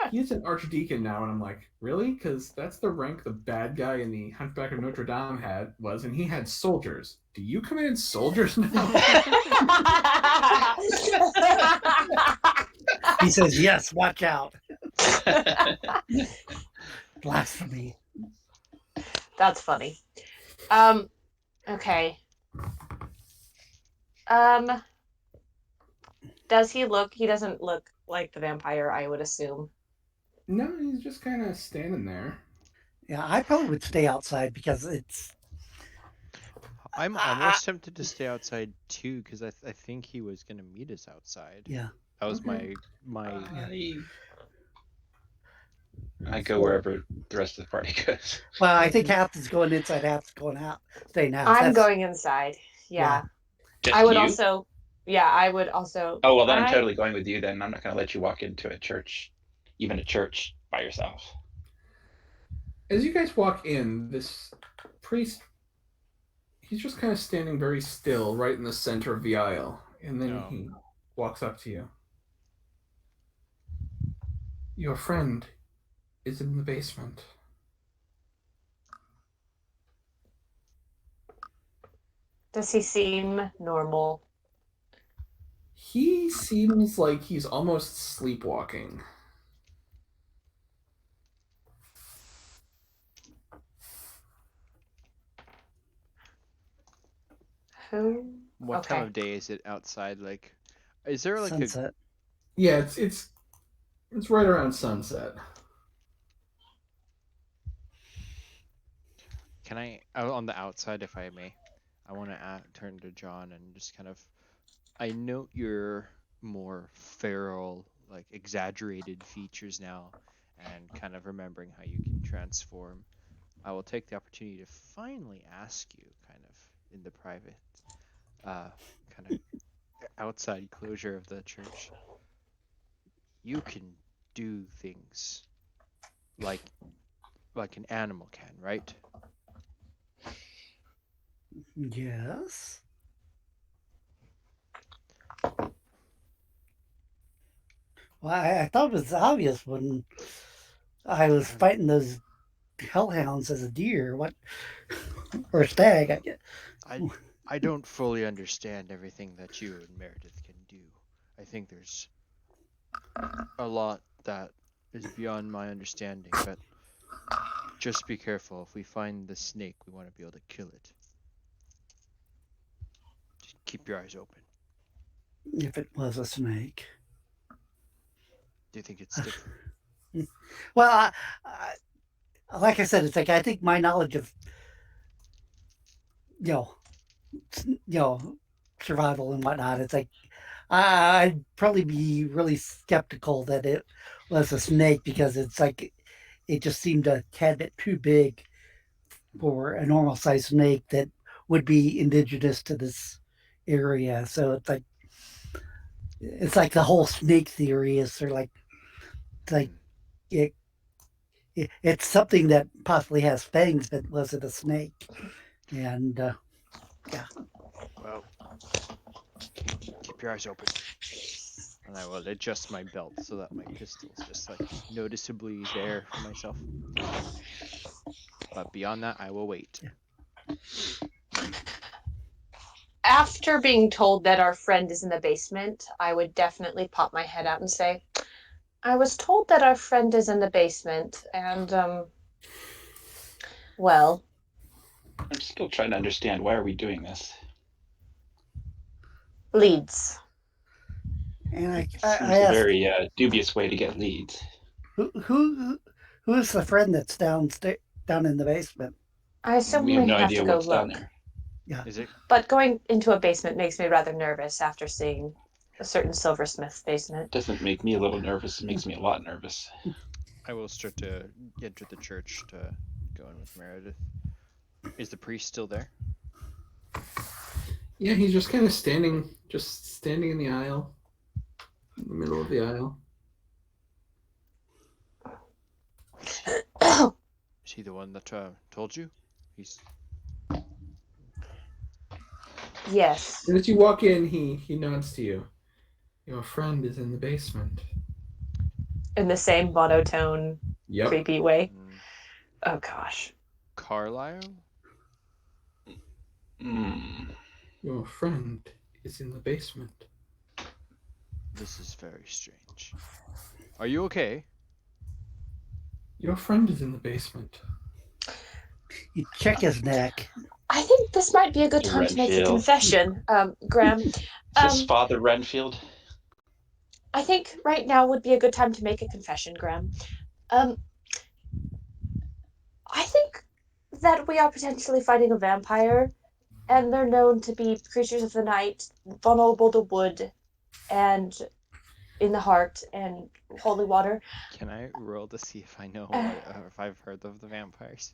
He's an archdeacon now, and I'm like, really? Because that's the rank the bad guy in the Hunchback of Notre Dame was, and he had soldiers. Do you command soldiers now? He says yes. Watch out. Blasphemy. That's funny. Okay. Does he look? He doesn't look like the vampire, I would assume. No, he's just kind of standing there. Yeah, I probably would stay outside because it's. I'm almost tempted to stay outside too, because I think he was gonna meet us outside. Yeah. That was Okay. my. I go wherever the rest of the party goes. Well, I think half is going inside, half is going out. Staying out. I'm going inside. Yeah. Just I would you? also. Yeah, I would also. Oh well, then I'm I- totally going with you. Then I'm not going to let you walk into a church, even a church, by yourself. As you guys walk in, this priest, he's just kind of standing very still right in the center of the aisle. And then No. he walks up to you. Your friend is in the basement. Does he seem normal? He seems like he's almost sleepwalking. Who? What time Okay. of day is it outside? Like, is there like Sunset. Yeah, it's right around sunset. Can I on the outside, if I may? I want to turn to John and just kind of. I note your more feral, like exaggerated features now, and kind of remembering how you can transform. I will take the opportunity to finally ask you, kind of in the private, kind of outside closure of the church. You can do things like an animal can, right? Yes. Well, I thought it was obvious when I was fighting those hellhounds as a deer. What? Or a stag. I guess. I don't fully understand everything that you and Meredith can do. I think there's a lot that is beyond my understanding, but just be careful. If we find the snake, we want to be able to kill it. Just keep your eyes open. If it was a snake. Do you think it's different? Well, like I said, it's like I think my knowledge of you know, survival and whatnot. It's like I'd probably be really skeptical that it was a snake because it's like it just seemed a tad bit too big for a normal sized snake that would be indigenous to this area. So it's like the whole snake theory is sort of like it's like it, it's something that possibly has fangs, but was it a snake? And yeah. Well, keep your eyes open. And I will adjust my belt so that my pistol's just like noticeably there for myself. But beyond that, I will wait. After being told that our friend is in the basement, I would definitely pop my head out and say, I was told that our friend is in the basement, and, well, I'm still trying to understand, why are we doing this? leads. And I Seems I a asked, very dubious way to get leads. who is the friend that's down in the basement? I assume We we have no have idea to go what's down look. there. Yeah. Is it? But going into a basement makes me rather nervous after seeing a certain silversmith's basement. Doesn't make me a little nervous. It makes me a lot nervous. I will start to enter the church to go in with Meredith. Is the priest still there? Yeah, he's just kind of standing in the aisle, in the middle of the aisle. Is he the one that told you? He's Yes. And as you walk in, he nods to you. Your friend is in the basement. In the same monotone, Yep. creepy way. mm, Oh gosh. Carlisle. Your friend is in the basement. This is very strange. Are you okay? Your friend is in the basement. You check his neck. I think this might be a good time to make a Renfield. confession, Graham. Is this Father Renfield? I think right now would be a good time to make a confession, Graham. I think that we are potentially fighting a vampire, and they're known to be creatures of the night, vulnerable to wood, and in the heart, and holy water. Can I roll to see if I know if I've heard of the vampires?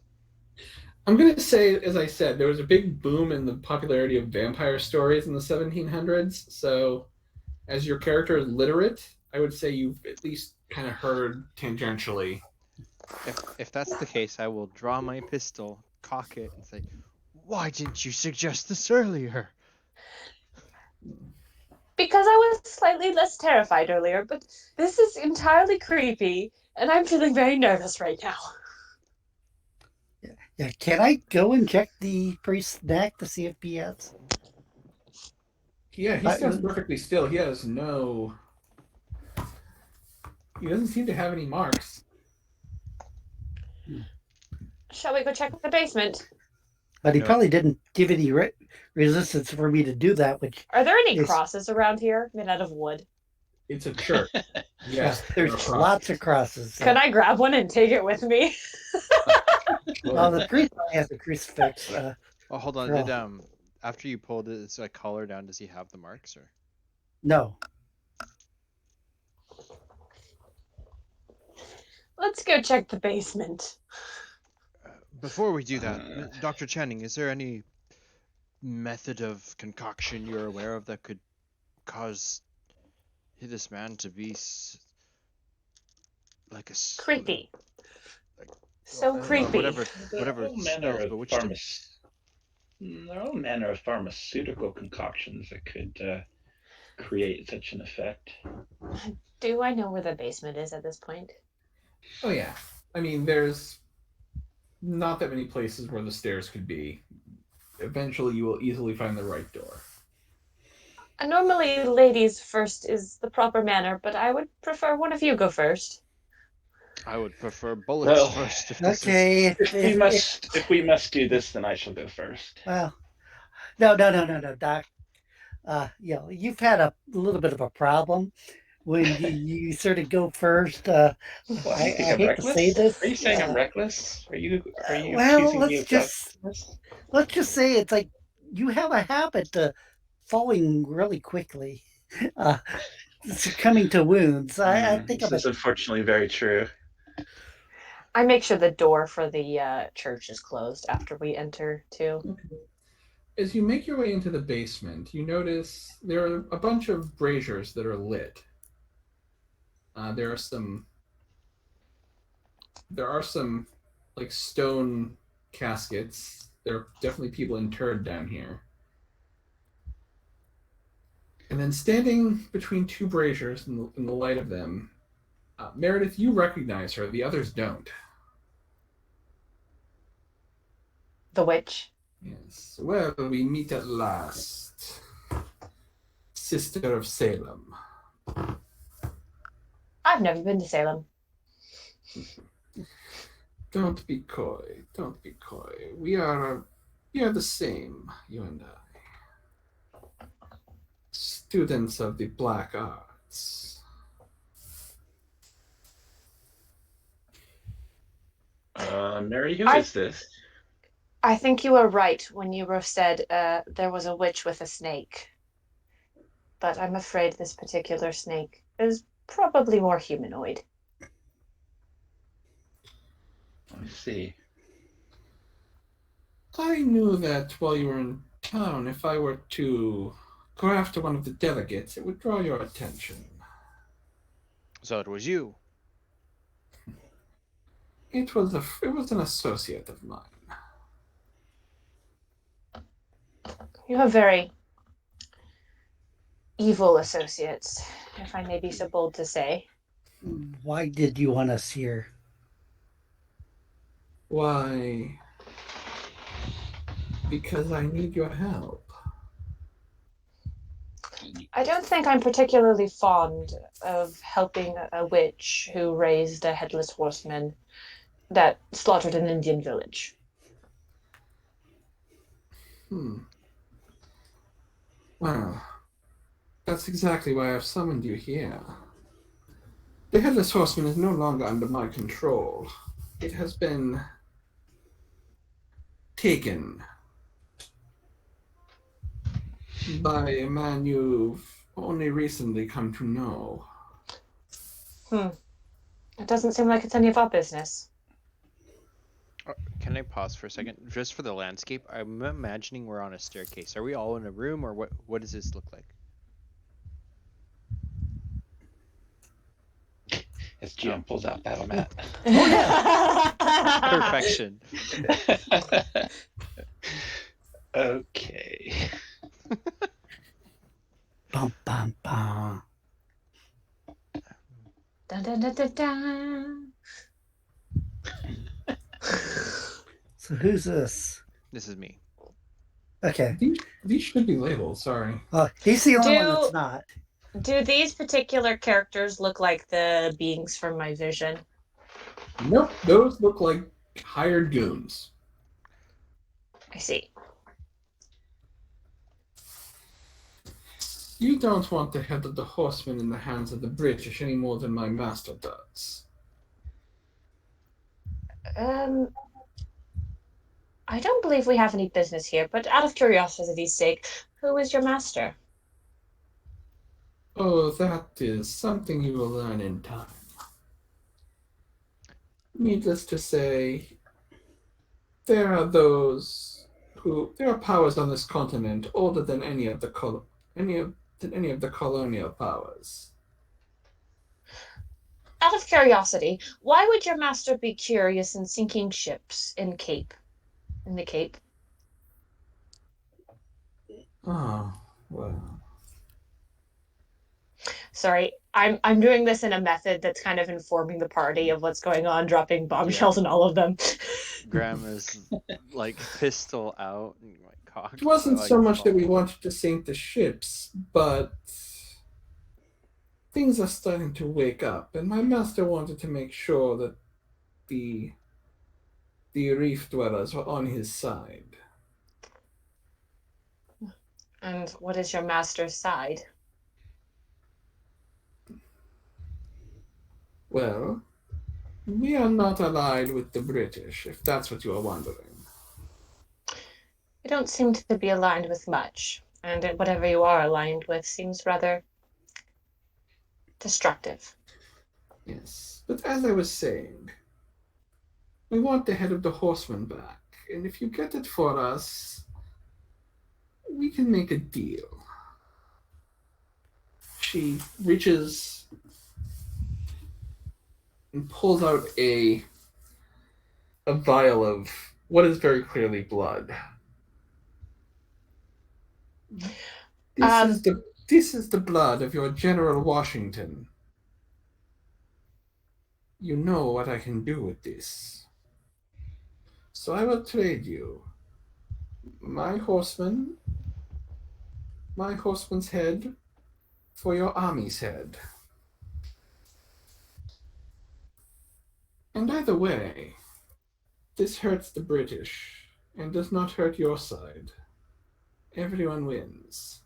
I'm going to say, as I said, there was a big boom in the popularity of vampire stories in the 1700s. So, as your character is literate, I would say you've at least kind of heard tangentially. If that's the case, I will draw my pistol, cock it, and say, "Why didn't you suggest this earlier?" Because I was slightly less terrified earlier, but this is entirely creepy, and I'm feeling very nervous right now. Yeah. Can I go and check the priest's neck to see if he has? Yeah, he stands perfectly still. He doesn't seem to have any marks. Shall we go check the basement? But he No. probably didn't give any resistance for me to do that. Which Are there any Yes. crosses around here made out of wood? It's a church. Yes, there's lots of crosses. Can I grab one and take it with me? Well, the priest only has a crucifix. Oh, hold on. Girl. Did after you pulled his collar down, does he have the marks or? No. Let's go check the basement. Before we do that, Dr. Channing, is there any method of concoction you're aware of that could cause this man to be like a Creepy. Like, So creepy. whatever There are all manner spells of bewitched him? there are all manner of pharmaceutical concoctions that could create such an effect. Do I know where the basement is at this point? Oh, yeah. I mean, there's not that many places where the stairs could be. eventually you will easily find the right door. Normally, ladies first is the proper manner, but I would prefer one of you go first. I would prefer bullets Well, first if this is. Okay, if we must do this, then I shall go first. well, no, Doc. You've had a little bit of a problem when you sort of go first. What, you think I I'm hate to say reckless? this. Are you saying I'm reckless? Are you Well, accusing me of recklessness? let's just say it's like you have a habit of falling really quickly, uh, succumbing to wounds. I think This of it. is unfortunately very true. I make sure the door for the church is closed after we enter, too. Okay. As you make your way into the basement, you notice there are a bunch of braziers that are lit. There are some like stone caskets. There are definitely people interred down here. And then standing between two braziers in the light of them, Meredith, you recognize her. The others don't. The witch. Yes. Well, we meet at last. Sister of Salem. I've never been to Salem. Don't be coy. Don't be coy. We are the same, you and I. Students of the black arts. Mary, who I- is this? I think you were right when you said there was a witch with a snake. But I'm afraid this particular snake is probably more humanoid. I see. I knew that while you were in town, if I were to go after one of the delegates, it would draw your attention. So it was you. It was an associate of mine. You have very evil associates, if I may be so bold to say. Why did you want us here? Why? Because I need your help. I don't think I'm particularly fond of helping a witch who raised a headless horseman that slaughtered an Indian village. Well, that's exactly why I've summoned you here. The Headless Horseman is no longer under my control. It has been taken by a man you've only recently come to know. It doesn't seem like it's any of our business. Can I pause for a second? Just for the landscape, I'm imagining we're on a staircase. Are we all in a room, or what does this look like? As GM pulls out battle mat. Perfection. Okay. Bum, bum, bum. Dun, dun, dun, dun, dun. So who's this? This is me. Okay. These should be labeled, sorry. He's the only one that's not. Do these particular characters look like the beings from my vision? Nope, those look like hired goons. I see. You don't want the head of the horseman in the hands of the British any more than my master does. I don't believe we have any business here, but out of curiosity's sake, who is your master? Oh, that is something you will learn in time. Needless to say, there are powers on this continent older than any of the colonial powers. Out of curiosity, why would your master be curious in sinking ships in the Cape? Oh, well. Sorry, I'm doing this in a method that's kind of informing the party of what's going on, dropping bombshells on all of them. Graham is like pistol out and like talk. It wasn't like, so much that we wanted to sink the ships, but things are starting to wake up, and my master wanted to make sure that the reef dwellers were on his side. And what is your master's side? Well, we are not allied with the British, if that's what you are wondering. You don't seem to be aligned with much, and whatever you are aligned with seems rather destructive. Yes, but as I was saying, we want the head of the horsemen back, and if you get it for us, we can make a deal. She reaches and pulls out a vial of what is very clearly blood. This is the blood of your General Washington. You know what I can do with this. So I will trade you my horseman's head for your army's head. And either way, this hurts the British and does not hurt your side. Everyone wins.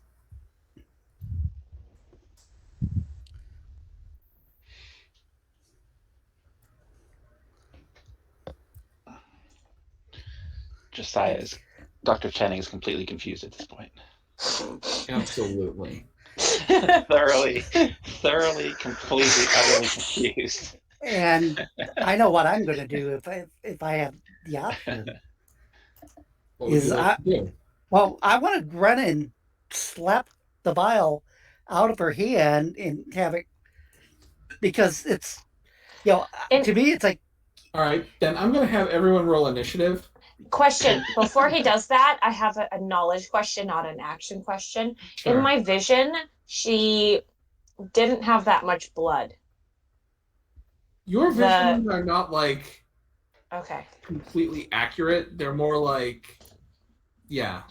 Josiah is Dr. Channing is completely confused at this point. Absolutely. thoroughly, completely, utterly confused. And I know what I'm going to do if I have the option. What would you like to do? Well, I want to run and slap the vial out of her hand and have it, because it's, to me, it's like. All right, then I'm going to have everyone roll initiative. Question. Before he does that, I have a knowledge question, not an action question. Sure. In my vision, she didn't have that much blood. Your visions are not like okay, completely accurate. They're more like, yeah.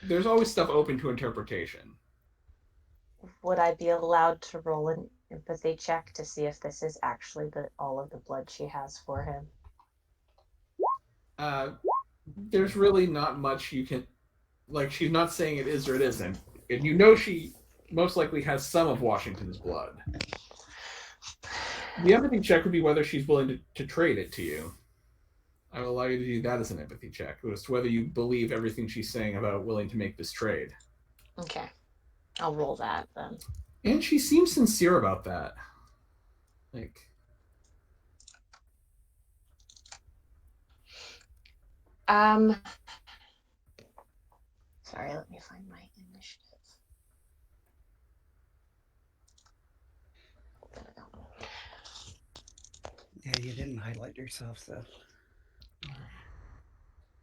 There's always stuff open to interpretation. would I be allowed to roll an empathy check to see if this is actually all of the blood she has for him? There's really not much you can, like, she's not saying it is or it isn't. And you know she most likely has some of Washington's blood. The empathy check would be whether she's willing to trade it to you. I will allow you to do that as an empathy check, as to whether you believe everything she's saying about willing to make this trade. Okay. I'll roll that then. And she seems sincere about that. Like, sorry, let me find my initiative. There we go. Yeah, you didn't highlight yourself, so.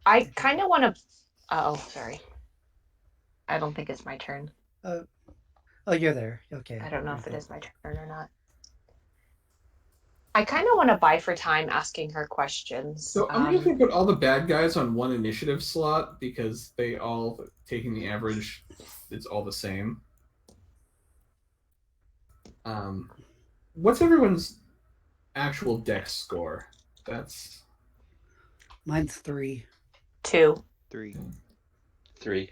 I kind of want to. Oh, sorry. I don't think it's my turn. Oh, you're there. Okay. I don't know if it is my turn or not. I kind of want to buy for time asking her questions. So I'm just going to put all the bad guys on one initiative slot because they all, taking the average, it's all the same. What's everyone's actual dex score? Mine's 3. 2. 3. 3.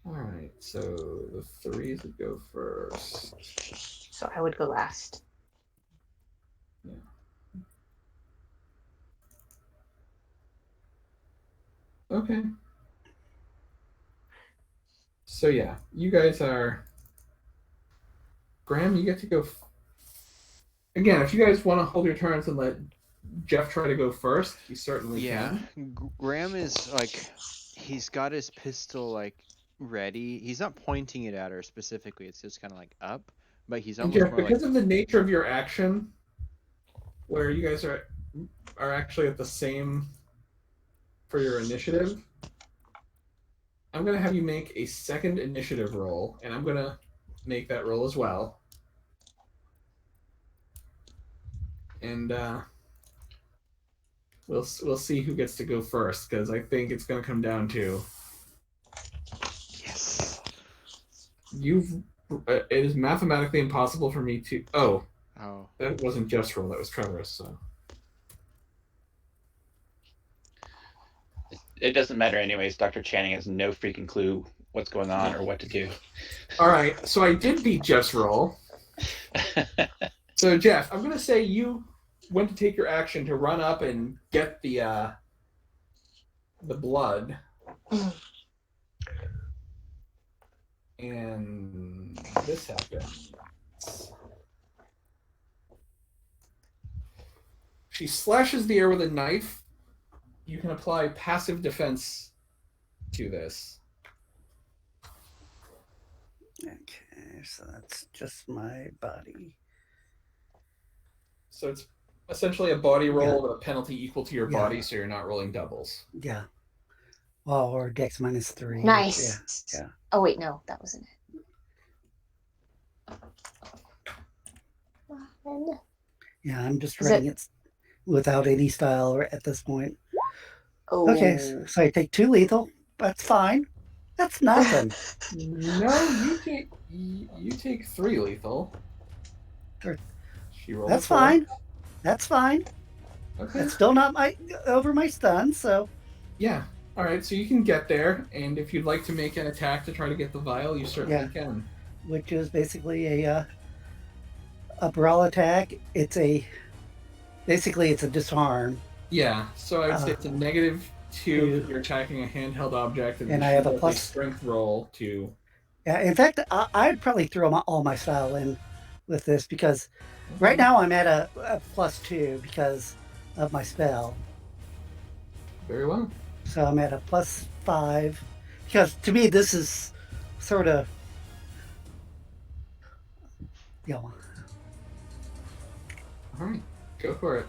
All right, so the 3s would go first. So I would go last. Yeah. Okay. So yeah, you guys are. Graham, you get to go. Again, if you guys want to hold your turns and let Jeff try to go first, he certainly can. Graham is like, he's got his pistol like ready. He's not pointing it at her specifically. It's just kind of like up, but he's almost Jeff, more because like, of the nature of your action, where you guys are actually at the same for your initiative, I'm going to have you make a second initiative roll, and I'm going to make that roll as well. And we'll see who gets to go first, because I think it's going to come down to It is mathematically impossible for me to. Oh, Oh. that wasn't just roll. That was Trevor's. So It doesn't matter anyways. Dr. Channing has no freaking clue what's going on or what to do. all right. So I did beat Jeff's roll. So Jeff, I'm gonna say you went to take your action to run up and get the blood. And this happens. She slashes the air with a knife. You can apply passive defense to this. Okay, so that's just my body. So it's essentially a body roll Yeah. with a penalty equal to your Yeah. body, so you're not rolling doubles. Yeah. Well, or Dex -3. Nice. Yeah. Oh wait, no, that wasn't it. One. Yeah, I'm just Is running it without any style at this point. Oh. Okay, so I take 2 lethal. That's fine. That's nothing. No, you take 3 lethal. Sure. She rolled That's a 4. fine. That's fine. Okay. That's still not over my stun, so Yeah. All right. So you can get there, and if you'd like to make an attack to try to get the vial, you certainly can. which is basically a brawl attack. It's basically a disarm. Yeah. So I would say it's a -2 2. if you're attacking a handheld object, And I have a plus- strength roll to. Yeah, in fact, I'd probably throw all my style in with this because right now I'm at a +2 because of my spell. Very well. So I'm at a +5 because to me this is sort of, All right. Go for it.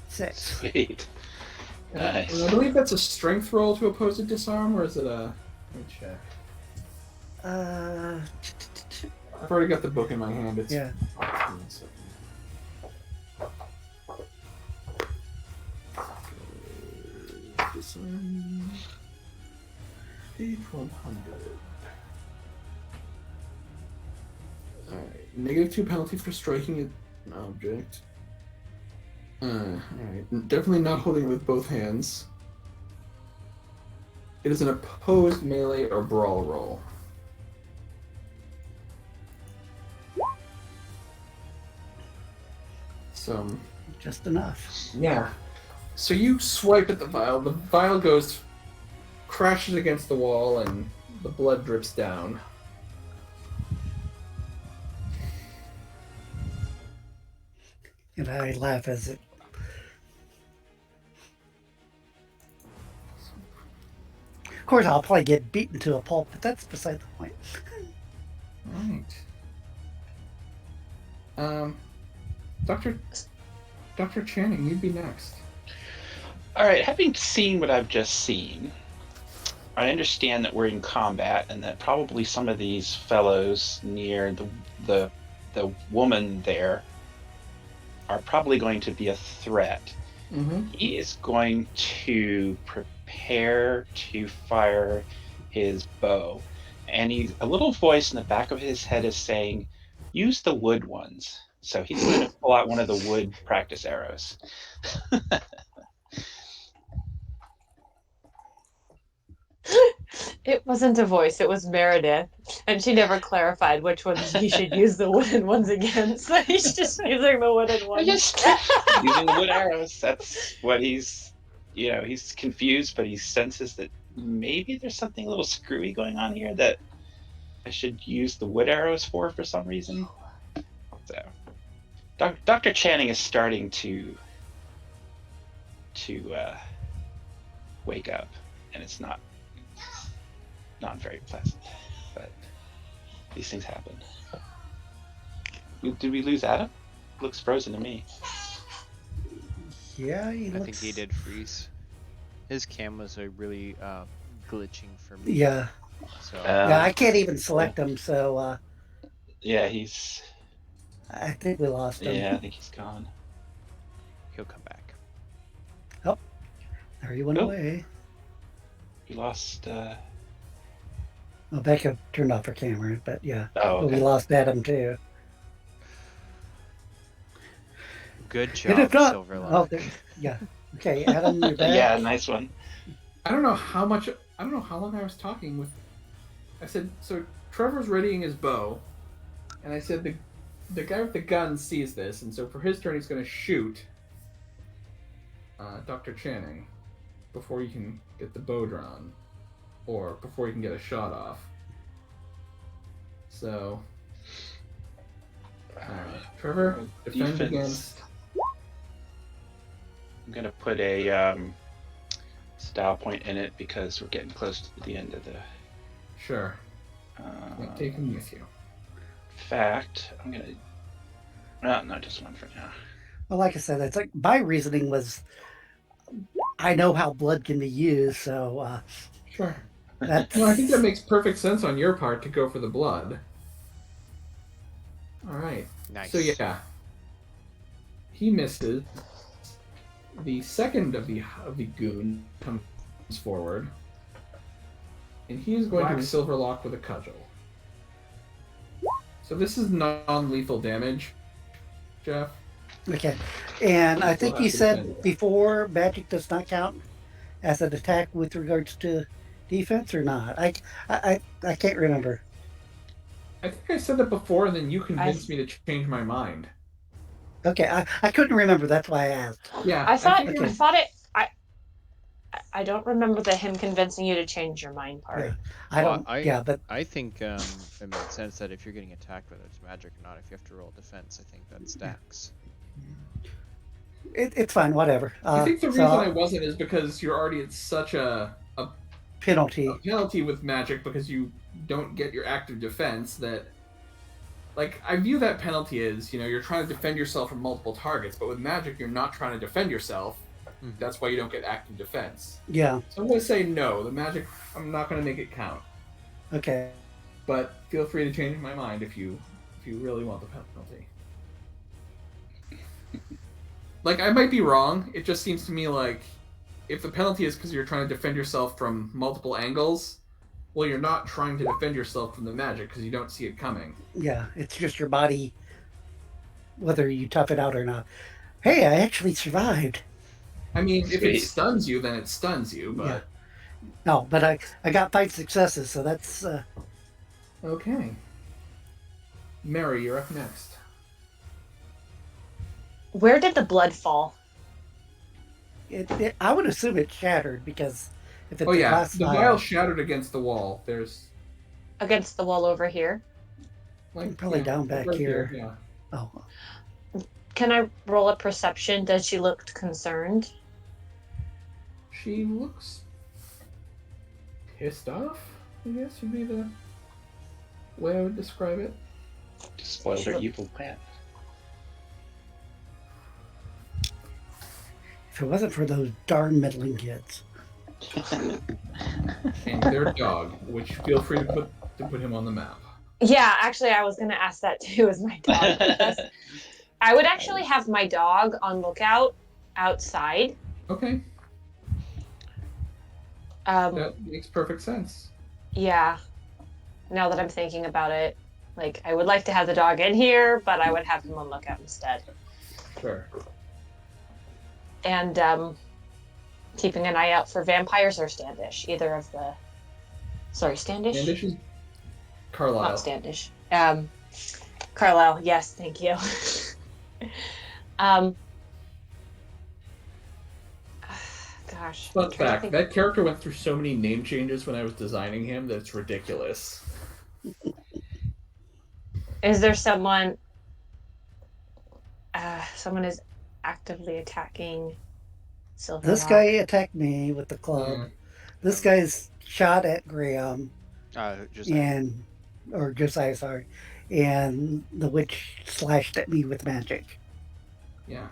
6. Sweet. Nice. I believe that's a strength roll to oppose a disarm, or is it a? Let me check. I've already got the book in my hand. It's Yeah. Disarm. Page 100. Alright. -2 penalty for striking an object. Alright. Definitely not holding it with both hands. It is an opposed melee or brawl roll. So, Just enough. yeah. So you swipe at the vial. The vial crashes against the wall, and the blood drips down. And I laugh as it. Of course, I'll probably get beaten to a pulp, but that's beside the point. Right. Dr. Channing, you'd be next. All right, having seen what I've just seen, I understand that we're in combat and that probably some of these fellows near the woman there are probably going to be a threat. Mm-hmm. He is going to prepare to fire his bow, and a little voice in the back of his head is saying, "Use the wood ones." So he's going to pull out one of the wood practice arrows. It wasn't a voice, it was Meredith. And she never clarified which ones he should use the wooden ones against. So he's just using the wooden ones. Just using the wood arrows. That's what he's confused, but he senses that maybe there's something a little screwy going on here that I should use the wood arrows for some reason. So, Dr. Channing is starting to wake up, and it's not very pleasant, but these things happen. Did we lose Adam? Looks frozen to me. Yeah, I think he did freeze. His cameras are really glitching for me. Yeah. So Yeah, I can't even select him, so Yeah, he's. I think we lost him. Yeah, I think he's gone. he'll come back. There he went Oh. away. We lost. Well, Becca turned off her camera, but yeah. Oh, But we okay. lost Adam too. Good And if job, not, Silverlock. yeah. Okay, Adam, you're back. Yeah, nice one. I don't know how long I was talking with. I said, so Trevor's readying his bow, and I said the guy with the gun sees this, and so for his turn he's going to shoot Dr. Channing before you can get the bow drawn, or before you can get a shot off. So, Trevor, defend Defense. against. I'm gonna put a style point in it because we're getting close to the end of the. Sure. Yeah, take him with you. Fact, I'm gonna. No, just one for now. Well, like I said, it's like my reasoning was I know how blood can be used, so Sure. that's. No, I think that makes perfect sense on your part to go for the blood. All right. Nice. So yeah, he misses. The second of the goon comes forward, and he is going to Silverlock with a cudgel. So this is non-lethal damage, Jeff. Okay. And I think We'll you have to said defend it. before magic does not count as an attack with regards to defense or not. I can't remember. I think I said that before, and then you convinced me to change my mind. Okay, I couldn't remember. That's why I asked. Yeah, I thought think I thought it. I don't remember him convincing you to change your mind part. Yeah, I Well, don't. Yeah, but I think it makes sense that if you're getting attacked, whether it's magic or not, if you have to roll defense, I think that stacks. it's fine. Whatever. I think the so reason I wasn't is because you're already at such a penalty. penalty with magic because you don't get your active defense that. Like, I view that penalty as, you're trying to defend yourself from multiple targets, but with magic, you're not trying to defend yourself. Mhm. That's why you don't get active defense. Yeah. So I'm going to say no. The magic, I'm not going to make it count. Okay. But feel free to change my mind if you really want the penalty. Like, I might be wrong. It just seems to me like if the penalty is because you're trying to defend yourself from multiple angles, well, you're not trying to defend yourself from the magic because you don't see it coming. Yeah, it's just your body, whether you tough it out or not. Hey, I actually survived. I mean, if it Sweet. stuns you, then it stuns you, but... Yeah. No, but I got 5 successes, so that's... Okay. Mary, you're up next. Where did the blood fall? I would assume it shattered because if it's Oh a yeah, glass the vial, vial shattered against the wall. There's... Against the wall over here. like Probably down back right here. Yeah. Oh, Can I roll a perception? Does she look concerned? She looks pissed off, I guess would be the way I would describe it. Just spoiled her evil plan. if it wasn't for those darn meddling kids. And their dog, which feel free to put him on the map. Yeah, actually, I was going to ask that too. Is my dog with us? I would actually have my dog on lookout outside. Okay, that makes perfect sense. Yeah. Now that I'm thinking about it, like I would like to have the dog in here, but I would have him on lookout instead. Sure. And keeping an eye out for vampires or Standish. Either of the. Sorry, Standish? Standish is Carlisle. Not Standish. Carlisle, yes, thank you. Gosh. Fun I'm trying to fact, think- that character went through so many name changes when I was designing him that it's ridiculous. Is there someone. Someone is actively attacking Silverlock? This guy attacked me with the club. Yeah. This guy's shot at Graham Just or Josiah, sorry, and the witch slashed at me with magic. Yeah.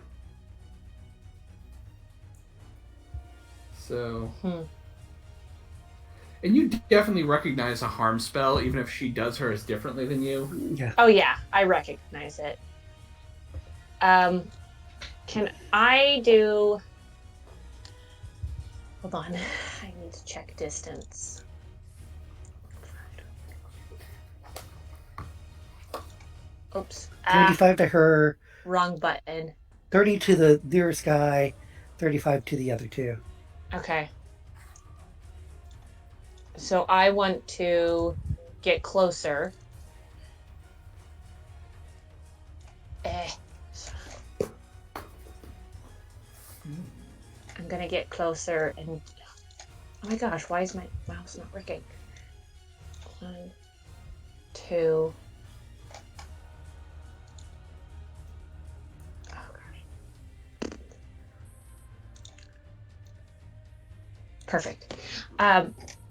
So... And you definitely recognize a harm spell, even if she does hers differently than you. Yeah. Oh yeah, I recognize it. Can I do... Hold on, I need to check distance. Oops. 25 to her, Wrong button. 30 to the nearest guy, 35 to the other two. Okay. So I want to get closer. I'm gonna get closer and oh my gosh, why is my mouse not working? 1, 2. Oh gosh. Perfect.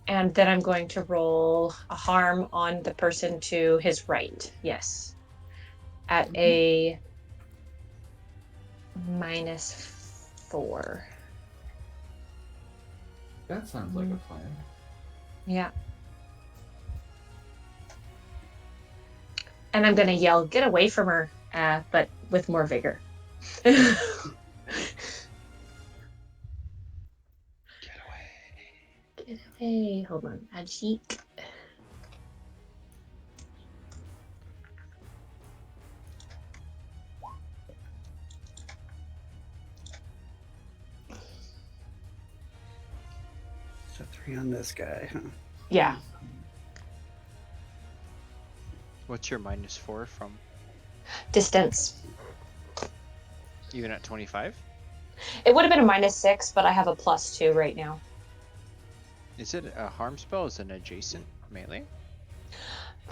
And then I'm going to roll a harm on the person to his right. Yes. At a -4. That sounds like a plan. Yeah. And I'm going to yell, get away from her, but with more vigor. Get away. Get away. Hold on. Add cheek. So 3 on this guy, huh? Yeah. What's your -4 from? Distance. Even at 25? It would have been a -6, but I have a +2 right now. Is it a harm spell? Is it an adjacent melee?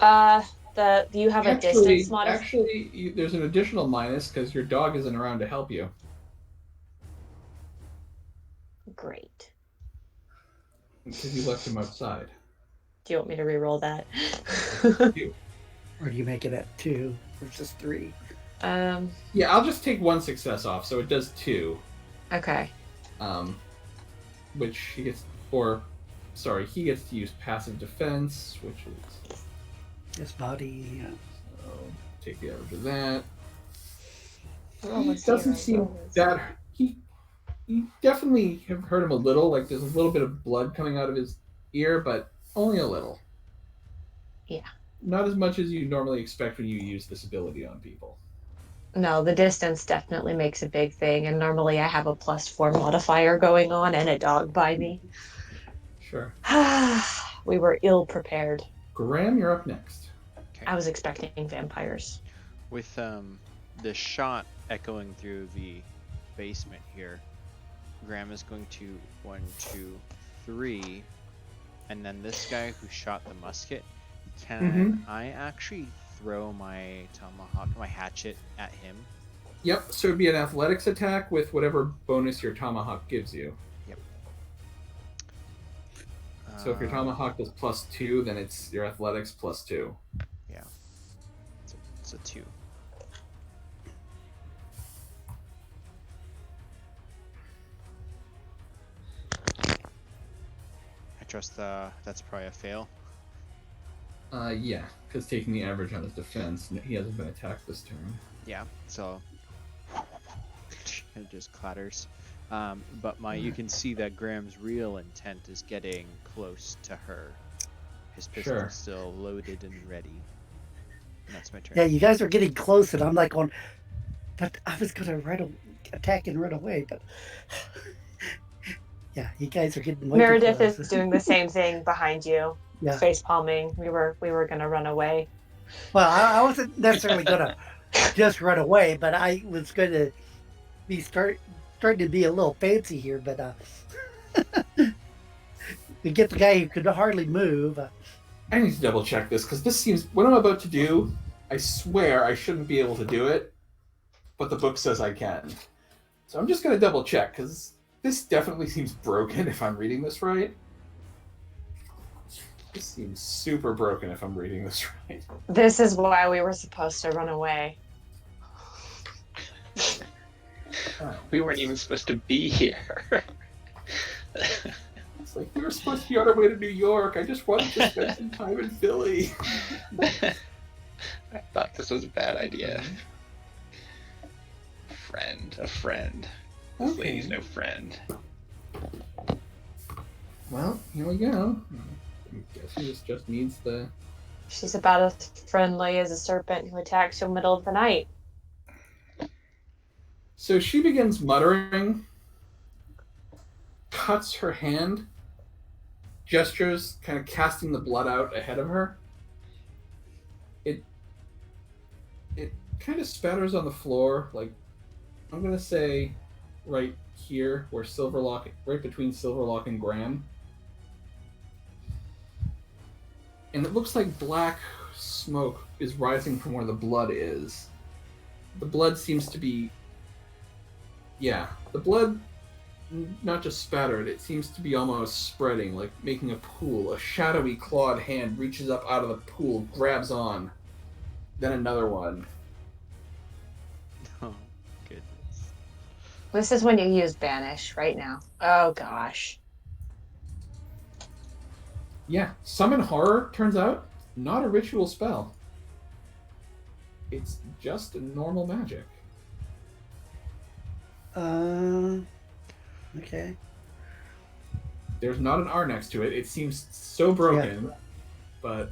You have a distance modifier. Actually, there's an additional minus because your dog isn't around to help you. Great. Because you left him outside. Do you want me to re-roll that? Or do you make it at 2 versus 3? Yeah, I'll just take 1 success off, so it does 2. Okay. Which he gets, he gets to use passive defense, which is His body, yeah. so take the average of that. Roll He a doesn't 0. seem Roll a that you definitely have hurt him a little. Like there's a little bit of blood coming out of his ear, but only a little. Yeah. Not as much as you normally expect when you use this ability on people. No, the distance definitely makes a big thing, and normally I have a +4 modifier going on and a dog by me. Sure. We were ill prepared. Graham, you're up next. Okay. I was expecting vampires. With the shot echoing through the basement here, Graham is going to 1, 2, 3, and then this guy who shot the musket. Can I actually throw my tomahawk, my hatchet, at him? Yep. So it'd be an athletics attack with whatever bonus your tomahawk gives you. Yep. So if your tomahawk is +2, then it's your athletics +2. Yeah. It's a 2. I trust that's probably a fail. Yeah, because taking the average on his defense, he hasn't been attacked this turn. Yeah, so it just clatters. But you can see that Graham's real intent is getting close to her. His pistol is still loaded and ready. And that's my turn. Yeah, you guys are getting close, and I'm like going, but I was going to attack and run away, but yeah, you guys are getting way too Meredith close. is doing the same thing behind you. Yeah. Face palming. We were gonna run away. Well, I wasn't necessarily going to just run away, but I was going to be starting to be a little fancy here. But to get the guy who could hardly move. I need to double check this because this seems what I'm about to do. I swear I shouldn't be able to do it, but the book says I can. So I'm just going to double check because this definitely seems broken if I'm reading this right. This seems super broken if I'm reading this right. This is why we were supposed to run away. We weren't even supposed to be here. It's like we were supposed to be on our way to New York. I just wanted to spend some time in Philly. I thought this was a bad idea. A friend. This lady's no friend. Well, here we go. I'm guessing this just needs the She's about as friendly as a serpent who attacks you in the middle of the night. So she begins muttering, cuts her hand, gestures, kind of casting the blood out ahead of her. It kind of spatters on the floor, like, I'm gonna say right here where Silverlock, right between Silverlock and Graham. And it looks like black smoke is rising from where the blood is. The blood seems to be... Yeah, the blood not just spattered, it seems to be almost spreading, like making a pool. A shadowy clawed hand reaches up out of the pool, grabs on. Then another one. Oh, goodness. This is when you use Banish right now. Oh, gosh. Yeah, Summon Horror, turns out, not a ritual spell. It's just a normal magic. Okay. There's not an R next to it. It seems so broken, but...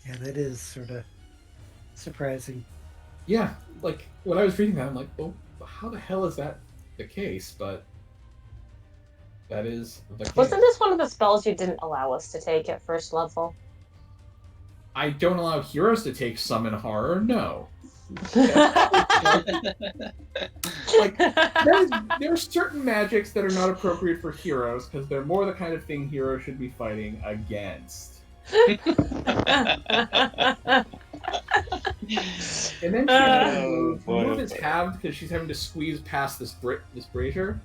Yeah, that is sort of surprising. Yeah, like, when I was reading that, I'm like, well, how the hell is that the case? But that is the case. Wasn't this one of the spells you didn't allow us to take at first level? I don't allow heroes to take Summon Horror, no. Like, there are certain magics that are not appropriate for heroes, because they're more the kind of thing heroes should be fighting against. And then Oh, boy, move oh, is boy. halved because she's having to squeeze past this brazier.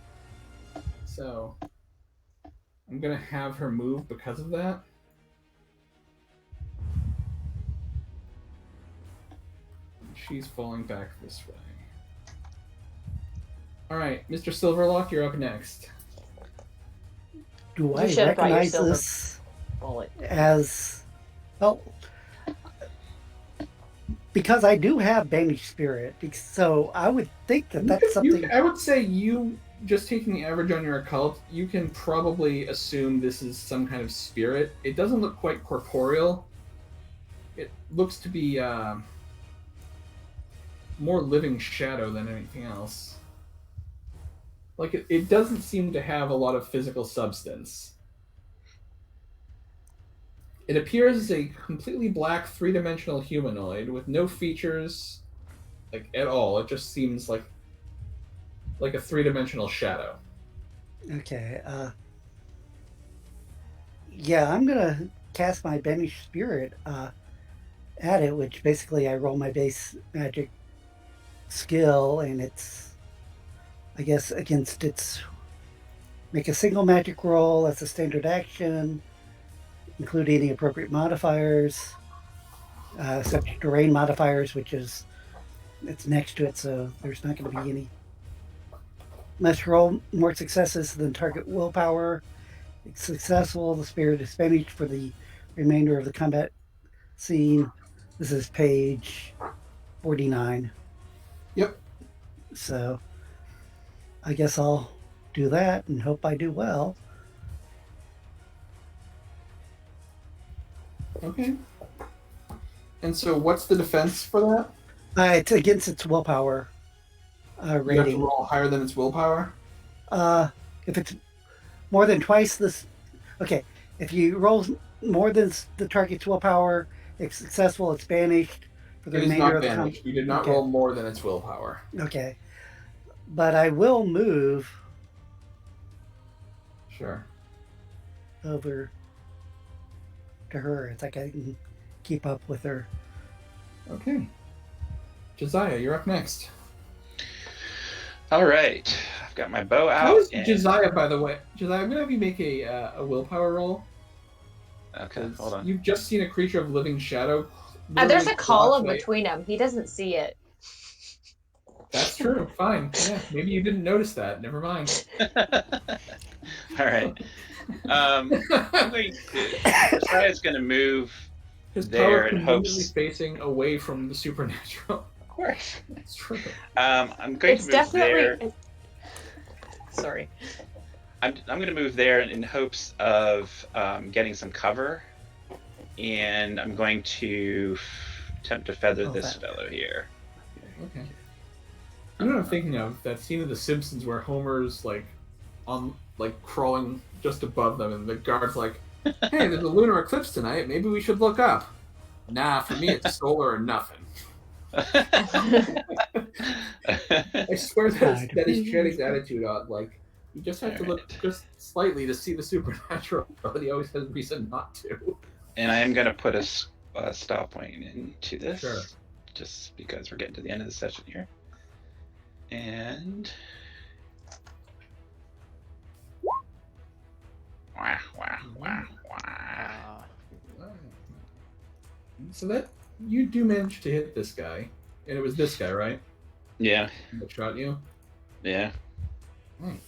So I'm gonna have her move because of that. She's falling back this way. Alright, Mr. Silverlock, you're up next. Do I should have brought your recognize silver this bullet. as... Well, because I do have Banished Spirit, so I would think that that's something... I would say you, just taking the average on your occult, you can probably assume this is some kind of spirit. It doesn't look quite corporeal. It looks to be more living shadow than anything else. Like, it doesn't seem to have a lot of physical substance. It appears as a completely black, three-dimensional humanoid with no features, like, at all. It just seems like a three-dimensional shadow. Okay, yeah, I'm gonna cast my Banished Spirit at it, which basically I roll my base magic skill, and it's, I guess, against its... Make a single magic roll as a standard action, include any appropriate modifiers, subject to rain modifiers, which is, it's next to it, so there's not going to be any. Must roll more successes than target willpower. If successful, the spirit is banished for the remainder of the combat scene. This is page 49. Yep. So I guess I'll do that and hope I do well. Okay. And so what's the defense for that? It's against its willpower You have to rating. roll higher than its willpower? If it's more than twice this... Okay, if you roll more than the target's willpower, if successful, it's banished for the It is remainder not of the banished. You did not Okay. roll more than its willpower. Okay. But I will move Sure. over to her. It's like I can keep up with her. Okay. Josiah, you're up next. All right, I've got my bow How out. is Josiah, by the way? Josiah, I'm going to have you make a willpower roll. Okay, hold on. You've just seen a creature of living shadow. There's literally a column walk away. between them. He doesn't see it. That's true. Fine. Yeah, maybe you didn't notice that. Never mind. All right. I'm going to... Josiah's going to move His there power in conveniently hopes... facing away from the supernatural. Of course. It's true. I'm going It's to move there. definitely. Sorry. I'm going to move there in hopes of getting some cover, and I'm going to attempt to feather this fellow here. Okay. You know what I'm thinking of? That scene of The Simpsons where Homer's like crawling just above them, and the guard's like, "Hey, there's a lunar eclipse tonight. Maybe we should look up." Nah, for me it's solar or nothing. I swear that is Channing's attitude on like you just have to look just slightly to see the supernatural, but he always has reason not to. And I am going to put a stop point into this, Sure. just because we're getting to the end of the session here. And wow. So that you do manage to hit this guy, and it was this guy, right? Yeah. That shot you. Yeah. Right.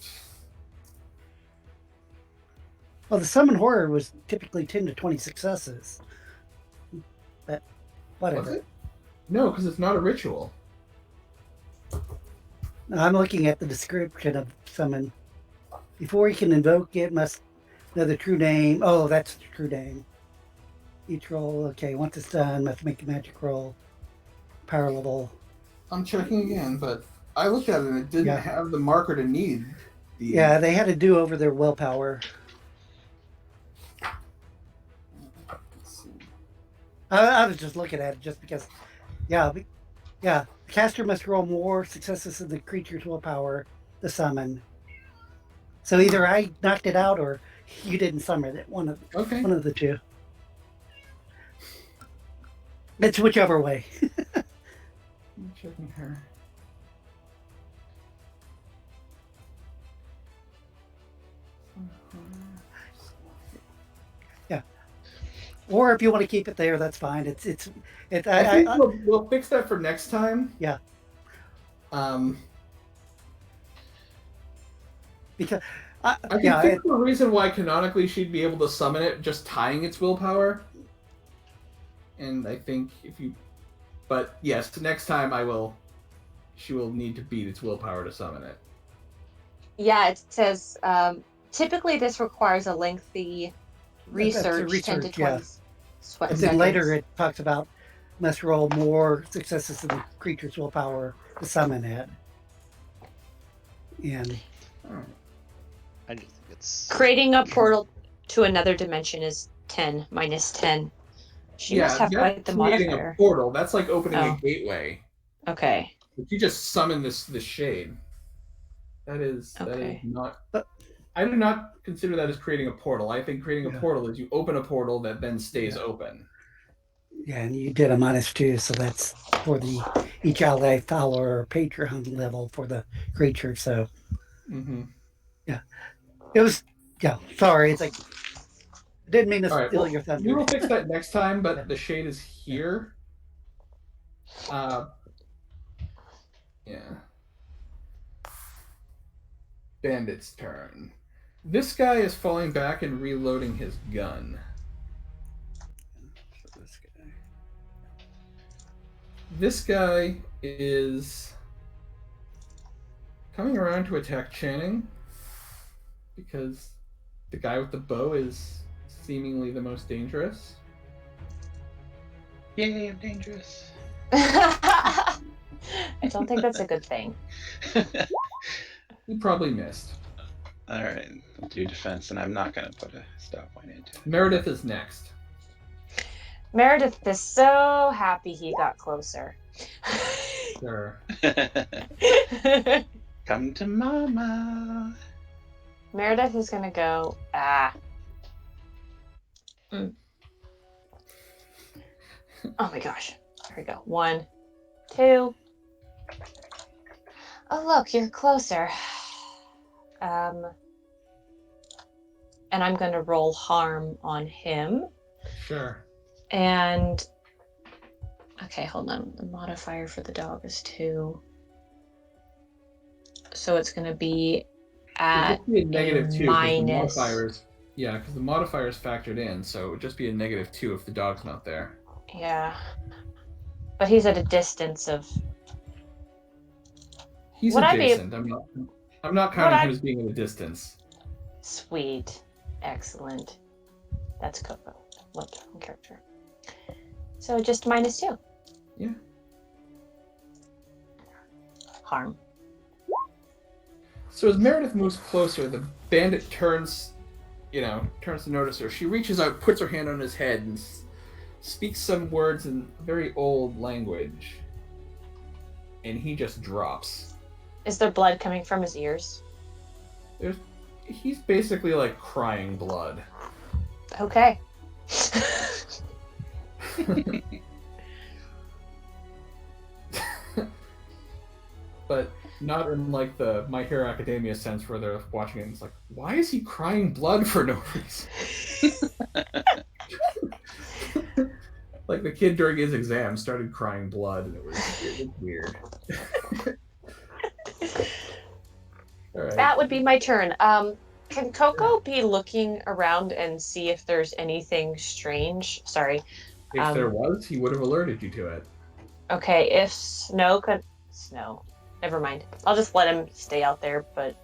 Well, the summon horror was typically 10 to 20 successes. But whatever. Was it? No, because it's not a ritual. I'm looking at the description of summon. Before you can invoke it, must know the true name. Oh, that's the true name. Each roll, okay, once it's done, must make a magic roll. Power level. I'm checking again, but I looked at it and it didn't have the marker to need. Yeah, they had to do over their willpower. I was just looking at it just because, the caster must roll more successes of the creature's willpower to summon. So either I knocked it out or you didn't summon it. One of the two. It's whichever way. I'm checking her. Yeah. Or if you want to keep it there, that's fine. I think we'll fix that for next time. Yeah. Because I can think of a reason why canonically she'd be able to summon it just tying its willpower. And I think but yes, next time she will need to beat its willpower to summon it. Yeah, it says typically this requires a lengthy research 10 to 20 And then later it talks about must roll more successes in the creature's willpower to summon it. And I just think it's creating a portal to another dimension is 10 minus 10. She must have quite the creating modifier. a portal. That's like opening a gateway. Okay. If you just summon this shade, that is not. I do not consider that as creating a portal. I think creating a portal is you open a portal that then stays open. Yeah, and you did a -2, so that's for each ally, follower, or patron level for the creature. So, yeah, it was. Yeah, sorry, it's like didn't mean to steal your thunder. We will fix that next time, but the shade is here. Bandit's turn. This guy is falling back and reloading his gun. This guy is coming around to attack Channing because the guy with the bow is seemingly the most dangerous. Yay, I'm dangerous. I don't think that's a good thing. He probably missed. Alright, I'll do defense, and I'm not going to put a stop point into it. Meredith is next. Meredith is so happy he got closer. Sure. Come to mama. Meredith is going to go, Oh my gosh. Here we go. 1, 2. Oh, look, you're closer. And I'm going to roll harm on him. Sure. And okay, hold on. The modifier for the dog is 2. So it's going to be at a -2 minus. Because the modifier is factored in, so it would just be a -2 if the dog's not there. Yeah. But he's at a distance of. He's adjacent. I'm not counting him as being at a distance. Sweet. Excellent. That's Coco. One character. So just -2. Yeah. Harm. So as Meredith moves closer, the bandit turns to notice her. She reaches out, puts her hand on his head, and speaks some words in very old language. And he just drops. Is there blood coming from his ears? He's basically like crying blood. Okay. But not in like the My Hero Academia sense where they're watching it and it's like, why is he crying blood for no reason? Like the kid during his exam started crying blood and it was weird. All right. That would be my turn. Can Coco be looking around and see if there's anything strange? Sorry. If there was, he would have alerted you to it. Okay, if Snow. Never mind. I'll just let him stay out there, but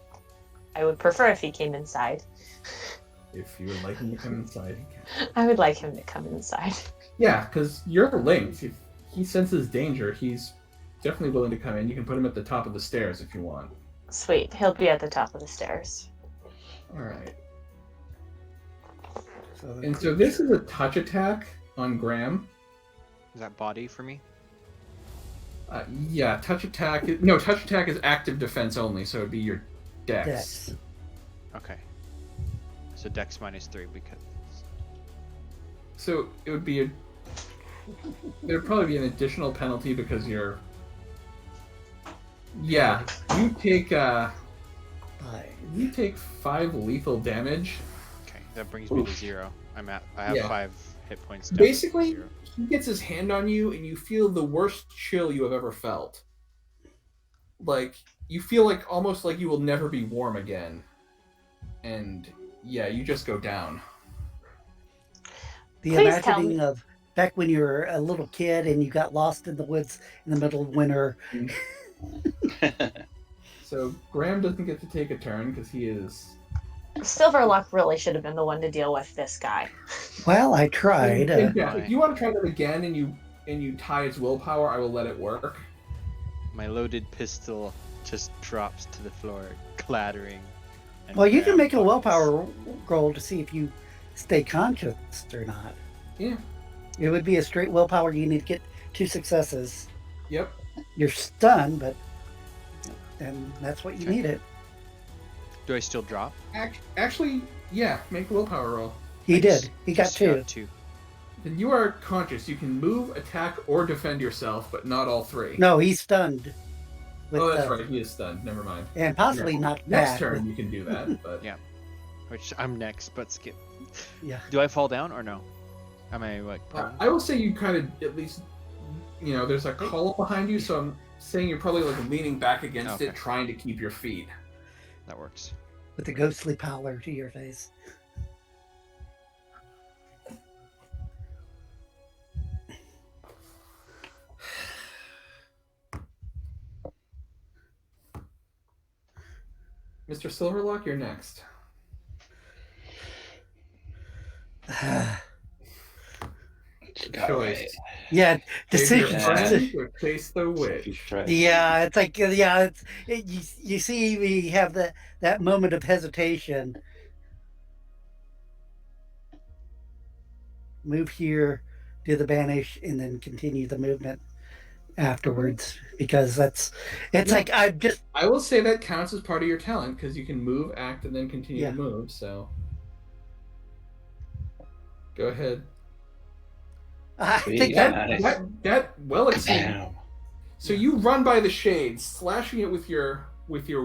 I would prefer if he came inside. If you would like him to come inside, he can. I would like him to come inside. Yeah, because you're linked. If he senses danger, he's definitely willing to come in. You can put him at the top of the stairs if you want. Sweet. He'll be at the top of the stairs. All right. So So this is a touch attack on Graham. Is that body for me? Yeah, touch attack. No, touch attack is active defense only, so it'd be your dex. Dex. Okay. So Dex -3 because. So it would be there'd probably be an additional penalty because you're. Yeah, you take 5 lethal damage. Okay, that brings me to 0. I have Yeah. 5 hit points. Down Basically, to 0. he gets his hand on you, and you feel the worst chill you have ever felt. Like you feel like almost like you will never be warm again, and yeah, you just go down. The Please tell imagining me. of back when you were a little kid and you got lost in the woods in the middle of winter. So Graham doesn't get to take a turn because he is. Silverlock really should have been the one to deal with this guy. Well, I tried. Yeah, if you want to try that again and you tie its willpower, I will let it work. My loaded pistol just drops to the floor, clattering. and Well, you can Graham make a buckles. willpower roll to see if you stay conscious or not. Yeah. It would be a straight willpower. You need to get 2 successes. Yep. You're stunned, but and that's what you Okay. needed. Do I still drop? Actually, yeah. Make a willpower roll. He I did. just- He got just 2. 2. Then you are conscious. You can move, attack, or defend yourself, but not all 3. No, he's stunned. With, Oh, that's right. He is stunned. Never mind. And possibly knocked Next back. turn you can do that, but Yeah. Which I'm next, but skip. Yeah. Do I fall down or no? Am I like prone? I will say you kind of at least, there's a column behind you, so I'm saying you're probably like leaning back against Okay. it, trying to keep your feet. That works. With a ghostly pallor to your face. Mr. Silverlock, you're next. Choice. Yeah, Save your decisions. friend or chase the witch. Yeah, it's like you see we have that moment of hesitation. Move here, do the banish, and then continue the movement afterwards because it's Yeah. like I will say that counts as part of your talent because you can move, act, and then continue Yeah. to move. So go ahead. I think that That well exceeded. Damn. So you run by the shades, slashing it with your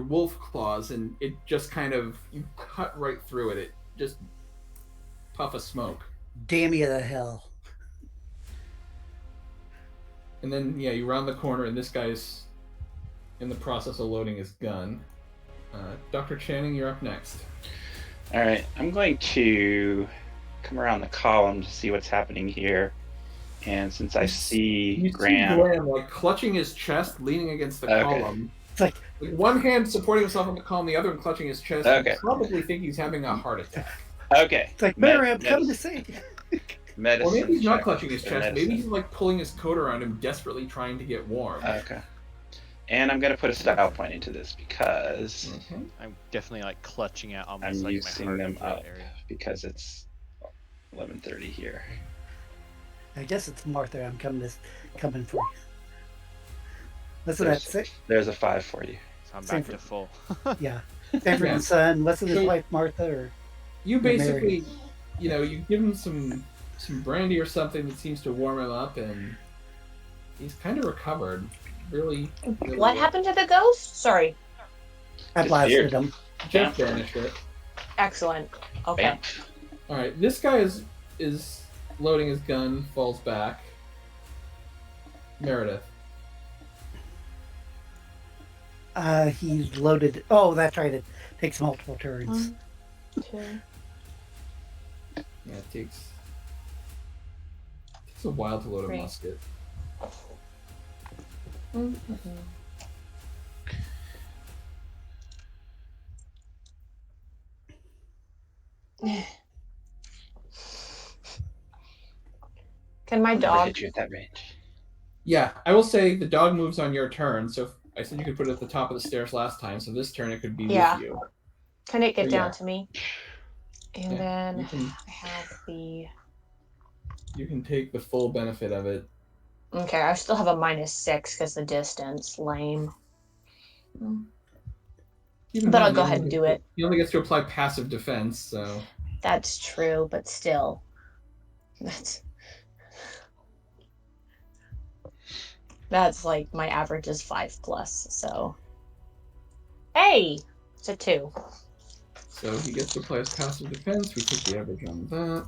wolf claws, and it just kind of you cut right through it. It just puff of smoke, damn you to hell. and then you round the corner, and this guy's in the process of loading his gun. Dr. Channing, you're up next. All right, I'm going to come around the column to see what's happening here. And since I see You Graham, see Graham like clutching his chest, leaning against the Okay. column. It's like Like one hand supporting himself on the column, the other one clutching his chest. Okay. You probably think he's having a heart attack. Okay. It's like, Mary, I'm coming to see you. Medicine. Or maybe he's not check clutching his for chest. Maybe medicine. he's like pulling his coat around him, desperately trying to get warm. Okay. And I'm gonna put a style point into this because Okay. I'm definitely like clutching at almost I'm like my using heart them into that up area. because it's 11:30 here. I guess it's Martha. I'm coming for you. Listen to that. There's a 5 for you. So I'm Same back for- to full. Yeah. Sanford's son. Listen to his So- wife Martha. Or You Mary. basically, you give him some brandy or something that seems to warm him up, and he's kind of recovered. Really. really What well. happened to the ghost? Sorry. I blasted Disappeared. him. Jeff banished it. Excellent. Okay. Bam. All right, this guy is loading his gun, falls back. Meredith. He's loaded. Oh, that's right. It takes multiple turns. 1, 2. Yeah, it takes a while to load a Three. musket. Can my Never dog? hit you at that range. Yeah, I will say the dog moves on your turn. So I said you could put it at the top of the stairs last time. So this turn it could be Yeah. with you. Can it get Oh, down yeah. to me? And Yeah, then you can- I have the. You can take the full benefit of it. Okay, I still have a -6 because the distance. Lame. Keep in But I'll mind, go he ahead only and gets do to- it. He only gets to apply passive defense, so That's true, but still. That's like my average is 5+, so. Hey! It's a 2. so he gets to apply his passive defense. We take the average on that.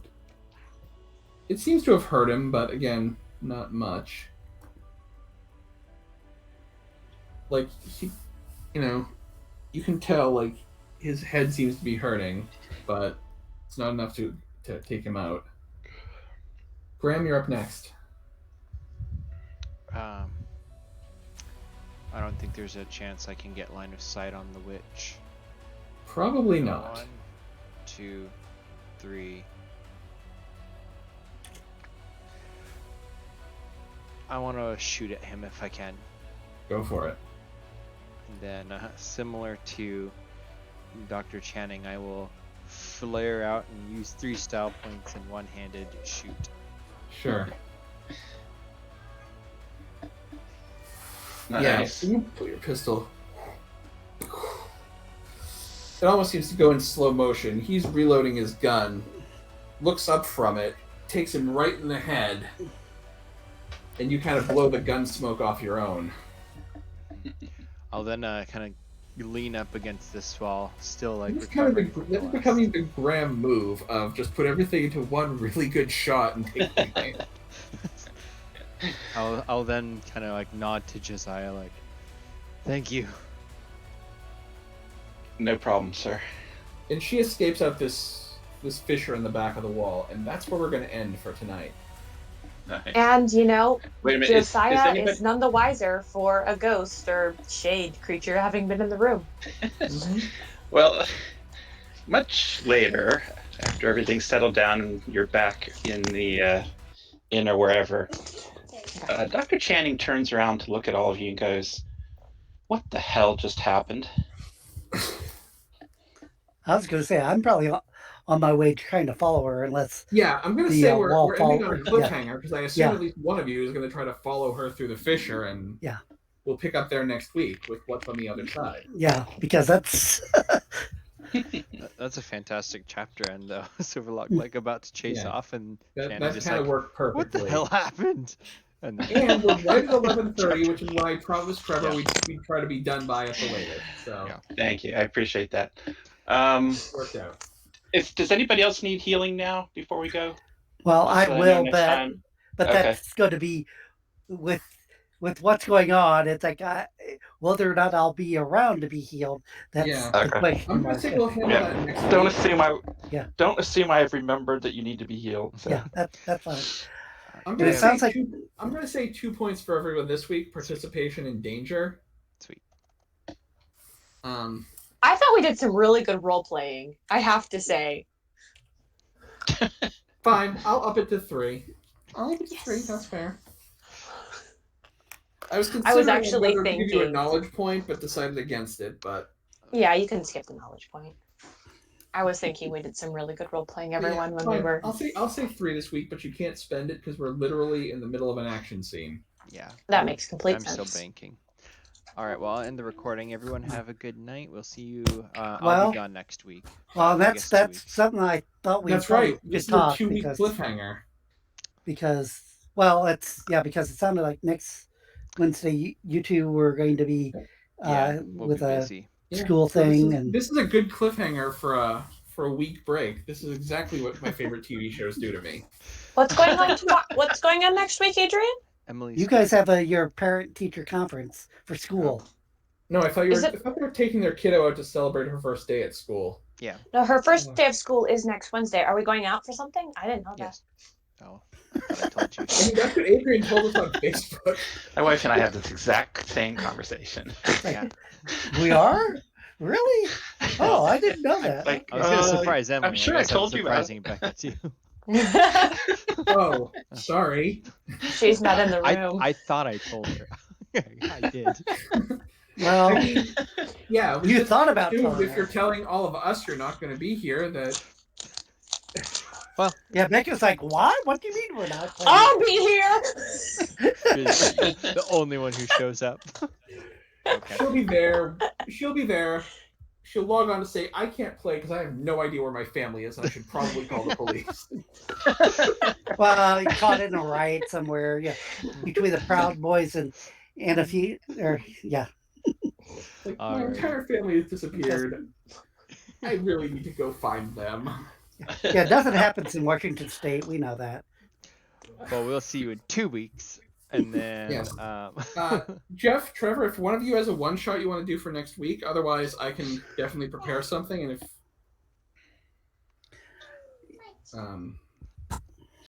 It seems to have hurt him, but again, not much. Like he, you can tell like his head seems to be hurting, but it's not enough to take him out. Graham, you're up next. I don't think there's a chance I can get line of sight on the witch. Probably not. 1, 2, 3. I want to shoot at him if I can. Go for it. And then, similar to Dr. Channing, I will flare out and use 3 style points and one-handed shoot. Sure. Nice. Yeah, you pull your pistol. It almost seems to go in slow motion. He's reloading his gun, looks up from it, takes him right in the head, and you kind of blow the gun smoke off your own. I'll then kind of lean up against this wall, still like That's kind of recovering from the that's last. becoming the Graham move of just put everything into one really good shot and take the thing. I'll then kind of like nod to Josiah like, thank you. No problem, sir. And she escapes out this fissure in the back of the wall, and that's where we're going to end for tonight. Nice. And, Wait a minute. Is Josiah anybody... is none the wiser for a ghost or shade creature having been in the room. Well, much later, after everything's settled down and you're back in the inn or wherever, Dr. Channing turns around to look at all of you and goes, "What the hell just happened?" I was going to say, I'm probably on my way trying to follow her unless... Yeah, I'm going to The, say wall we're ending on a fall- yeah. cliffhanger because I assume Yeah. at least one of you is going to try to follow her through the fissure, and Yeah. we'll pick up there next week with what's on the other side. Yeah, because that's... That's a fantastic chapter, and Silverlock like about to chase Yeah. off, and That Shannon's just kind of like, worked perfectly. what the hell happened? And then, And we're right at 11:30, which is why I promised Trevor Yeah. we'd try to be done by at the latest. So Yeah. Thank you. I appreciate that. worked out. Does anybody else need healing now before we go? Well, So I know will, next but time. but Okay. that's going to be with what's going on. It's like whether or not I'll be around to be healed. That's Yeah. the Okay. question. I'm going to say we'll handle Yeah. that next Don't week. assume Don't assume I've remembered that you need to be healed. So. Yeah, that's fine. I'm And going it to sounds say like I'm going to say 2 points for everyone this week. Participation in danger. sweet. I thought we did some really good role playing. I have to say. Fine, I'll up it to 3. I'll up it to 3. That's fair. I was considering actually whether to give you a thinking- knowledge point, but decided against it. But Yeah, you can skip the knowledge point. I was thinking we did some really good role playing, everyone, when we fine. were. I'll say 3 this week, but you can't spend it because we're literally in the middle of an action scene. Yeah. That makes complete I'm sense. still banking. All right. Well, I'll end the recording. Everyone have a good night. We'll see you. I'll Well- be gone next week. Well, I that's guess 2 weeks. something I thought we That's right. could This is a talk 2-week because cliffhanger. because it sounded like next Wednesday you two were going to be Yeah, we'll with be a busy. school so thing, this and this is a good cliffhanger for a week break. This is exactly what my favorite TV shows do to me. What's going on What's going on next week, Adrian? Emily's you guys have your parent teacher conference for school. No, I thought Is I thought they were taking their kiddo out to celebrate her first day at school. Yeah. No, her first day of school is next Wednesday. Are we going out for something? I didn't know that. Yes. Oh, I thought I told you. I mean, that's what Adrian told us on Facebook. My wife and I have this exact same conversation. Yeah. We are really? Oh, I didn't know that. Like, I was gonna surprise Emily. I'm sure I guess told you about surprising Becca too. Oh, sorry. She's not in the room. I thought I told her. I did. Well, I mean, yeah, we you just thought about assumed telling if you're her. telling all of us you're not going to be here, that Yeah, Becca's like, what? What do you mean we're not playing? I'll be here. She's the only one who shows up. Okay. she'll be there. She'll be there. She'll log on to say, I can't play because I have no idea where my family is and I should probably call the police. Well, you caught in a riot somewhere, yeah, between the Proud Boys and a few, or yeah. Like, All my right. entire family has disappeared. I really need to go find them. Yeah, nothing happens in Washington State. We know that. Well, we'll see you in 2 weeks, and then Yes. Jeff, Trevor, if one of you has a one-shot you want to do for next week, otherwise I can definitely prepare something. And if